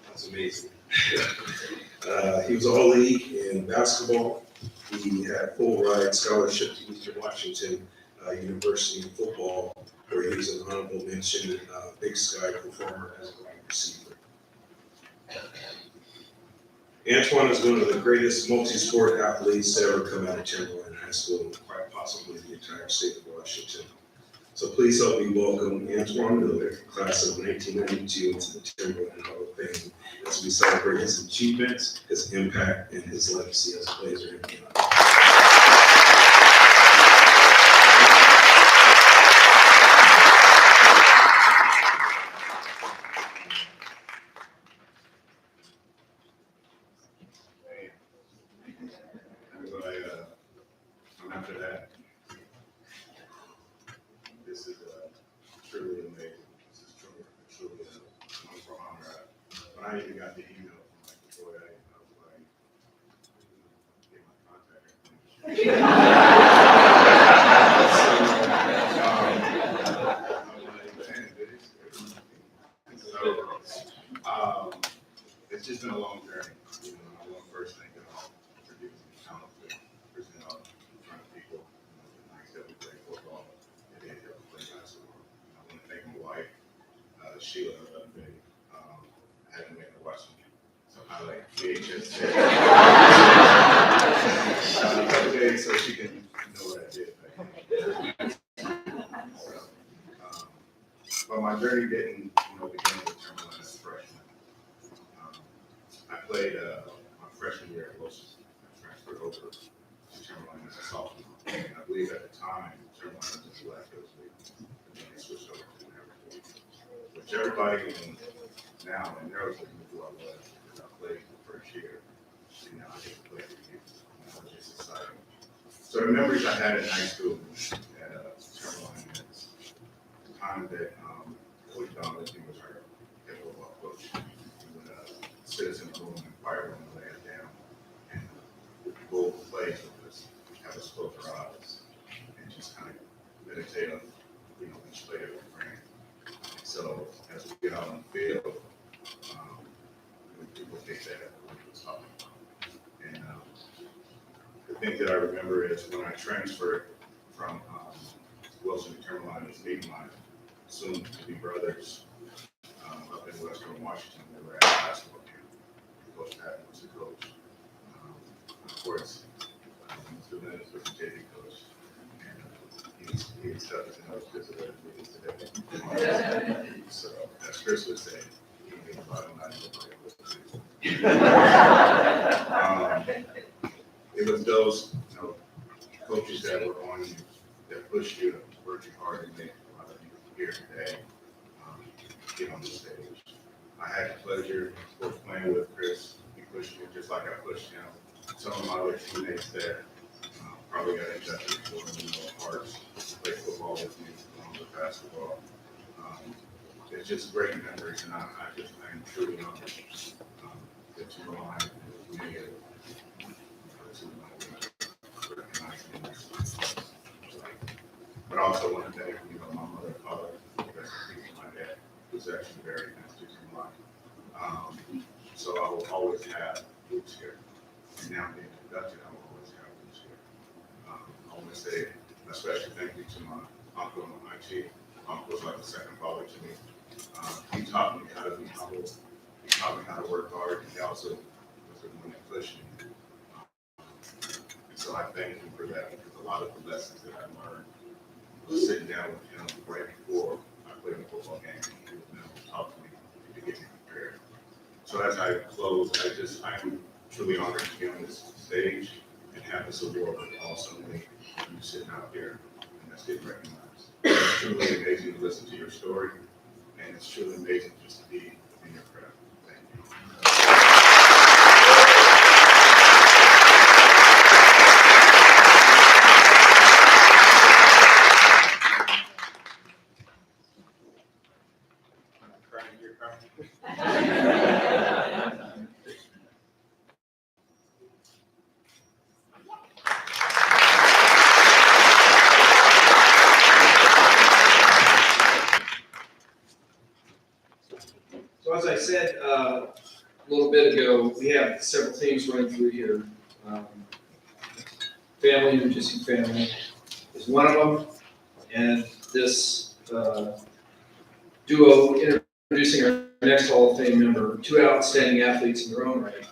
That's amazing. He was all-league in basketball. He had full ride scholarship to Eastern Washington University in football, where he was an honorable mention, Big Sky performer as a wide receiver. Antoine is one of the greatest multi-sport athletes to ever come out of Timberline High School, and quite possibly the entire state of Washington. So please help me welcome Antoine Miller, class of 1992, into the Timberline Hall of Fame as we celebrate his achievements, his impact, and his legacy as a Blazer and beyond. Come after that. This is truly amazing. This is truly a wonderful honor. When I even got the email from like before that, I was like, get my contact information. It's just been a long journey. You know, I want to first thank y'all for giving me the chance to present out in front of people. The nights that we play football, the days that we play basketball. I want to thank my wife, Sheila, I haven't made her watch me, so I like THS a couple days so she can know what I did. But my journey didn't, begin with Timberline as a freshman. I played my freshman year at Wilson. I transferred over to Timberline as a sophomore. And I believe at the time, Timberline was in the Black Hills League. And then they switched over to the American League. Which everybody now in Maryland knew who I was because I played the first year. And now I get to play with you. And it was just exciting. So the memories I had in high school at Timberline is the time that Coach Donald was our head football coach. He would sit us in the room and fire room and lay us down. And go plays with us, have us close our eyes, and just kind of meditate on, each play that we ran. So as we get out on the field, people think that what he was talking about. And the thing that I remember is when I transferred from Wilson to Timberline as meeting my soon-to-be brothers up in Western Washington. They were at a basketball camp. Coach Patton was the coach. Of course, Mr. Lennon was the JV coach. And he stuck his nose because of what it is today. So, as Chris would say, he made a lot of money. It was those, coaches that were on you, that pushed you to work hard and make a lot of you here today get on the stage. I had the pleasure of playing with Chris. He pushed me just like I pushed him. Some of my other teammates that probably got inducted for hearts, play football with me, along with basketball. It's just great memories, and I'm truly honored that you aligned with me to recognize me. But I also want to thank my mother and father, because my dad was actually very nasty in life. So I will always have roots here. And now being inducted, I will always have roots here. I want to say a special thank you to my uncle and my auntie. My uncle was like a second father to me. He taught me how to be humble. He taught me how to work hard. And he also was the one that pushed me. And so I thank him for that, because a lot of the lessons that I learned was sitting down with him right before I played a football game. He would talk to me to get me prepared. So as I close, I'm truly honored to be on this stage and have this award with also me, you sitting out here, and that's getting recognized. It's truly amazing to listen to your story, and it's truly amazing just to be in your crowd. Thank you. So as I said a little bit ago, we have several themes running through here. Family, introducing family is one of them, and this duo introducing our next Hall of Fame member, two outstanding athletes in their own right.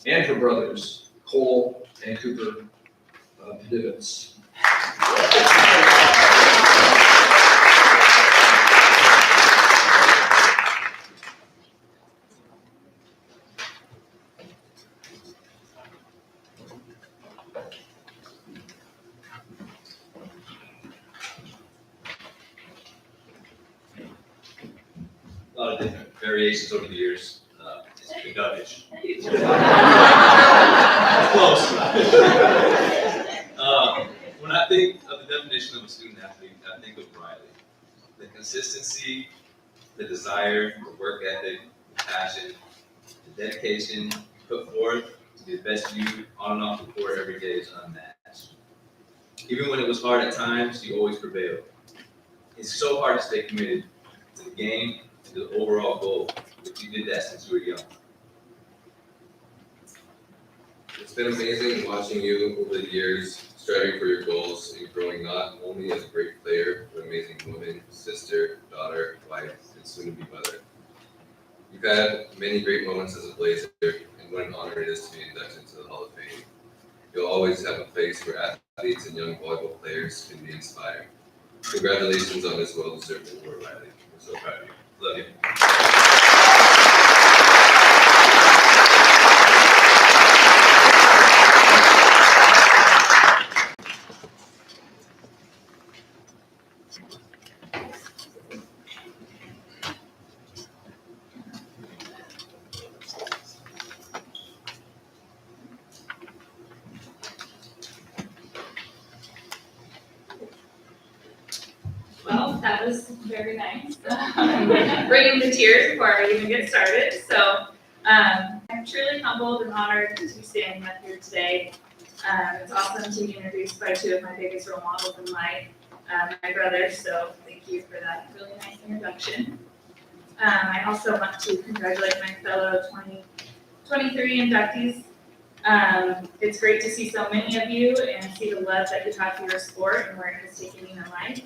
and her brothers, Cole and Cooper Pidivitz. A lot of different variations over the years. It's been dovish. Close. When I think of the definition of a student athlete, I think of Riley. The consistency, the desire, the work ethic, the passion, the dedication put forth to be the best you on and off the court every day is unmatched. Even when it was hard at times, you always prevailed. It's so hard to stay committed to the game, to the overall goal, but you did that since you were young. It's been amazing watching you over the years, striving for your goals and growing not only as a great player, but an amazing woman, sister, daughter, wife, and soon-to-be mother. You've had many great moments as a Blazer, and what an honor it is to be inducted into the Hall of Fame. You'll always have a place where athletes and young volleyball players can be inspired. Congratulations on this well-deserved award, Riley. We're so proud of you. Love you. Well, that was very nice. Bringing the tears before I even get started. So I'm truly humbled and honored to be standing up here today. It's awesome to be introduced by two of my biggest role models in life, my brothers. So thank you for that really nice introduction. I also want to congratulate my fellow 2023 inductees. It's great to see so many of you and see the love that you have for your sport and where it has taken you in life.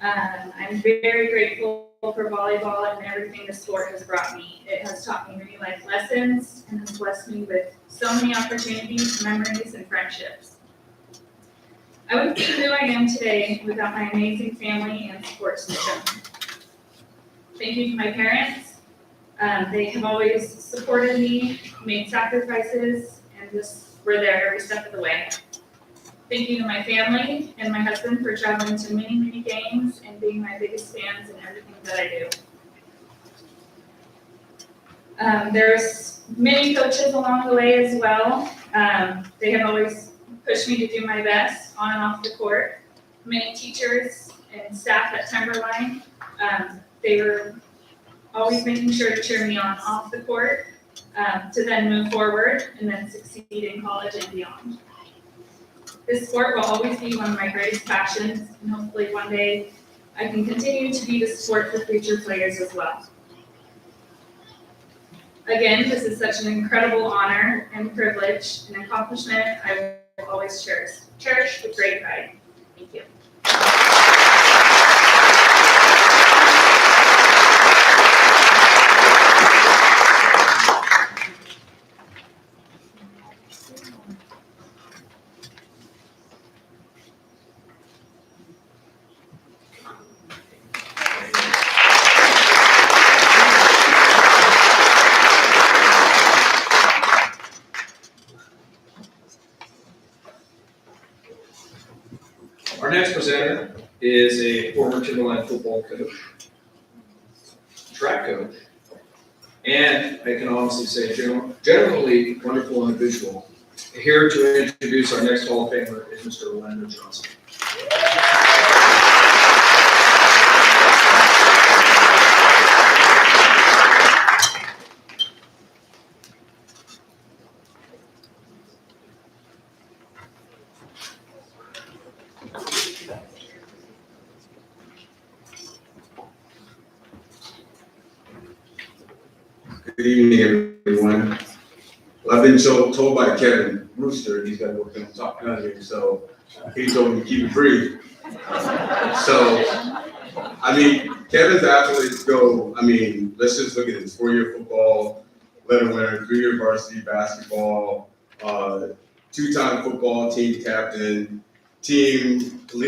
I'm very grateful for volleyball and everything the sport has brought me. It has taught me many life lessons and has blessed me with so many opportunities, memories, and friendships. I wouldn't be who I am today without my amazing family and support system. Thank you to my parents. They have always supported me, made sacrifices, and just were there every step of the way. Thank you to my family and my husband for traveling to many, many games and being my biggest fans in everything that I do. There's many coaches along the way as well. They have always pushed me to do my best on and off the court. Many teachers and staff at Timberline, they were always making sure to cheer me on off the court to then move forward and then succeed in college and beyond. This sport will always be one of my greatest passions, and hopefully one day I can continue to be the sport for future players as well. Again, this is such an incredible honor and privilege, an accomplishment I will always cherish with great pride. Thank you. Our next presenter is a former Timberline football coach, track coach, and I can honestly say generally wonderful individual. Here to introduce our next Hall of Famer is Mr. Orlando Johnson. Good evening, everyone. Well, I've been told by Kevin Rooster he's got to work on Top Gun here, so he told me to keep it brief. So, I mean, Kevin's accolades go, let's just look at his 4-year football, letter winner, 3-year varsity basketball, two-time football team captain,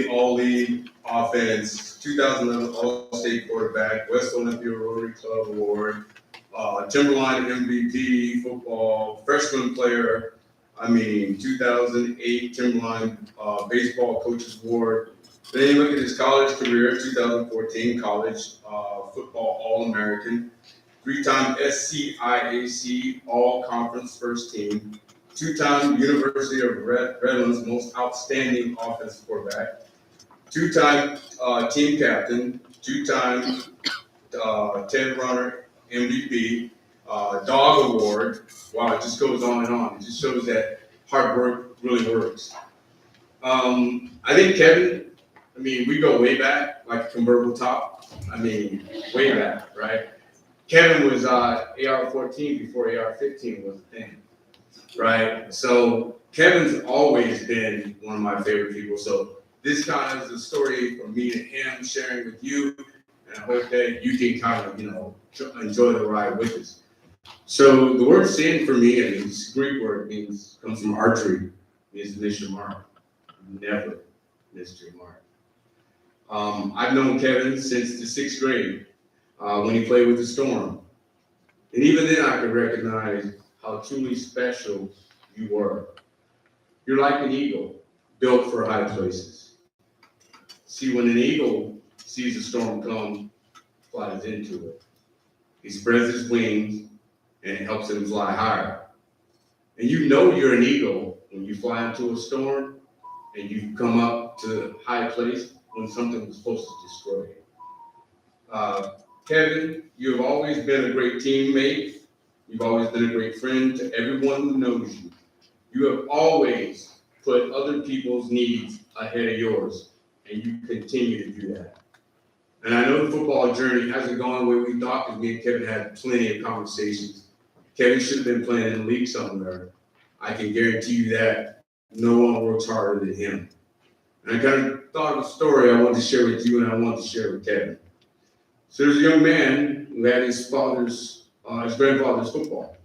all-league offense, 2011 All-State quarterback, West Olympia Rotary Club Award, Timberline MVP football, freshman player, 2008 Timberline Baseball Coaches Award. Then you look at his college career, 2014 college football All-American, 3-time SCIAC All-Conference First Team, 2-time University of Redlands Most Outstanding Offensive Quarterback, 2-time team captain, 2-time Ted Runner MVP, Dog Award. Wow, it just goes on and on. It just shows that hard work really works. I think Kevin, we go way back, like a convertible top. Way back, right? Kevin was AR-14 before AR-15 was a thing, right? So Kevin's always been one of my favorite people. So this kind of is a story from me and him sharing with you, and I hope that you can kind of, enjoy the ride with us. So the word sin for me, and it's a Greek word, comes from archery, means miss your mark. Never missed your mark. I've known Kevin since the 6th grade when he played with the Storm. And even then I could recognize how truly special you were. You're like an eagle built for high places. See, when an eagle sees a storm come, flies into it. He spreads his wings and it helps him fly higher. And you know you're an eagle when you fly into a storm and you come up to a high place when something was supposed to destroy you. Kevin, you have always been a great teammate. You've always been a great friend to everyone who knows you. You have always put other people's needs ahead of yours, and you continue to do that. And I know the football journey hasn't gone the way we thought, because me and Kevin had plenty of conversations. Kevin should have been playing in the league somewhere. I can guarantee you that no one works harder than him. And I kind of thought of a story I wanted to share with you, and I wanted to share with Kevin. So there's a young man who had his grandfather's football,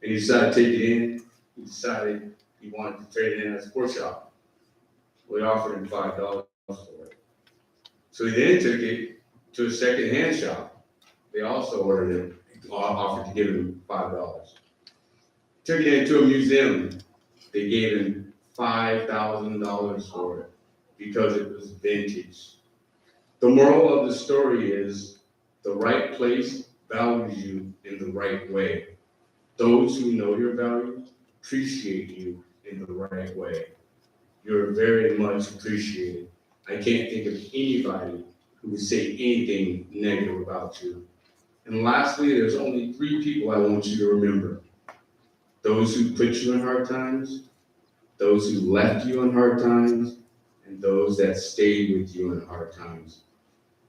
and he decided to take it in. He decided he wanted to trade it in at a sports shop. We offered him $5 for it. So he then took it to a second-hand shop. They also offered to give him $5. Took it into a museum. They gave him $5,000 for it because it was vintage. The moral of the story is the right place values you in the right way. Those who know your value appreciate you in the right way. You're very much appreciated. I can't think of anybody who would say anything negative about you. And lastly, there's only 3 people I want you to remember. Those who put you in hard times, those who left you in hard times, and those that stayed with you in hard times.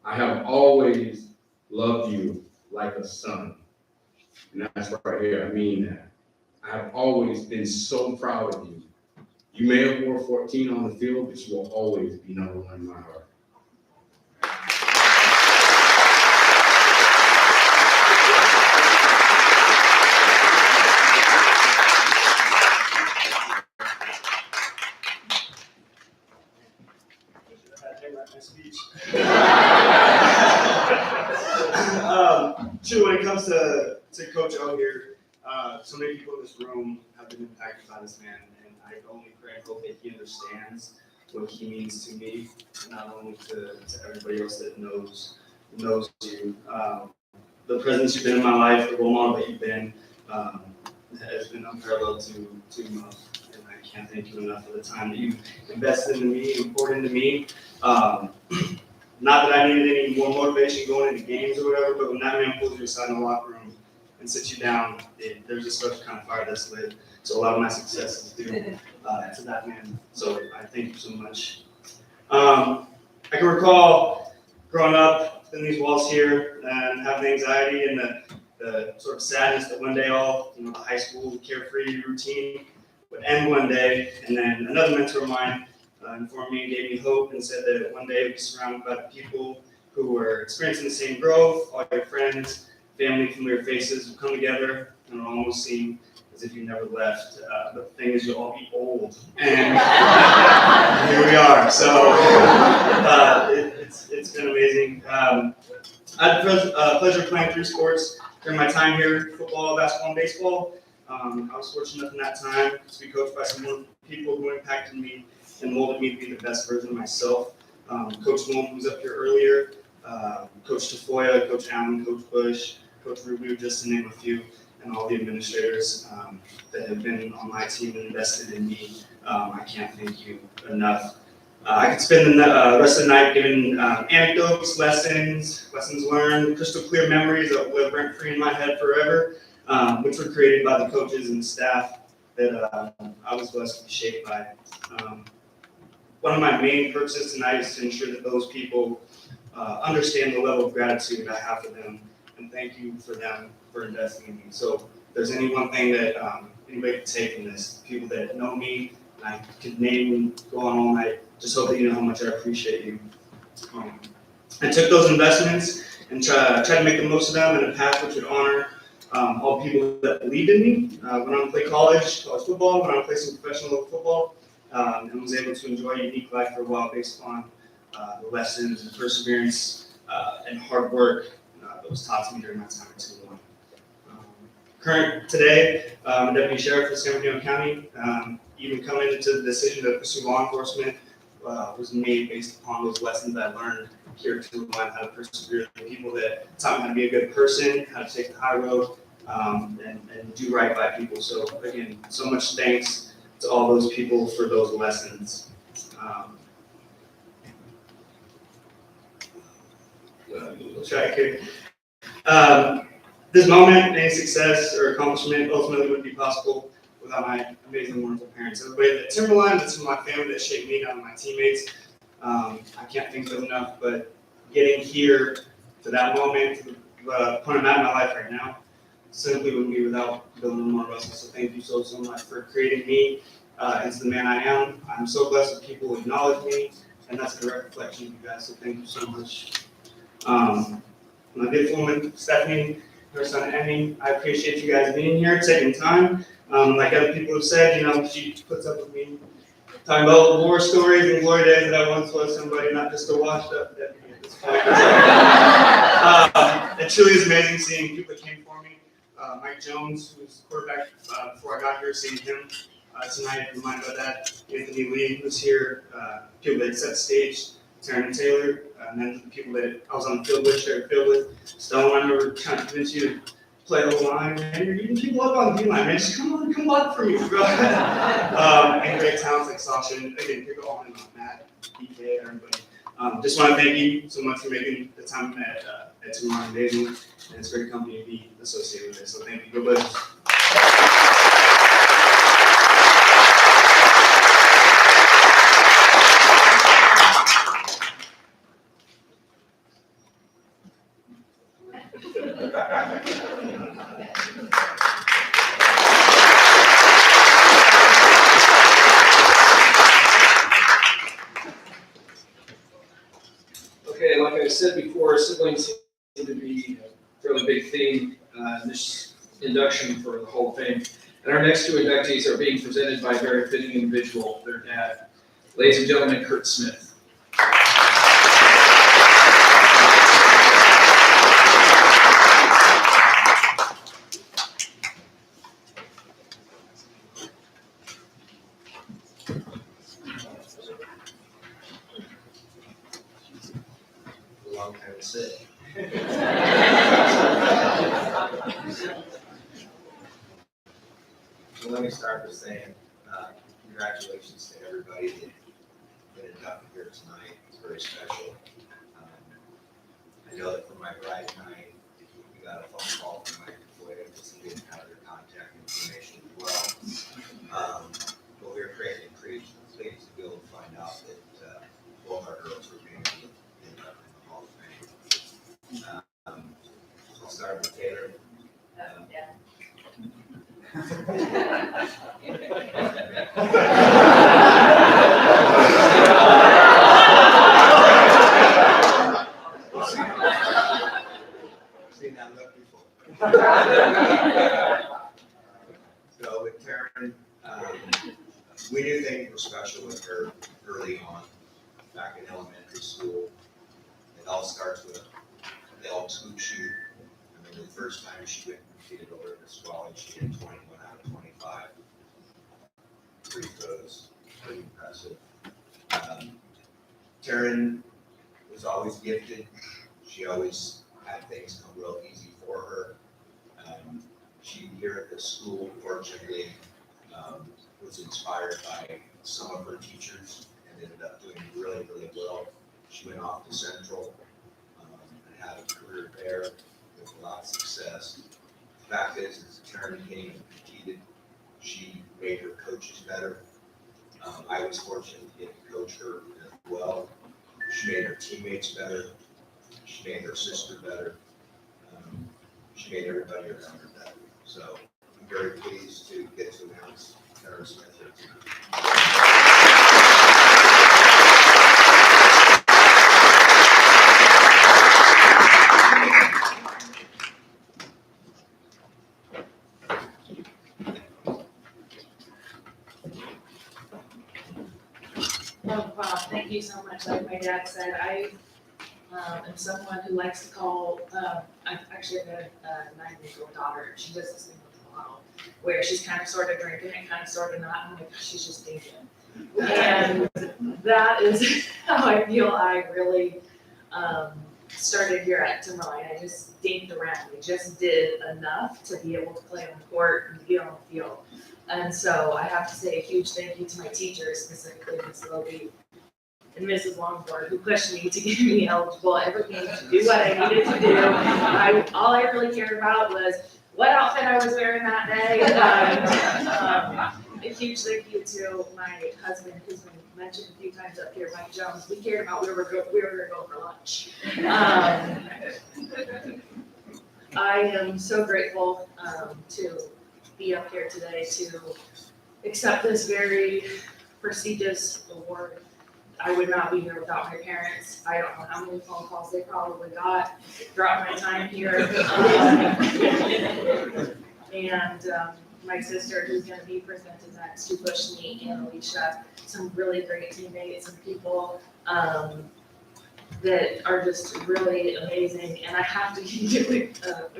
I have always loved you like a son. And that's right here, I mean that. I have always been so proud of you. You may have wore 14 on the field, but you will always be number 1 in my heart. True, when it comes to Coach O here, so many people in this room have been impacted by this man, and I only pray and hope that he understands what he means to me, not only to everybody else that knows you. The presence you've been in my life, the role model that you've been, has been unparalleled to most, and I can't thank you enough for the time that you've invested into me and poured into me. Not that I needed any more motivation going into games or whatever, but when that man pulls you aside in the locker room and sits you down, there's a special kind of fire that's lit. So a lot of my success is due to that man. So I thank you so much. I can recall growing up in these walls here and having anxiety and the sort of sadness that one day the high school carefree routine would end one day, and then another mentor of mine informed me and gave me hope and said that one day I'd be surrounded by the people who were experiencing the same growth. All your friends, family, familiar faces would come together and it'll almost seem as if you never left. But the thing is, you'll all be old, and here we are. So it's been amazing. I had the pleasure of playing 3 sports during my time here: football, basketball, and baseball. I was fortunate enough in that time to be coached by some wonderful people who impacted me and molded me to be the best version of myself. Coach Moon was up here earlier, Coach Tafoya, Coach Allen, Coach Bush, Coach Rubu, just to name a few, and all the administrators that have been on my team and invested in me. I can't thank you enough. I could spend the rest of the night giving anecdotes, lessons learned, crystal clear memories that live rent free in my head forever, which were created by the coaches and the staff that I was blessed to be shaped by. One of my main purposes tonight is to ensure that those people understand the level of gratitude I have for them, and thank you for them for investing in me. So if there's any one thing that anybody can take from this, people that know me, and I could name and go on all night, just hope that you know how much I appreciate you. I took those investments and tried to make the most of them in a path which would honor all people that believed in me. Went on to play college football, went on to play some professional football, and was able to enjoy a unique life for a while based on the lessons and perseverance and hard work that was taught to me during my time at 2-1. Current today, I'm a deputy sheriff for San Bernardino County. Even coming into the decision to pursue law enforcement was made based upon those lessons I learned here to learn how to persevere. The people that taught me how to be a good person, how to take the high road, and do right by people. So again, so much thanks to all those people for those lessons. This moment, any success or accomplishment ultimately wouldn't be possible without my amazing, wonderful parents. Everybody at Timberline, that's my family that shaped me, not my teammates. I can't think of enough, but getting here to that moment, to the point I'm at in my life right now, simply wouldn't be without Bill and Lamar Russell. So thank you so much for creating me into the man I am. I'm so blessed that people acknowledge me, and that's a direct reflection of you guys. So thank you so much. My beautiful woman, Stephanie, her son Emmy, I appreciate you guys being here, taking time. Like other people have said, she puts up with me talking about war stories and glory days that I once was somebody, not just a washed up deputy at this point. It truly is amazing seeing people that came for me. Mike Jones, who was the quarterback before I got here, seeing him tonight, reminded about that. Anthony Lee, who's here, people that set the stage, Taryn Taylor, and then the people that I was on the field with, shared the field with. Stone, I remember trying to convince you to play the line, man. You're eating people up on the D-line, man. Just come block for me, bro. And great talents like Sasha, and again, pick all in on Matt, DK, everybody. Just want to thank you so much for making the time at 2-1 amazing, and it's a great company to be associated with it. So thank you. Go Bucks. Okay, like I said before, siblings seem to be a fairly big theme in this induction for the whole thing. And our next 2 inductees are being presented by a very fitting individual, their dad. Ladies and gentlemen, Kurt Smith. Long time to sit. Well, let me start with saying congratulations to everybody that inducted here tonight. It's very special. I know that for my bride tonight, we got a phone call from my employer because he didn't have their contact information as well. But we were greatly pleased to be able to find out that both our girls were being inducted in the Hall of Fame. I'll start with Taylor. elementary school. It all starts with the old scoop shoot. I remember the first time she went and competed over at Miss Raleigh, she hit 21 out of 25 free throws. Pretty impressive. Taryn was always gifted. She always had things come real easy for her. She here at the school, fortunately, was inspired by some of her teachers and ended up doing really, really well. She went off to Central and had a career there with a lot of success. The fact is Taryn came and competed. She made her coaches better. I was fortunate to get to coach her as well. She made her teammates better. She made her sister better. She made everybody around her better. So I'm very pleased to get to announce Taryn Smith here tonight. Oh, wow, thank you so much. Like my dad said, I am someone who likes to call, I actually have a 9-year-old daughter. She does this thing with the bottle where she's kind of sort of drinking and kind of sort of not. I'm like, she's just thinking. And that is how I feel I really started here at Timberline. I just dinked around. I just did enough to be able to play on the court and be on the field. And so I have to say a huge thank you to my teachers, specifically Ms. Logie and Mrs. Longboard, who pushed me to get me eligible every game to do what I needed to do. All I really cared about was what outfit I was wearing that day. And a huge thank you to my husband, who's been mentioned a few times up here, Mike Jones. We cared about where we were going to go for lunch. I am so grateful to be up here today to accept this very prestigious award. I would not be here without my parents. I don't know how many phone calls they probably got throughout my time here. And my sister, who's going to be presented next, who pushed me, and Alicia, some really great teammates and people that are just really amazing. And I have to give a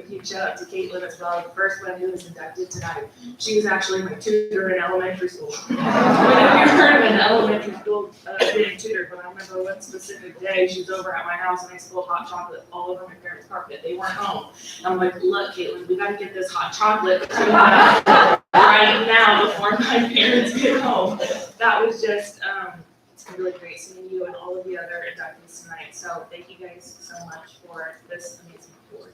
huge shout out to Caitlin as well, the first one who was inducted tonight. She was actually my tutor in elementary school. I've never heard of an elementary school being tutored, but I remember one specific day she was over at my house and I spilled hot chocolate all over my parents' carpet. They weren't home. I'm like, look, Caitlin, we got to get this hot chocolate right now before my parents get home. That was just, it's been really great seeing you and all of the other inductees tonight. So thank you guys so much for this amazing award.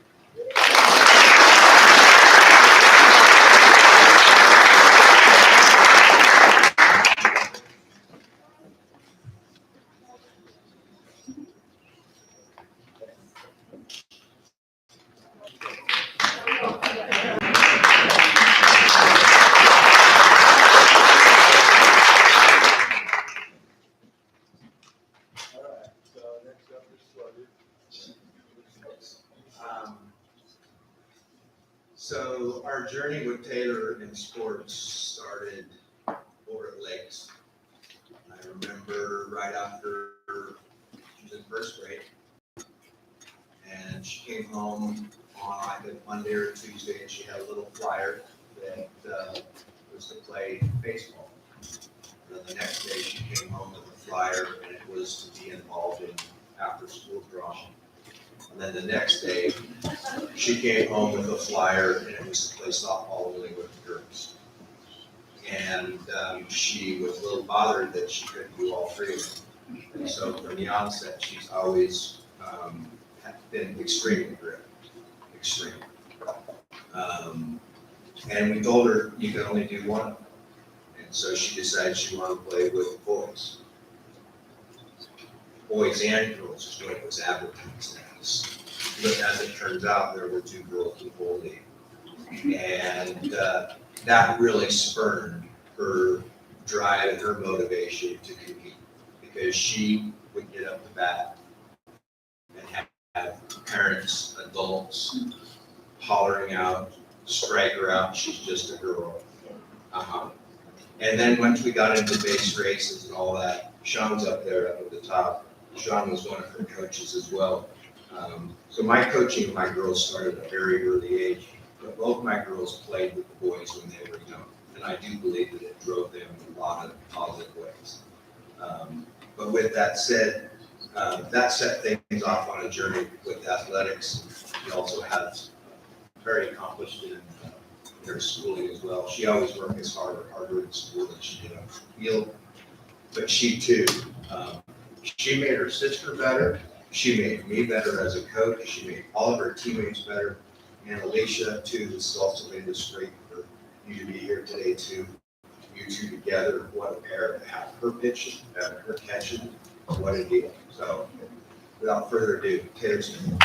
So our journey with Taylor in sports started over at Lakes. I remember right after she was in first grade, and she came home on either Monday or Tuesday, and she had a little flyer that was to play baseball. And then the next day, she came home with a flyer, and it was to be involved in after-school drawing. And then the next day, she came home with a flyer, and it was to play softball only with the girls. And she was a little bothered that she couldn't do all three of them. And so from the onset, she's always been extremely driven, extremely. And we told her you can only do one of them. And so she decided she wanted to play with boys. Boys and girls is what it was advertised as. But as it turns out, there were 2 girls in the whole league. And that really spurred her drive and her motivation to compete, because she would get up to bat and have parents, adults hollering out, strike her out, she's just a girl. And then once we got into base races and all that, Sean's up there up at the top. Sean was one of her coaches as well. So my coaching of my girls started at a very early age, but both my girls played with the boys when they were young. And I do believe that it drove them in a lot of positive ways. But with that said, that set things off on a journey with athletics. She also has very accomplished in her schooling as well. She always worked as hard or harder in school than she did on the field. But she too, she made her sister better. She made me better as a coach. She made all of her teammates better. And Alicia too, this is also made this great for you to be here today too. You two together, what a pair to have her pitching, have her catching, what a deal. So without further ado, Taylor Smith.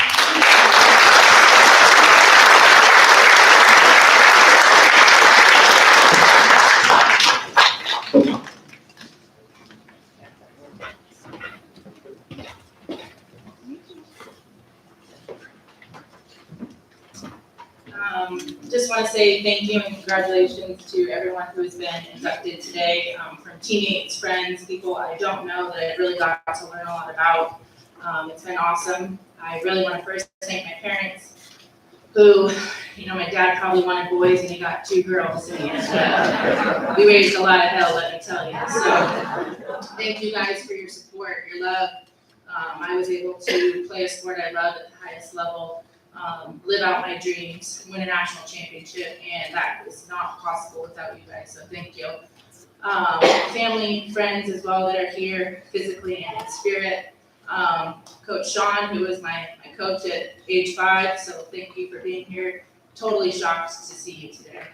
Just want to say thank you and congratulations to everyone who has been inducted today, from teammates, friends, people I don't know that I really got to learn a lot about. It's been awesome. I really want to first thank my parents who, my dad probably wanted boys and he got 2 girls. And we raised a lot of hell, let me tell you. So thank you guys for your support, your love. I was able to play a sport I love at the highest level. Live out my dreams, win a national championship, and that is not possible without you guys, so thank you. Family, friends as well that are here physically and in spirit. Coach Sean, who was my coach at age 5, so thank you for being here. Totally shocked to see you today.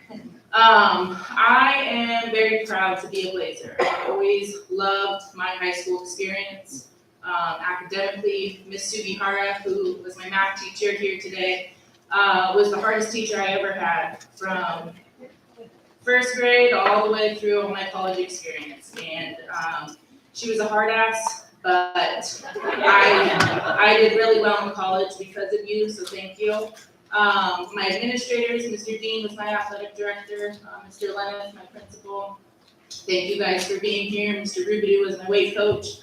I am very proud to be a Blazer. I always loved my high school experience. Academically, Miss Sugihara, who was my math teacher here today, was the hardest teacher I ever had, from first grade all the way through all my college experience. And she was a hard ass, but I did really well in college because of you, so thank you. My administrators, Mr. Dean was my athletic director, Mr. Lennon, my principal. Thank you guys for being here. Mr. Rubidoux was my weight coach.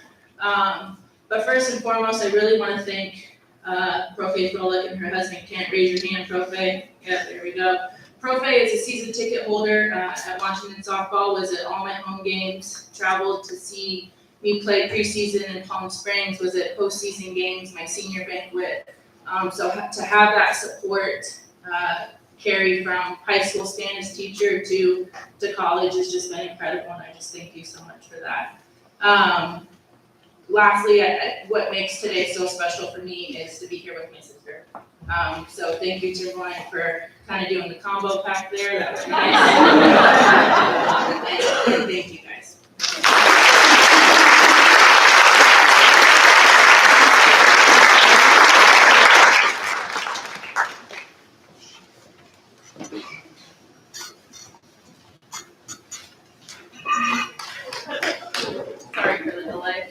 But first and foremost, I really want to thank Profe Froelich and her husband. Can't raise your hand, Profe. Yeah, there we go. Profe is a season ticket holder at Washington Softball, was at all my home games, traveled to see me play preseason in Palm Springs, was at postseason games, my senior banquet. So to have that support carry from high school Spanish teacher to college has just been incredible, and I just thank you so much for that. Lastly, what makes today so special for me is to be here with my sister. So thank you to Ryan for kind of doing the combo pack there. That was nice. And thank you guys. Sorry for the delay.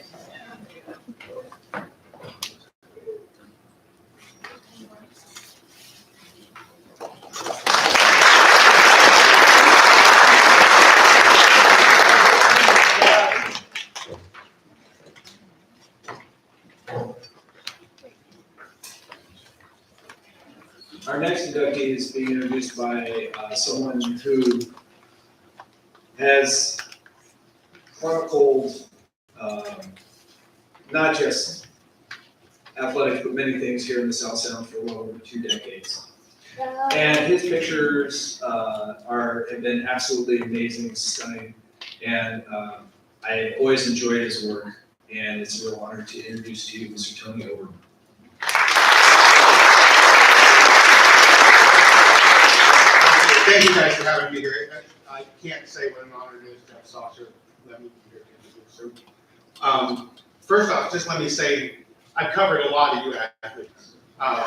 Our next inductee is being introduced by someone who has chronicled not just athletics, but many things here in the South Sound for well over 2 decades. And his pictures have been absolutely amazing, stunning, and I always enjoyed his work, and it's a real honor to introduce to you Mr. Tony Overman. Thank you guys for having me here. I can't say what an honor it is to have Sasha let me be here to introduce her. First off, just let me say, I've covered a lot of you athletes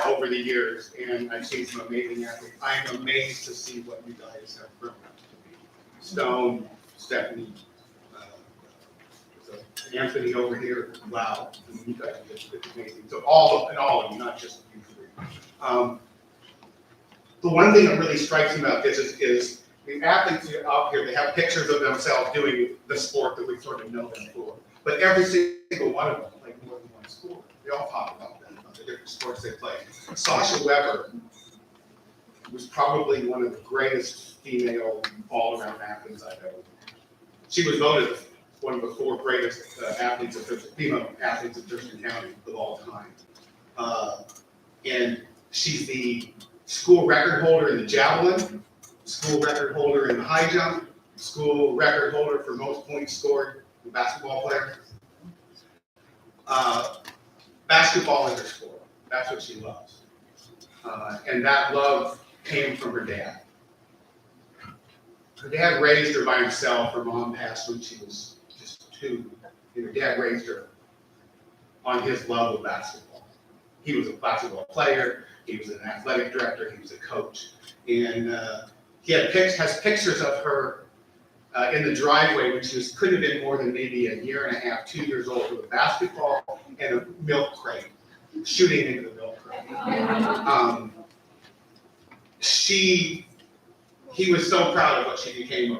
over the years, and I've seen some amazing athletes. I am amazed to see what you guys have grown up to be. Stone, Stephanie, Anthony over here, wow, I mean, you guys are just amazing. So all of you, not just you 3. The one thing that really strikes me about this is the athletes out here, they have pictures of themselves doing the sport that we sort of know them for. But every single one of them played more than one We all talk about them, about the different sports they play. Sasha Weber was probably one of the greatest female all-around athletes I've ever known. She was voted one of the 4 greatest athletes of female athletes of Thurston County of all time. And she's the school record holder in the javelin, school record holder in the high jump, school record holder for most points scored in basketball player. Basketball is her sport. That's what she loves. And that love came from her dad. Her dad raised her by himself. Her mom passed when she was just 2. And her dad raised her on his love of basketball. He was a basketball player. He was an athletic director. He was a coach. And he has pictures of her in the driveway when she could have been more than maybe a year and a half, 2 years old, with a basketball and a milk crate, shooting into the milk crate. He was so proud of what she became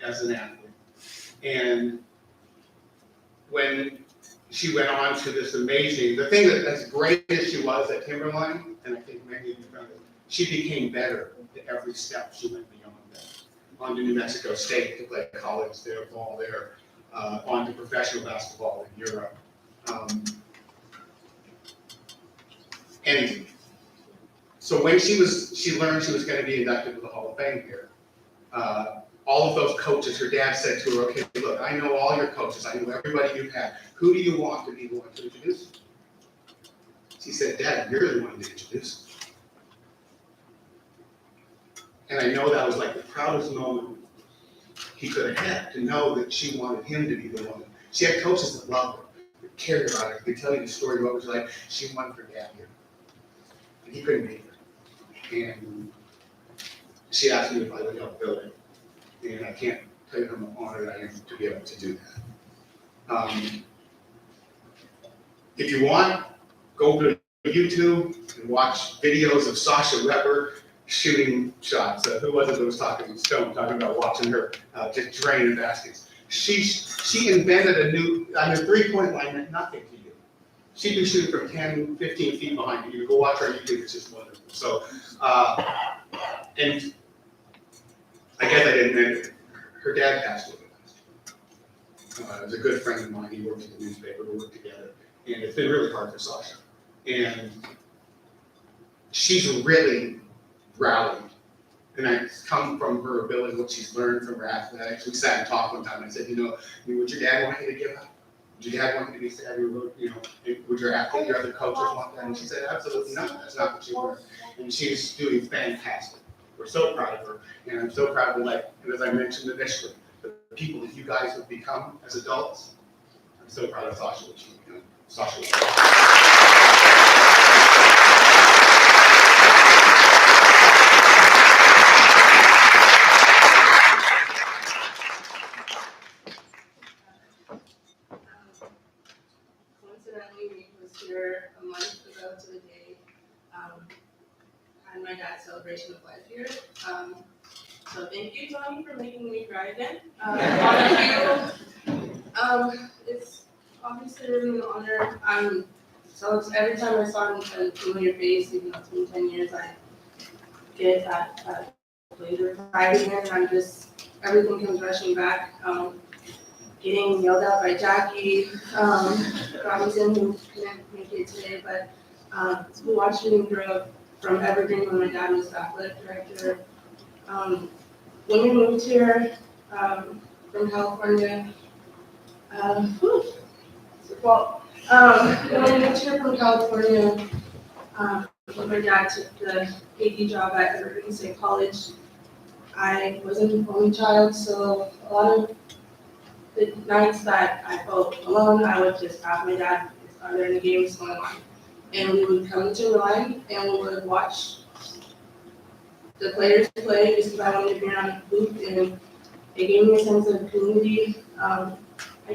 as an athlete. And when she went on to this amazing, the thing that as great as she was at Timberline, and I think many of you found it, she became better at every step she went beyond that. On to New Mexico State to play college there, ball there, on to professional basketball in Europe. And so when she learned she was going to be inducted to the Hall of Fame here, all of those coaches, her dad said to her, okay, look, I know all your coaches, I know everybody you've had. Who do you want to be the one to introduce them? She said, Dad, you're the one to introduce them. And I know that was like the proudest moment he could have had, to know that she wanted him to be the one. She had coaches that loved her, that cared about her, could tell you the story of what it was like. She wanted her dad here. And he couldn't be there. And she asked me if I would help build it. And I can't tell you how honored I am to be able to do that. If you want, go to YouTube and watch videos of Sasha Weber shooting shots. Who was it that was talking about watching her just drain baskets? She invented a new, I mean, 3-point line meant nothing to you. She'd be shooting from 10, 15 feet behind you. You go watch her on YouTube, it's just wonderful. So, and I guess I didn't mention it. Her dad passed away last year. It was a good friend of mine. He worked at the newspaper. We worked together. And it's been really hard for Sasha. And she's really rallied. And it's come from her ability, what she's learned from her athletics. We sat and talked one time and I said, would your dad want you to give up? Would your dad want you to be sad? Would your athlete, your other coaches want that? And she said, absolutely not. That's not what she learned. And she's doing fantastic. We're so proud of her, and I'm so proud of, and as I mentioned initially, the people that you guys have become as adults. I'm so proud of Sasha, what she's become. Sasha. Coincidentally, we was here a month ago to the day. Had my dad's celebration of life here. So thank you, Tony, for making me cry again. It's obviously really an honor. So every time I saw a familiar face, even though it's been 10 years, I get that later pride again, and everything comes rushing back. Getting yelled at by Jackie Robinson, who couldn't make it today, but who watched me grow up from Evergreen when my dad was the athletic director. When we moved here from California, when we moved here from California, when my dad took the AD job at Evergreen State College, I was an only child, so a lot of the nights that I felt alone, I would just have my dad there in the games going on. And we would come to Timberline and we would watch the players play just because I wanted to be around the hoop, and it gave me a sense of community. I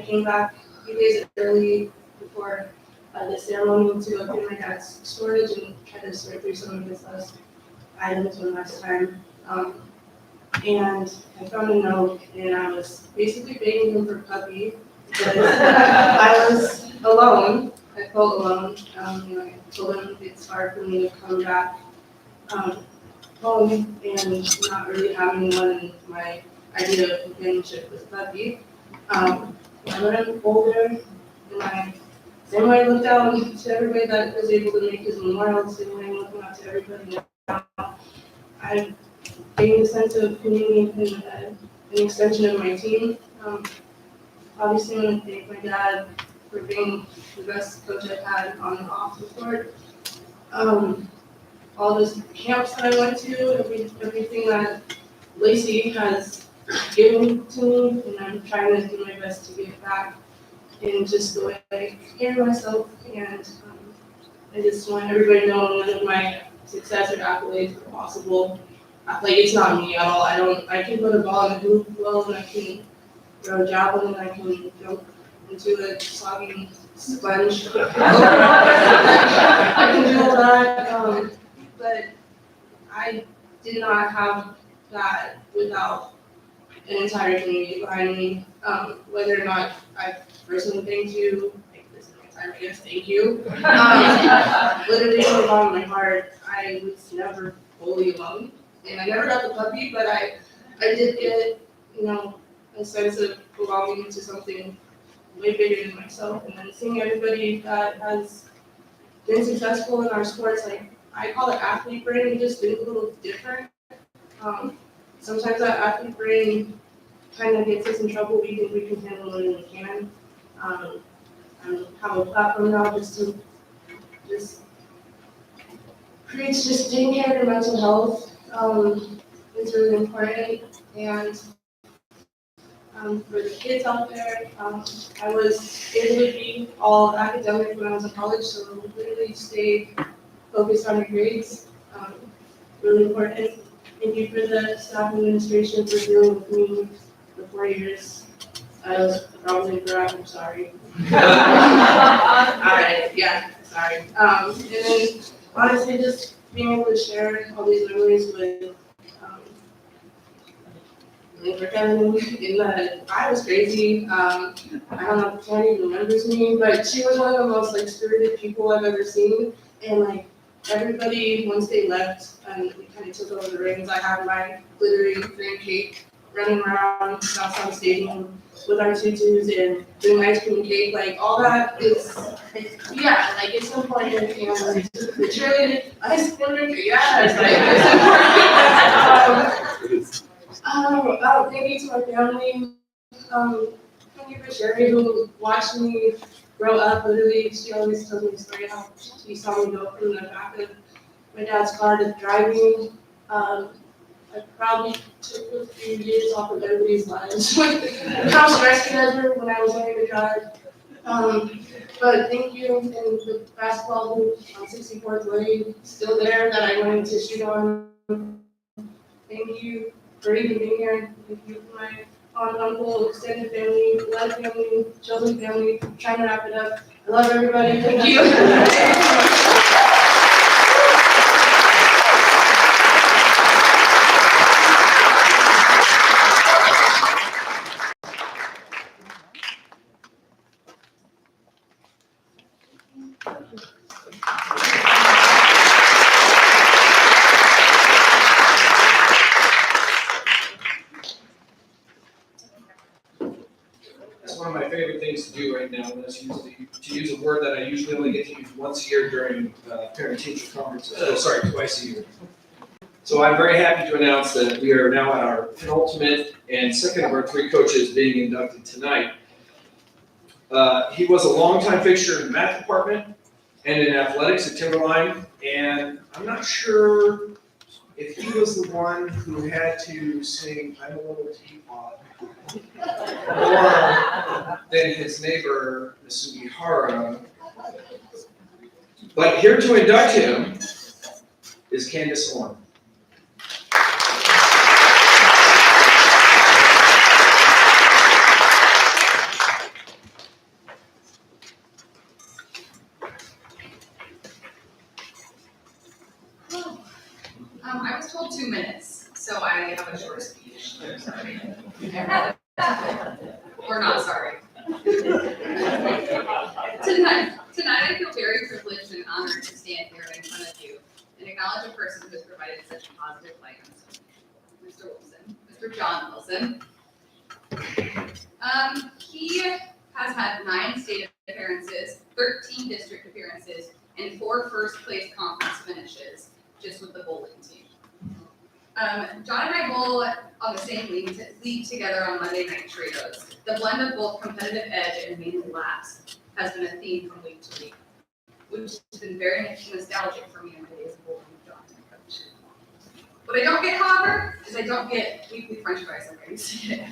came back a few days early before the ceremony to go through my dad's storage and try to sort through some of his last items one last time. And I found a note, and I was basically begging him for a puppy because I was alone. I felt alone. I told him it's hard for me to come back home and not really having one in my idea of companionship with puppy. Now that I'm older, and same way I looked out to everybody that was able to make his memorial, same way I'm looking out to everybody now. I gained a sense of community and an extension of my team. Obviously, I want to thank my dad for being the best coach I've had on and off the court. All those camps that I went to, everything that Lacey has given to me, and I'm trying to do my best to give back in just the way I carry myself. And I just want everybody to know none of my success or accolades are possible. Like, it's not me at all. I can put a ball in a hoop well, and I can throw a javelin, and I can jump into a soggy sponge. I can do all that, but I did not have that without an entire community behind me. Whether or not I personally thank you, like this is my time, I guess, thank you. Literally from the bottom of my heart, I was never fully alone. And I never got the puppy, but I did get, a sense of belonging to something way bigger than myself. And then seeing everybody that has been successful in our sports, like I call it athlete brain, we just think a little different. Sometimes that athlete brain kind of gets us in trouble. We think we can handle it and we can. I have a platform now just to preach just taking care of your mental health. It's really important. And for the kids out there, I was able to be all academic when I was in college, so literally stay focused on your grades. Really important. Thank you for the staff and administration for dealing with me for 4 years. I was probably correct, I'm sorry. Alright, yeah, sorry. And then honestly, just being able to share all these memories with Kevin, I was crazy. I don't know if Candy remembers me, but she was one of the most spirited people I've ever seen. And everybody, once they left and we kind of took over the reins, I had my glittery green cake running around Southside Stadium with our tutus and doing ice cream cake. All that is, it's important. And the cheerleading, ice cream cake, it's important. Thank you to my family. Thank you for Sherry, who watched me grow up. Literally, she always tells me the story how she saw me go from the back of my dad's car to driving. I probably took a few years off of everybody's lives. How stressed you guys were when I was learning to drive. But thank you, and the basketball hoop on 64th Way, still there, that I wanted to shoot on. Thank you for even being here. Thank you for my aunt, uncle, extended family, blood family, chosen family. I'm trying to wrap it up. I love everybody. Thank you. That's one of my favorite things to do right now, and that's to use a word that I usually only get to use once a year during parent-teacher conferences. Oh, sorry, twice a year. So I'm very happy to announce that we are now at our penultimate and second of our 3 coaches being inducted tonight. He was a longtime fixture in the math department and in athletics at Timberline, and I'm not sure if he was the one who had to sing "I'm a Little Teapot" more than his neighbor, Ms. Sugihara. But here to induct him is Candace Horn. I was told 2 minutes, so I have a short speech. Sorry. Or not sorry. Tonight I feel Wilson. He has had 9 state appearances, 13 district appearances, and 4 first place conference finishes, just with the bowling team. John and I bowl on the same league together on Monday night trios. The blend of both competitive edge and mainly laughs has been a theme from week to week, which has been very nostalgic for me in my days of bowling with John and coach. What I don't get, however, is I don't get weekly French fries like I used to get,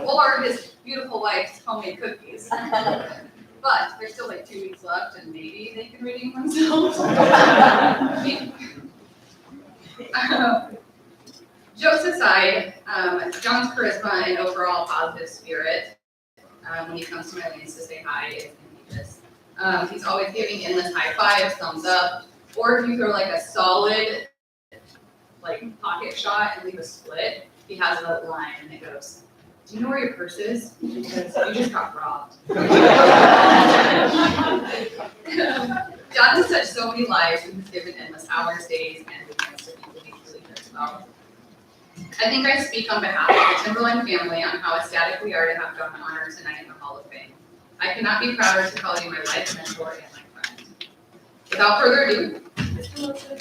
or his beautiful wife's homemade cookies. But there's still like 2 weeks left, and maybe they can redeem themselves. Jokes aside, John's charisma and overall positive spirit when he comes to my lanes to say hi is contagious. He's always giving endless high fives, thumbs up, or if you throw like a solid like pocket shot and leave a split, he has a line and it goes, "Do you know where your purse is? Because you just got robbed." John has touched so many lives and has given endless hours, days, and weekends to people he really cares about. I think I speak on behalf of the Timberline family on how ecstatic we are to have John honored tonight in the Hall of Fame. I cannot be prouder to call you my life mentor and my friend. Without further ado, Mr. Wilson.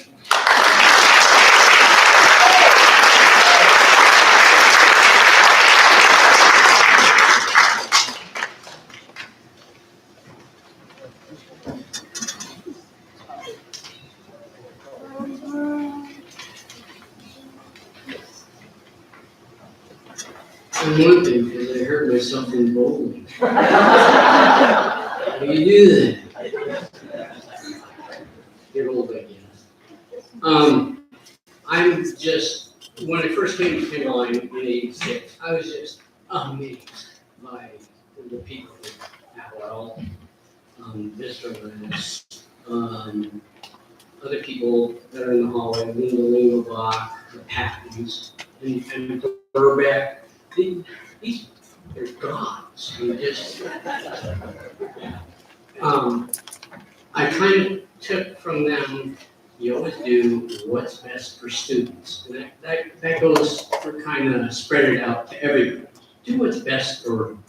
I'm wondering because I hurt myself in bowling. How do you do that? Get old, I guess. I'm just, when I first came to Timberline in '86, I was just amazed by the people at Well, Mr. Lennis, other people that are in the hallway, Linda Block, the Pattons, and Burbeck. They're gods. I kind of took from them, you always do what's best for students. And that goes for kind of spread it out to everybody. Do what's best for them.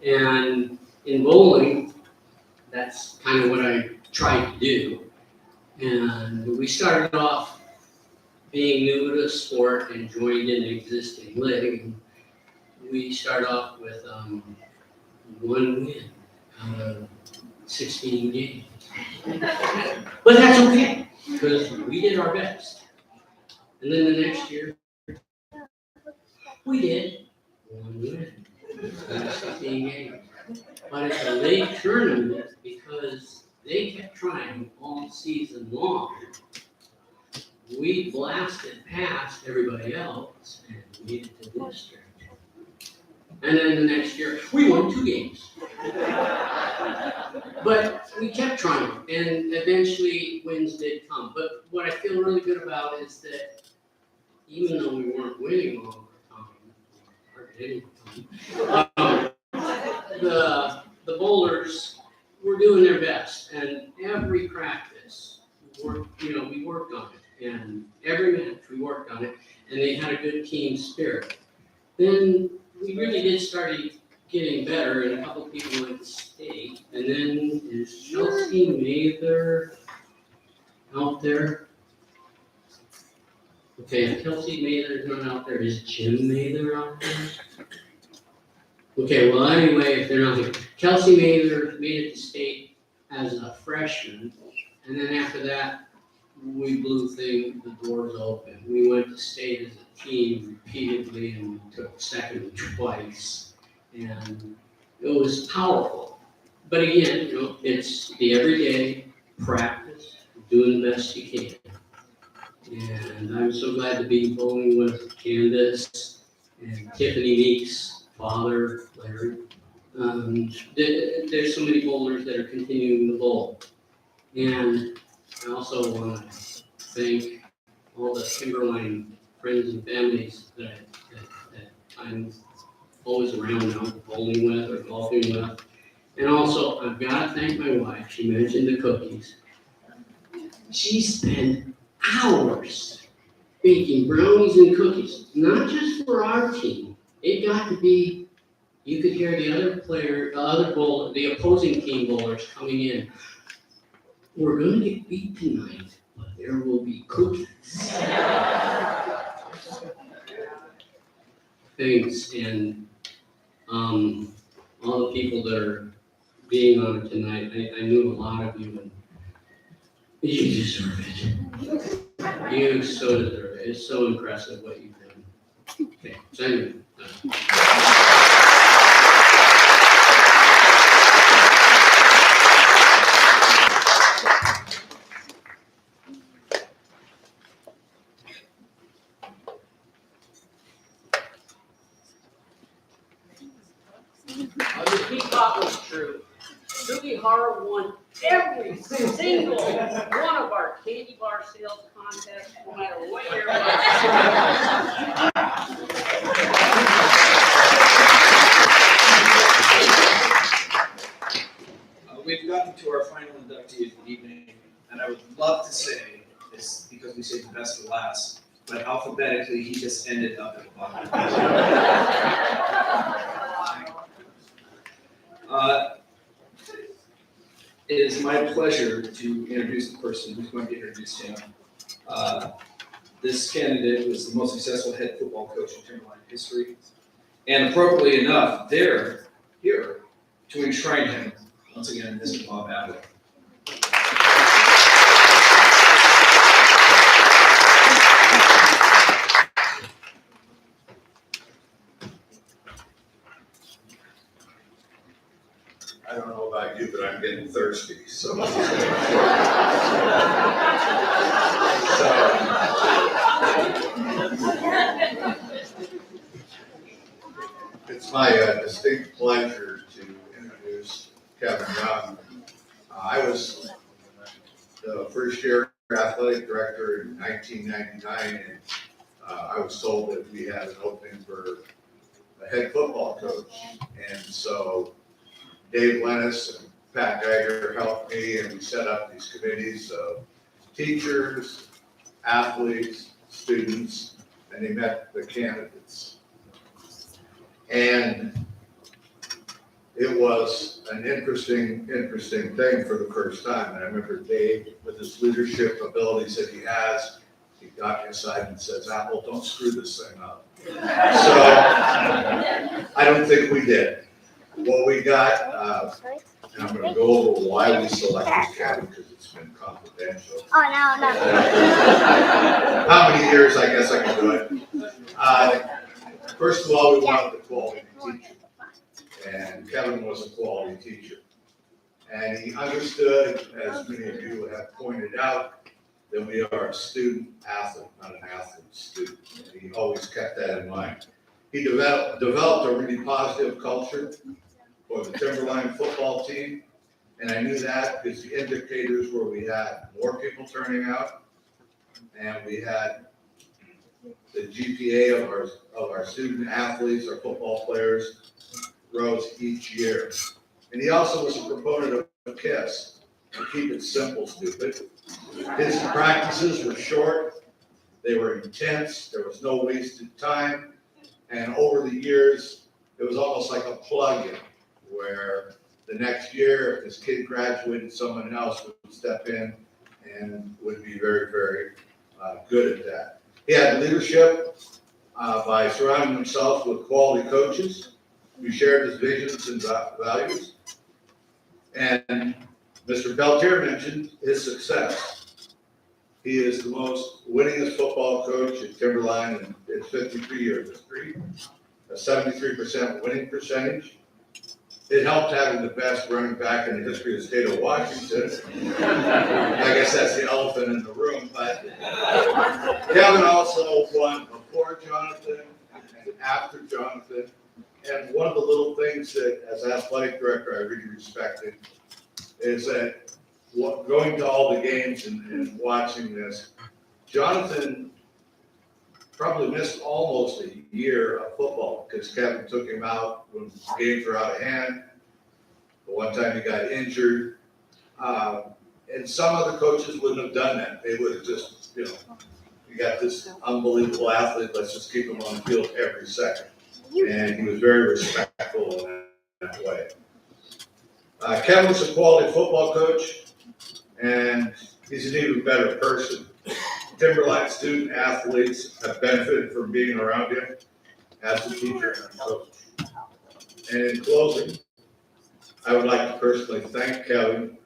And in bowling, that's kind of what I tried to do. And we started off being new to the sport and joined an existing league. We started off with 1 win out of 16 games. But that's okay, because we did our best. And then the next year, we did 1 win out of 16 games. But at the league tournament, because they kept trying all season long, we blasted past everybody else and made it to district. And then the next year, we won 2 games. But we kept trying, and eventually wins did come. But what I feel really good about is that even though we weren't winning all the time, the bowlers were doing their best, and every practice, we worked on it, and every match we worked on it, and they had a good team spirit. Then we really did start getting better, and a couple of people went to state. And then is Chelsea Mather out there? Okay, if Kelsey Mather is not out there, is Jim Mather out there? Okay, well, anyway, if they're not here, Kelsey Mather made it to state as a freshman, and then after that, we blew the doors open. We went to state as a team repeatedly and took second twice, and it was powerful. But again, it's the everyday practice, doing the best you can. And I'm so glad to be bowling with Candace and Tiffany Meeks' father, Larry. There's so many bowlers that are continuing to bowl. And I also want to thank all the Timberline friends and families that I'm always around now, bowling with or golfing with. And also, I've got to thank my wife. She mentioned the cookies. She spent hours baking brownies and cookies, not just for our team. It got to be, you could hear the other player, the other bowler, the opposing team bowlers coming in. We're gonna get beat tonight, but there will be cookies. Thanks, and all the people that are being on it tonight, I knew a lot of you, and you deserve it. You so deserve it. It's so impressive what you've done. Okay, so anyway. He thought was true. Suki Hara won every single one of our candy bar sales contests, no matter what year it was. We've gotten to our final inductee of the evening, and I would love to say this because we saved the best for last, but alphabetically, he just ended up at the bottom. It is my pleasure to introduce the person who's going to introduce him. This candidate was the most successful head football coach in Timberline history. And appropriately enough, they're here to enshrine him, once again, Mr. Bob Abbott. I don't know about you, but I'm getting thirsty, so. It's my distinct pleasure to introduce Kevin Young. I was the first year athletic director in 1999, and I was told that we had an opening for a head football coach. And so Dave Lennis and Pat Geiger helped me, and we set up these committees of teachers, athletes, students, and they met the candidates. And it was an interesting thing for the first time. And I remember Dave, with his leadership abilities that he has, he got me aside and says, "Apple, don't screw this thing up." So I don't think we did. What we got, and I'm going to go over why we selected Kevin because it's been confidential. Oh, no. How many years? I guess I can do it. First of all, we wanted the quality teacher, and Kevin was a quality teacher. And he understood, as many of you have pointed out, that we are a student athlete, not an athlete student. And he always kept that in mind. He developed a really positive culture for the Timberline football team. And I knew that because the indicators were we had more people turning out, and we had the GPA of our student athletes, our football players, rose each year. And he also was a proponent of KISS, to keep it simple, stupid. His practices were short, they were intense, there was no wasted time, and over the years, it was almost like a plug-in, where the next year, if this kid graduated, someone else would step in and would be very, very good at that. He had leadership by surrounding himself with quality coaches who shared his visions and values. And Mr. Peltier mentioned his success. He is the most winningest football coach at Timberline in its 53-year history, a 73% winning percentage. It helped having the best running back in the history of the state of Washington. I guess that's the elephant in the room, but Kevin also won before Jonathan and after Jonathan. And one of the little things that, as athletic director, I really respected is that going to all the games and watching this, Jonathan probably missed almost a year of football because Kevin took him out when games were out of hand. The one time he got injured. And some other coaches wouldn't have done that. They would have just, we got this unbelievable athlete, let's just keep him on the field every second. And he was very respectful in that way. Kevin's a quality football coach, and he's an even better person. Timberline student athletes have benefited from being around him as a teacher and coach. And in closing, I would like to personally thank Kevin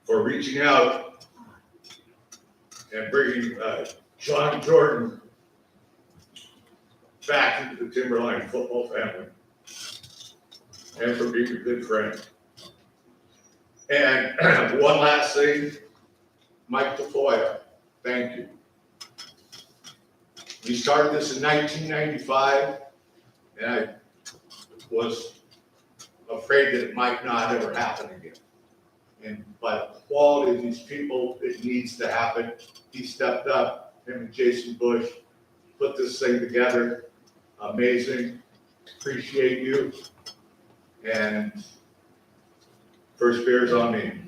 for reaching out and bringing John Jordan back into the Timberline football family, and for being a good friend. And one last thing, Mike Tafoya, thank you. We started this in 1995, and I was afraid that it might not ever happen again. And by the quality of these people, it needs to happen. He stepped up, him and Jason Bush put this thing together. Amazing. Appreciate you. And first beer's on me.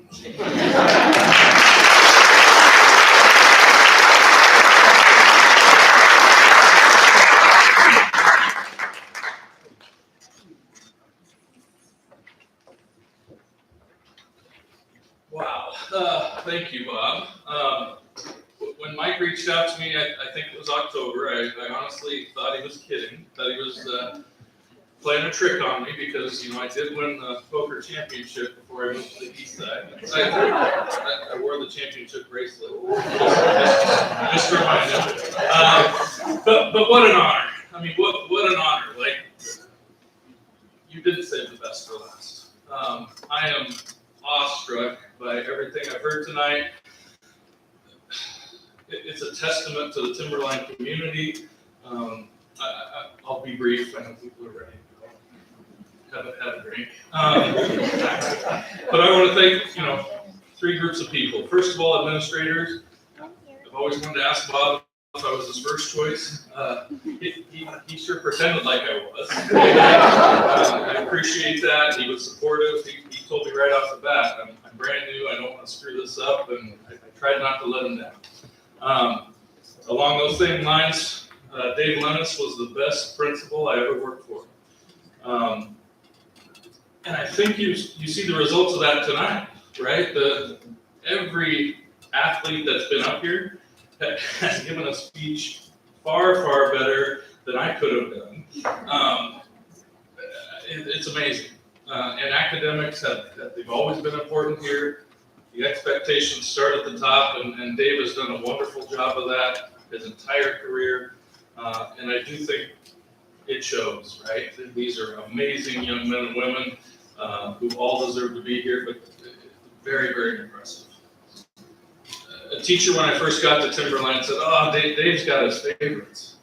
Wow, thank you, Bob. When Mike reached out to me, I think it was October, I honestly thought he was kidding, thought he was playing a trick on me because, you know, I did win the poker championship before I moved to the east side. I wore the championship bracelet. Just to remind him. But what an honor. I mean, what an honor. Like, you didn't save the best for last. I am awestruck by everything I've heard tonight. It's a testament to the Timberline community. I'll be brief. I know people are ready to have a drink. But I want to thank, you know, three groups of people. First of all, administrators. I've always wanted to ask Bob if I was his first choice. He sure pretended like I was. I appreciate that. He was supportive. He told me right off the bat, I'm brand new. I don't want to screw this up, and I tried not to let him down. Along those same lines, Dave Lennis was the best principal I ever worked for. And I think you see the results of that tonight, right? Every athlete that's been up here has given a speech far, far better than I could have done. It's amazing. And academics they've always been important here. The expectations start at the top, and Dave has done a wonderful job of that his entire career. And I do think it shows, right? These are amazing young men and women who all deserve to be here, but very, very impressive. A teacher, when I first got to Timberline, said, "Oh, Dave's got his favorites."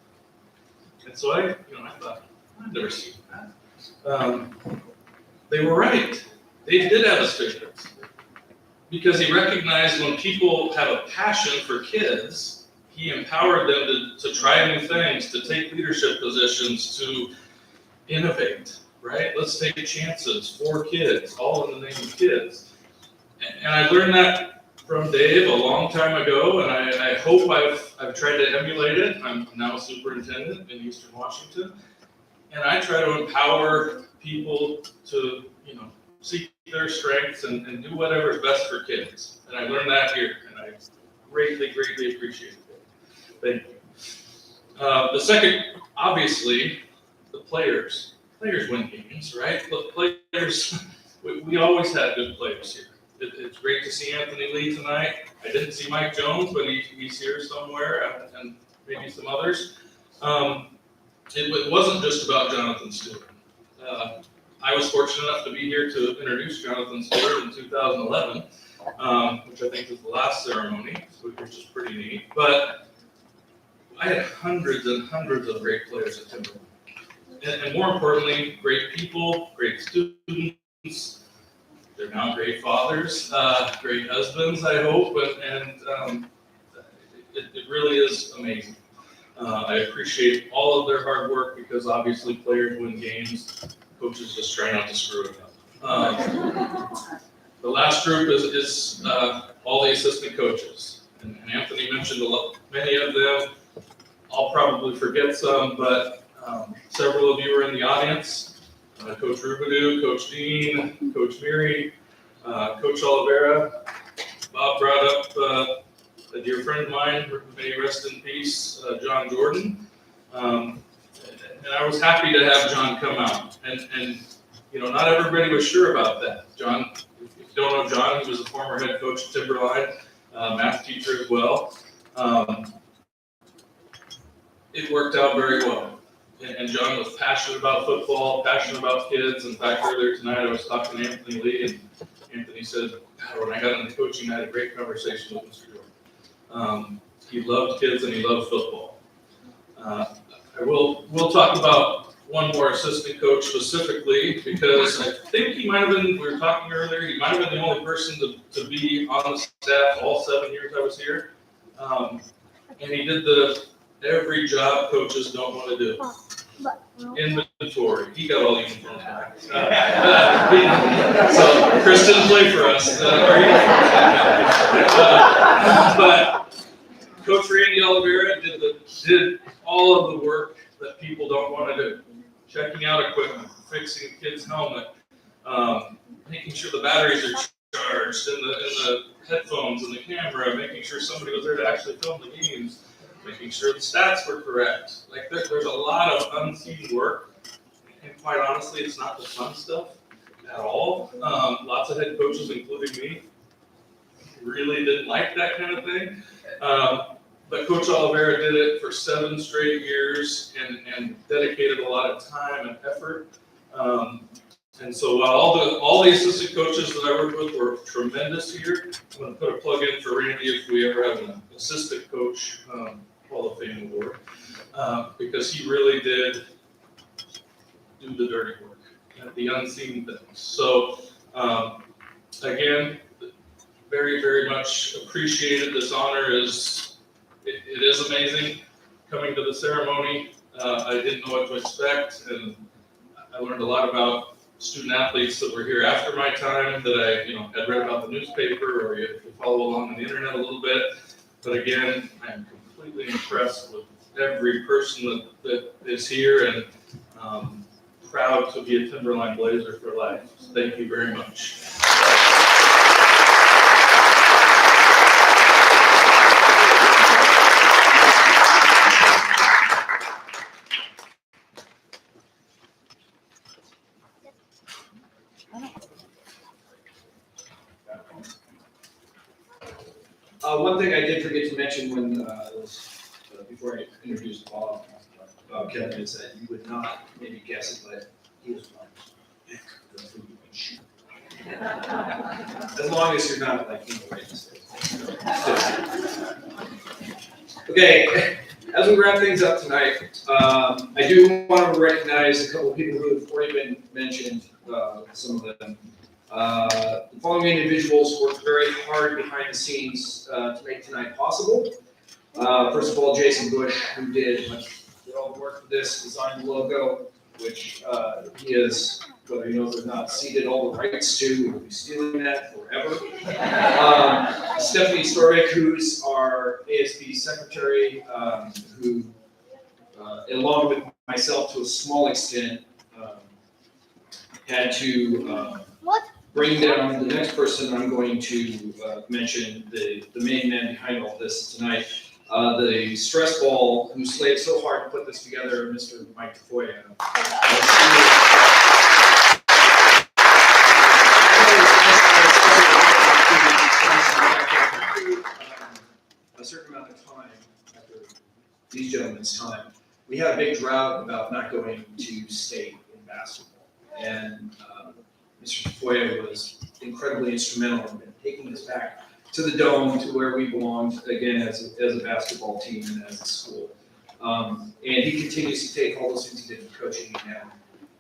And so I thought, I've never seen that. They were right. Dave did have his favorites. Because he recognized when people have a passion for kids, he empowered them to try new things, to take leadership positions, to innovate, right? Let's take chances for kids, all in the name of kids. And I learned that from Dave a long time ago, and I hope I've tried to emulate it. I'm now a superintendent in Eastern Washington, and I try to empower people to, seek their strengths and do whatever is best for kids. And I learned that here, and I greatly, greatly appreciate it. Thank you. The second, obviously, the players. Players win games, right? But players, we always had good players here. It's great to see Anthony Lee tonight. I didn't see Mike Jones, but he's here somewhere, and maybe some others. It wasn't just about Jonathan Stewart. I was fortunate enough to be here to introduce Jonathan Stewart in 2011, which I think was the last ceremony, which is pretty neat. But I had hundreds and hundreds of great players at Timberline. And more importantly, great people, great students. They're now great fathers, great husbands, I hope, and it really is amazing. I appreciate all of their hard work because obviously players win games. Coaches just try not to screw it up. The last group is all the assistant coaches. And Anthony mentioned many of them. I'll probably forget some, but several of you are in the audience. Coach Rubidoux, Coach Dean, Coach Miri, Coach Oliveira. Bob brought up a dear friend of mine, may he rest in peace, John Jordan. And I was happy to have John come out. And you know, not everybody was sure about that. John, if you don't know John, he was a former head coach at Timberline, math teacher as well. It worked out very well. And John was passionate about football, passionate about kids. In fact, earlier tonight I was talking to Anthony Lee, and Anthony said, God, when I got into coaching, I had a great conversation with Mr. Jordan. He loved kids and he loved football. We'll talk about one more assistant coach specifically, because I think he might have been, we were talking earlier, he might have been the only person to be on the staff all 7 years I was here. And he did every job coaches don't want to do. Inventory, he got all the uniforms back. So Chris didn't play for us. But Coach Randy Oliveira did all of the work that people don't want to do. Checking out equipment, fixing a kid's helmet, making sure the batteries are charged, and the headphones and the camera, making sure somebody was there to actually film the games, making sure the stats were correct. Like there's a lot of unseen work, and quite honestly, it's not the fun stuff at all. Lots of head coaches, including me, really didn't like that kind of thing. But Coach Oliveira did it for 7 straight years and dedicated a lot of time and effort. And so while all the assistant coaches that I worked with were tremendous here, I'm going to put a plug in for Randy if we ever have an assistant coach Hall of Fame award, because he really did do the dirty work, the unseen things. So again, very, very much appreciated. This honor it is amazing. Coming to the ceremony, I didn't know what to expect, and I learned a lot about student athletes that were here after my time that I had read about the newspaper, or you follow along on the internet a little bit. But again, I'm completely impressed with every person that is here, and proud to be a Timberline Blazer for life. So thank you very much. One thing I did forget to mention when before I introduced Bob Kevin, is that you would not maybe guess it, but he was one. As long as you're not like Okay, as we wrap things up tonight, I do want to recognize a couple of people who have already been mentioned. Some of them. The following individuals worked very hard behind the scenes to make tonight possible. First of all, Jason Bush, who did all the work for this, designed the logo, which he has, whether he knows or not, ceded all the rights to. We'll be stealing that forever. Stephanie Storbeck, who's our ASB secretary, who, along with myself to a small extent, had to bring down the next person I'm going to mention, the main man behind all this tonight, the stress ball who slaved so hard to put this together, Mr. Mike Tafoya. A certain amount of time after these gentlemen's time, we had a big drought about not going to state in basketball. And Mr. Tafoya was incredibly instrumental in taking us back to the Dome, to where we belonged, again, as a basketball team and as a school. And he continues to take all those things he did in coaching and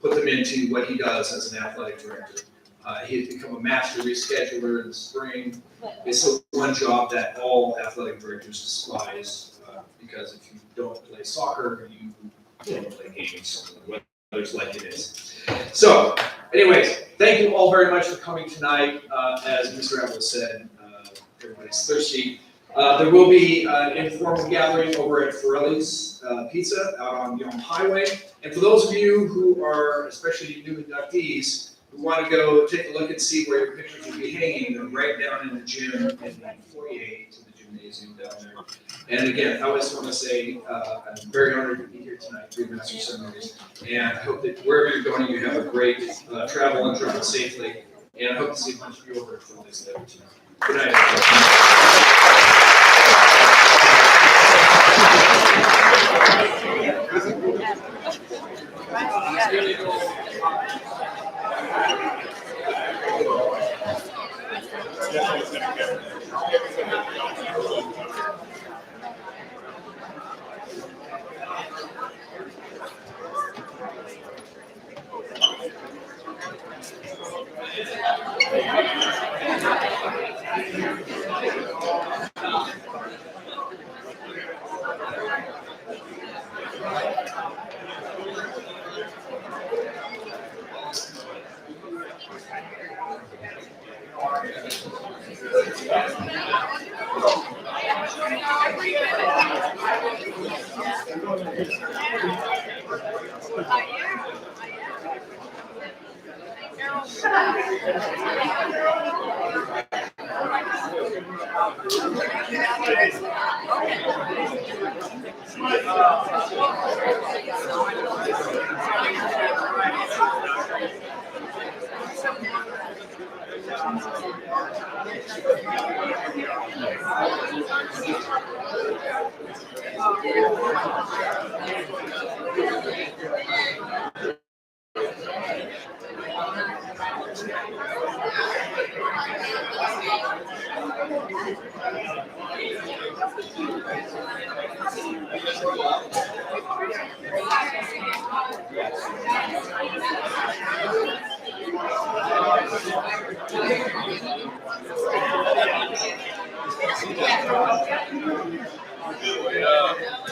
put them into what he does as an athletic director. He has become a master rescheduler in the spring. It's the one job that all athletic directors despise, because if you don't play soccer, you don't play games, whether it's like it is. So, anyways, thank you all very much for coming tonight. As Mr. Evans said, everybody's thirsty. There will be an informal gathering over at Forelli's Pizza out on Yonge Highway. And for those of you who are, especially new inductees, who want to go take a look and see where your pictures will be hanging, they're right down in the gym in the foyer to the gymnasium down there. And again, I just want to say I'm very honored to be here tonight for your master ceremonies. And I hope that wherever you're going, you have a great travel and travel safely. And I hope to see a bunch of you over at Forelli's later tonight. Good night,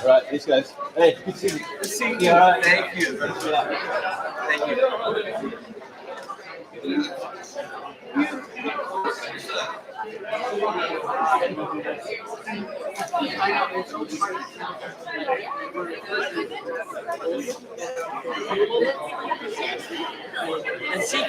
All right, these guys. Hey, good to see you. Good to see you. All right, thank you. Thank you. And see,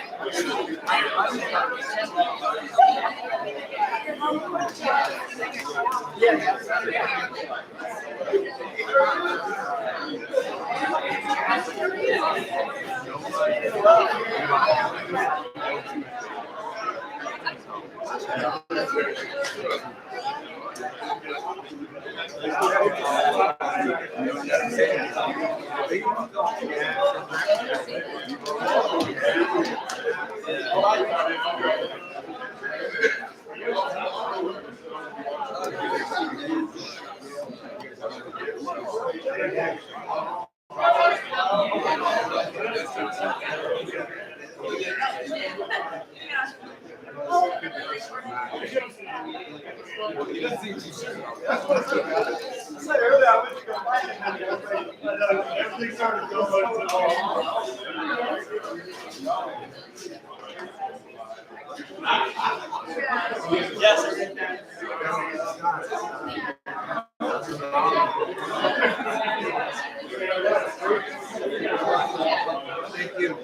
Thank you.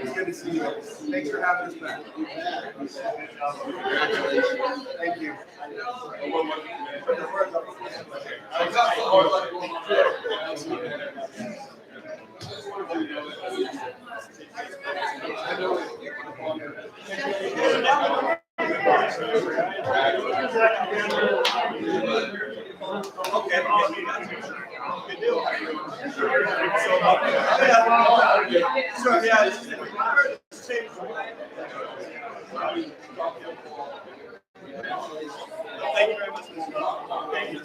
It's good to see you. Thanks for having us back. Congratulations. Thank you. So, yeah, Thank you very much. Thank you.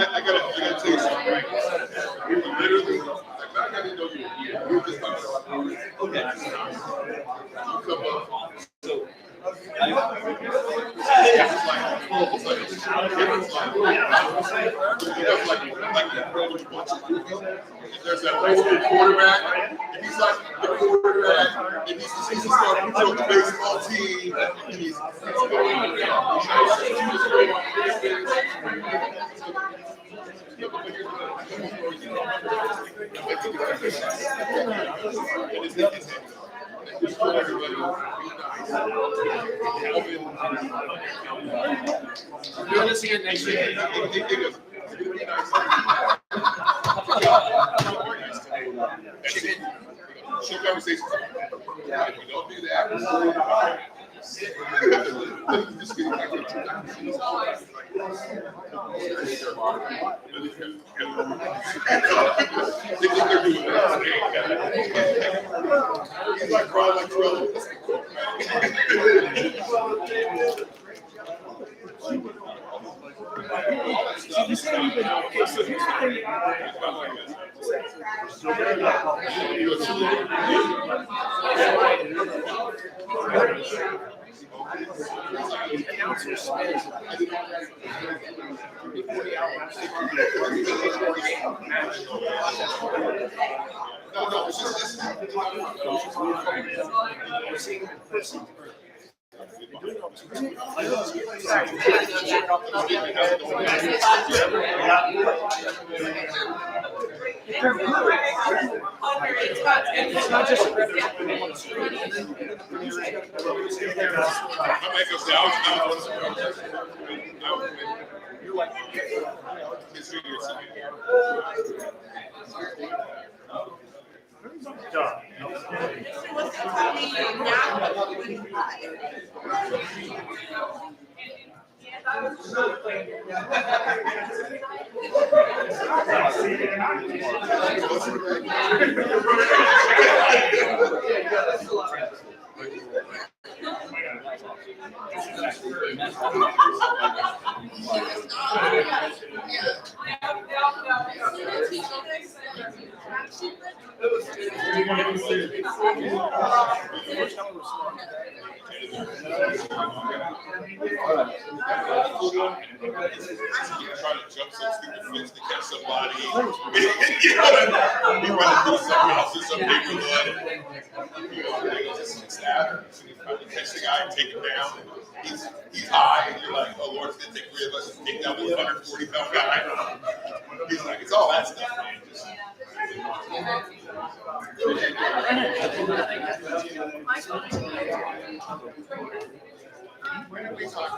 I gotta tell you something, right? Literally, like, back I didn't know you were here. We were just talking about college. Okay. You come up. So, there's that high school quarterback, and he's like the quarterback, and he's starting to the baseball team, and he's Doing this again next week. Show conversations. If we don't do that, just kidding. They think they're doing that. He's like crawling like trouble. No, it's just It's not just. Trying to jump some stupid fence to catch somebody. You know what I mean? You run through some house in some neighborhood. You know, just stab. You catch the guy and take him down. He's high, and you're like, oh Lord, it's gonna take 3 of us to take down this 140-pound guy. He's like, it's all that stuff, man. Just, when we talk